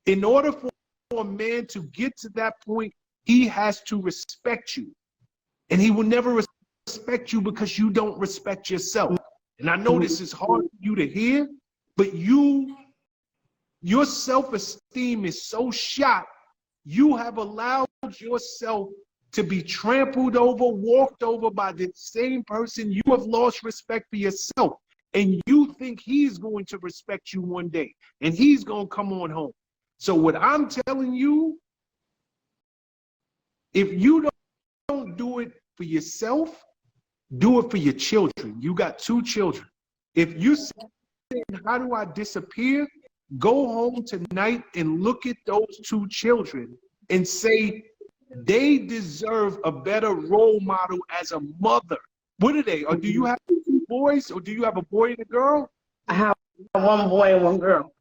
In order for a man to get to that point, he has to respect you. And he will never respect you because you don't respect yourself. And I know this is hard for you to hear, but your self-esteem is so shot, you have allowed yourself to be trampled over, walked over by the same person. You have lost respect for yourself. And you think he's going to respect you one day. And he's going to come on home. So what I'm telling you, if you don't do it for yourself, do it for your children. You got 2 children. If you say, how do I disappear? Go home tonight and look at those 2 children and say, they deserve a better role model as a mother. What are they? Or do you have 2 boys? Or do you have a boy and a girl? I have 1 boy and 1 girl.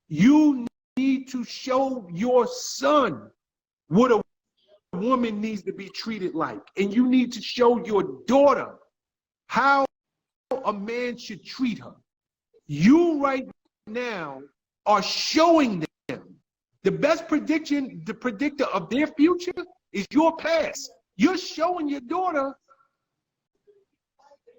You need to show your son what a woman needs to be treated like. And you need to show your daughter how a man should treat her. You right now are showing them. The best predictor of their future is your past. You're showing your daughter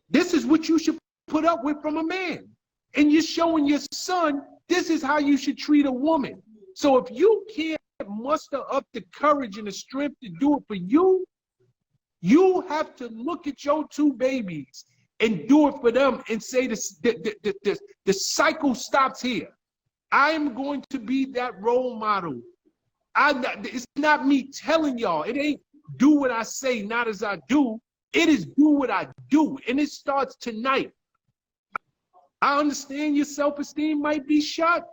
this is what you should put up with from a man. And you're showing your son this is how you should treat a woman. So if you can't muster up the courage and the strength to do it for you, you have to look at your 2 babies and do it for them and say the cycle stops here. I am going to be that role model. It's not me telling y'all. It ain't do what I say, not as I do. It is do what I do, and it starts tonight. I understand your self-esteem might be shot,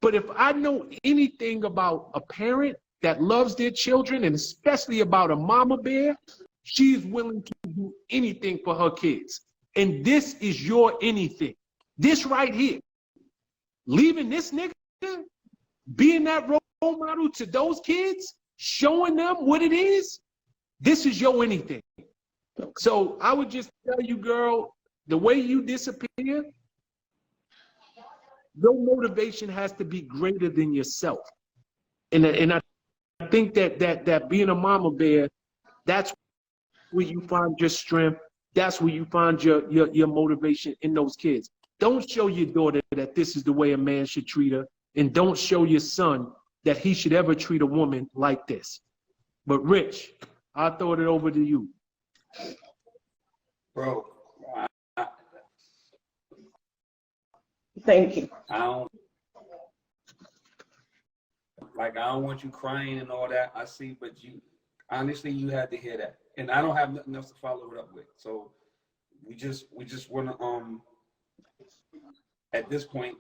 but if I know anything about a parent that loves their children, and especially about a mama bear, she is willing to do anything for her kids. And this is your anything. This right here. Leaving this nigga, being that role model to those kids, showing them what it is, this is your anything. So I would just tell you, girl, the way you disappear, your motivation has to be greater than yourself. And I think that being a mama bear, that's where you find your strength. That's where you find your motivation in those kids. Don't show your daughter that this is the way a man should treat her, and don't show your son that he should ever treat a woman like this. But Rich, I'll throw it over to you. Bro, Thank you. I don't want you crying and all that. I see, but you honestly, you had to hear that, and I don't have nothing else to follow it up with. So we just want to at this point,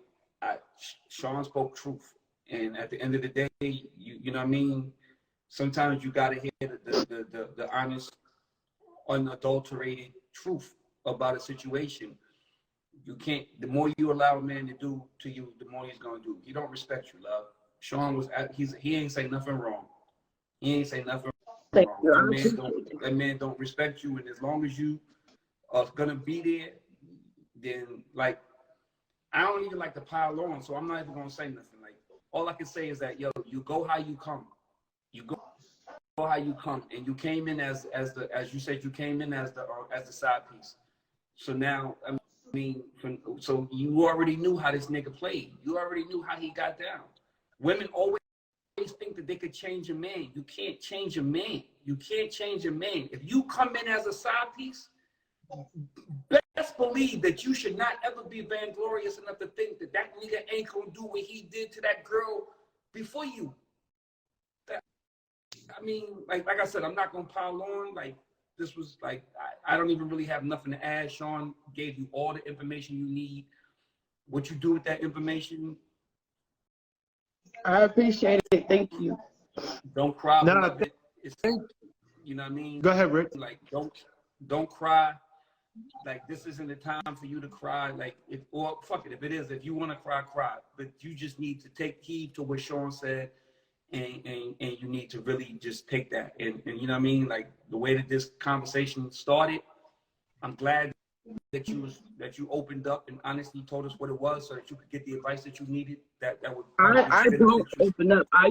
Sean spoke truth, and at the end of the day, you know what I mean. Sometimes you gotta hear the honest, unadulterated truth about a situation. You can't. The more you allow a man to do to you, the more he's gonna do. He don't respect you, love. Sean he ain't say nothing wrong. He ain't say nothing wrong. That man don't respect you, and as long as you are gonna be there, then like I don't even like to pile on, so I'm not even gonna say nothing. Like all I can say is that you go how you come. You go how you come, and you came in as you said you came in as the side piece. So now I mean, so you already knew how this nigga played. You already knew how he got down. Women always think that they could change a man. You can't change a man. You can't change a man. If you come in as a side piece, best believe that you should not ever be vainglorious enough to think that that nigga ain't gonna do what he did to that girl before you. I mean, like I said, I'm not gonna pile on. Like this was like I don't even really have nothing to add. Sean gave you all the information you need. What you do with that information, I appreciate it. Thank you. don't cry. No, You know what I mean? Go ahead, Rick. Like don't cry. Like this isn't the time for you to cry. Like or fuck it. If it is, if you want to cry, cry. But you just need to take heed to what Sean said. And you need to really just take that and you know what I mean, like the way that this conversation started. I'm glad that you opened up and honestly told us what it was so that you could get the advice that you needed. That would. I don't open up. I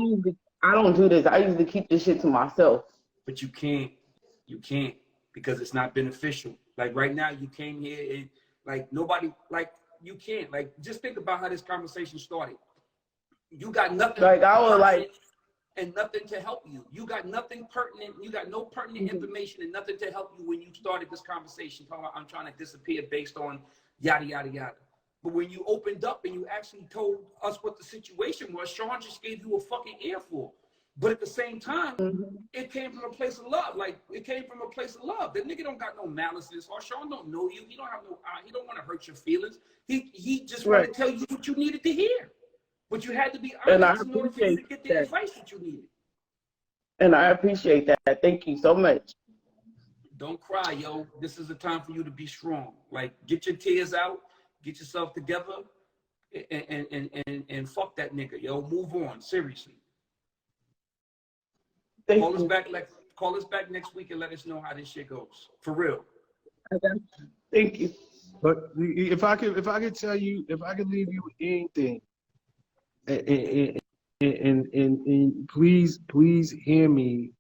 don't do this. I usually keep this shit to myself. But you can't because it's not beneficial. Like right now, you came here and like nobody like you can't like just think about how this conversation started. You got nothing. Like I was like. And nothing to help you. You got nothing pertinent. You got no pertinent information and nothing to help you when you started this conversation. Talking about I'm trying to disappear based on yada, yada, yada. But when you opened up and you actually told us what the situation was, Sean just gave you a fucking earful. But at the same time, it came from a place of love. Like, it came from a place of love. That nigga don't got no malice in his heart. Sean don't know you. He don't have no, he don't want to hurt your feelings. He just want to tell you what you needed to hear. But you had to be honest in order for you to get the advice that you needed. And I appreciate that. Thank you so much. Don't cry, yo. This is the time for you to be strong. Like, get your tears out, get yourself together, and fuck that nigga, yo. Move on, seriously. Call us back next week and let us know how this shit goes. For real. Thank you. But if I could tell you, if I could leave you with anything. And please hear me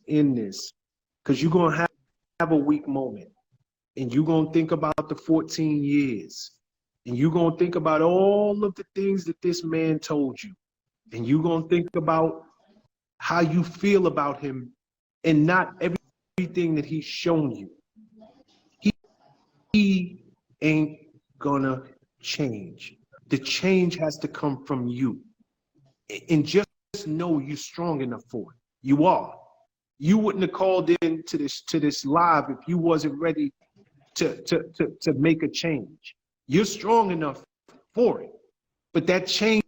in this, because you're gonna have a weak moment, and you're gonna think about the 14 years, and you're gonna think about all of the things that this man told you, and you're gonna think about how you feel about him, and not everything that he's shown you. He ain't gonna change. The change has to come from you. And just know you're strong enough for it. You are. you wouldn't have called in to this live if you wasn't ready to make a change. You're strong enough for it, but that change,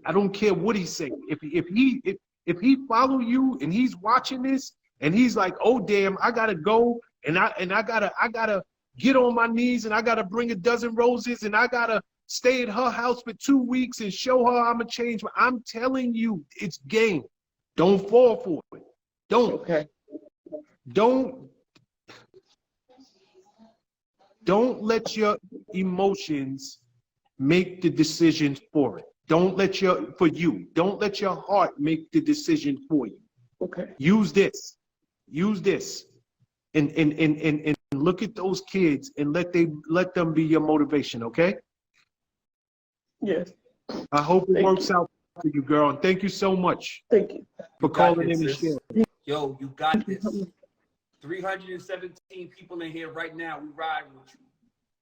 I don't care what he's saying. If he follow you and he's watching this and he's like, oh damn, I gotta go and I gotta get on my knees and I gotta bring a dozen roses and I gotta stay at her house for 2 weeks and show her I'm a change. I'm telling you, it's game. Don't fall for it. Don't. Okay. Don't let your emotions make the decisions for it. Don't let your heart make the decision for you. Okay. Use this. And look at those kids and let them be your motivation, okay? Yes. I hope it works out for you, girl. And thank you so much Thank you for calling in and sharing. Yo, you got this. 317 people in here right now. We riding with you.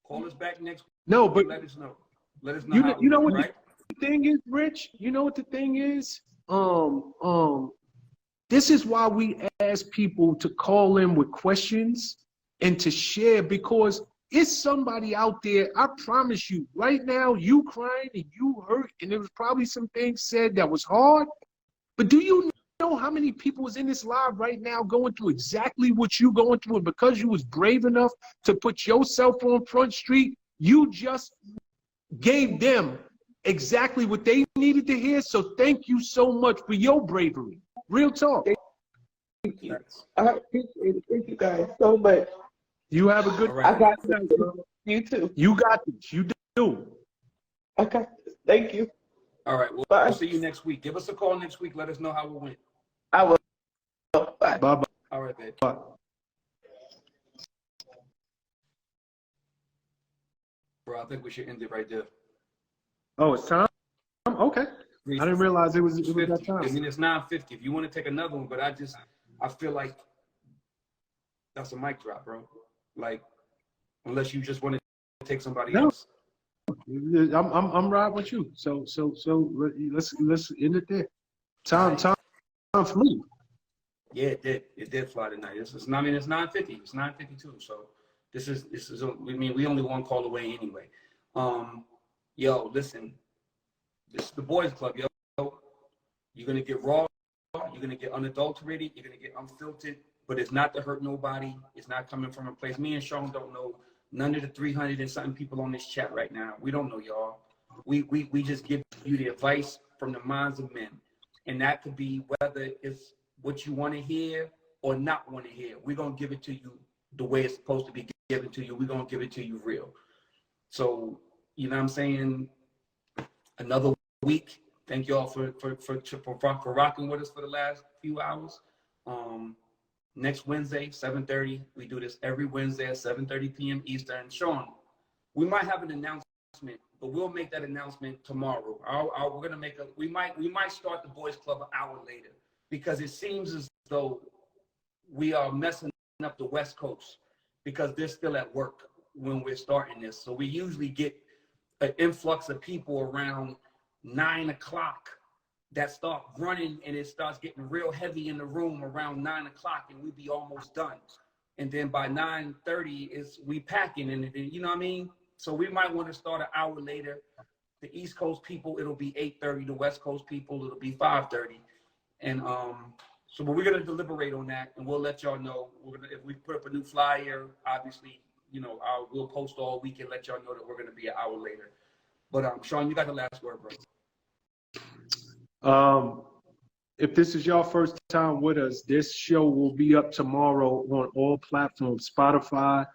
Call us back next week. No, but let us know. Let us know. You know what right? the thing is, Rich? You know what the thing is? This is why we ask people to call in with questions and to share, because it's somebody out there, I promise you, right now, you crying and you hurt, and there was probably some things said that was hard, but do you know how many people is in this live right now going through exactly what you going through, and because you was brave enough to put yourself on Front Street, you just gave them exactly what they needed to hear. So thank you so much for your bravery. Real talk. Thank you. I appreciate it. Thank you guys so much. You have a good Right. I got this. You too. You got this. You do. I got this. Thank you. All right. Bye. We'll see you next week. Give us a call next week. Let us know how it went. I will. Bye. Bye-bye. All right, babe. Bye. Bro, I think we should end it right there. Oh, it's time? Okay. I didn't realize it was that 50. time. I mean, it's 9:50. If you want to take another one, but I feel like that's a mic drop, bro. Like, unless you just want to take somebody else. I'm riding with you. So let's end it there. Time flew. Yeah, it did fly tonight. It's 9:50. It's 9:52. So this is. I mean, we only one call away anyway. Yo, listen. This is the boys club, yo. You're gonna get raw. You're gonna get unadulterated. You're gonna get unfiltered. But it's not to hurt nobody. It's not coming from a place. Me and Sean don't know none of the 300 and something people on this chat right now. We don't know y'all. We just give you the advice from the minds of men, and that could be whether it's what you want to hear or not want to hear. We're gonna give it to you the way it's supposed to be given to you. We're gonna give it to you real. So you know what I'm saying? Another week. Thank you all for rocking with us for the last few hours. Next Wednesday, 7:30. We do this every Wednesday at 7:30 p.m. Eastern. Sean, we might have an announcement, but we'll make that announcement tomorrow. We're gonna make we might start the boys club an hour later, because it seems as though we are messing up the West Coast because they're still at work when we're starting this. So we usually get an influx of people around 9 o'clock that start running, and it starts getting real heavy in the room around 9 o'clock, and we be almost done. And then by 9:30 we packing, and you know what I mean? So we might want to start an hour later. The East Coast people, it'll be 8:30. The West Coast people, it'll be 5:30. And but we're gonna deliberate on that, and we'll let y'all know. If we put up a new flyer, obviously, you know, we'll post all week and let y'all know that we're gonna be an hour later. But Sean, you got the last word, bro. If this is your first time with us, this show will be up tomorrow on all platforms: Spotify,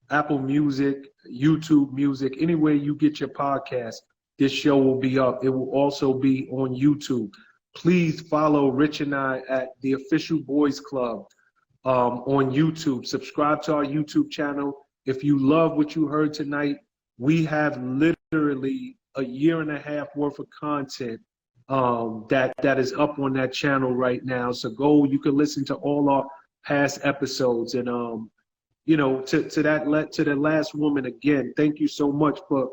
Apple Music, YouTube Music, anywhere you get your podcast. This show will be up. It will also be on YouTube. Please follow Rich and I at the Official Boys Club on YouTube. Subscribe to our YouTube channel. If you love what you heard tonight, we have literally a year and a half worth of content that is up on that channel right now. So you can listen to all our past episodes. And you know, to the last woman again, thank you so much for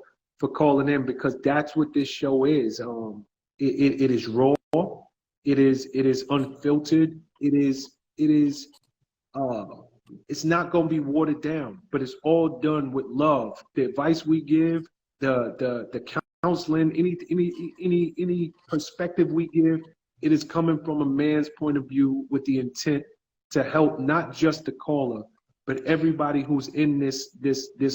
calling in, because that's what this show is. It is raw, It is unfiltered. It's not going to be watered down, but it's all done with love. The advice we give, the counseling, any perspective we give, it is coming from a man's point of view with the intent to help not just the caller, but everybody who's in this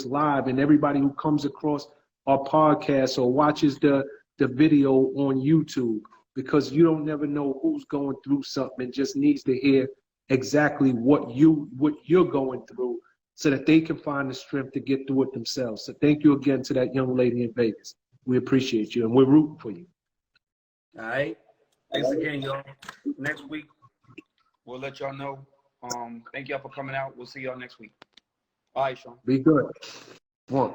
live, and everybody who comes across our podcast or watches the video on YouTube, because you don't never know who's going through something and just needs to hear exactly what you're going through, so that they can find the strength to get through it themselves. So thank you again to that young lady in Vegas. We appreciate you, and we're rooting for you. All right. Thanks again, y'all. Next week, we'll let y'all know. Thank y'all for coming out. We'll see y'all next week. All right, Sean. Be good. One.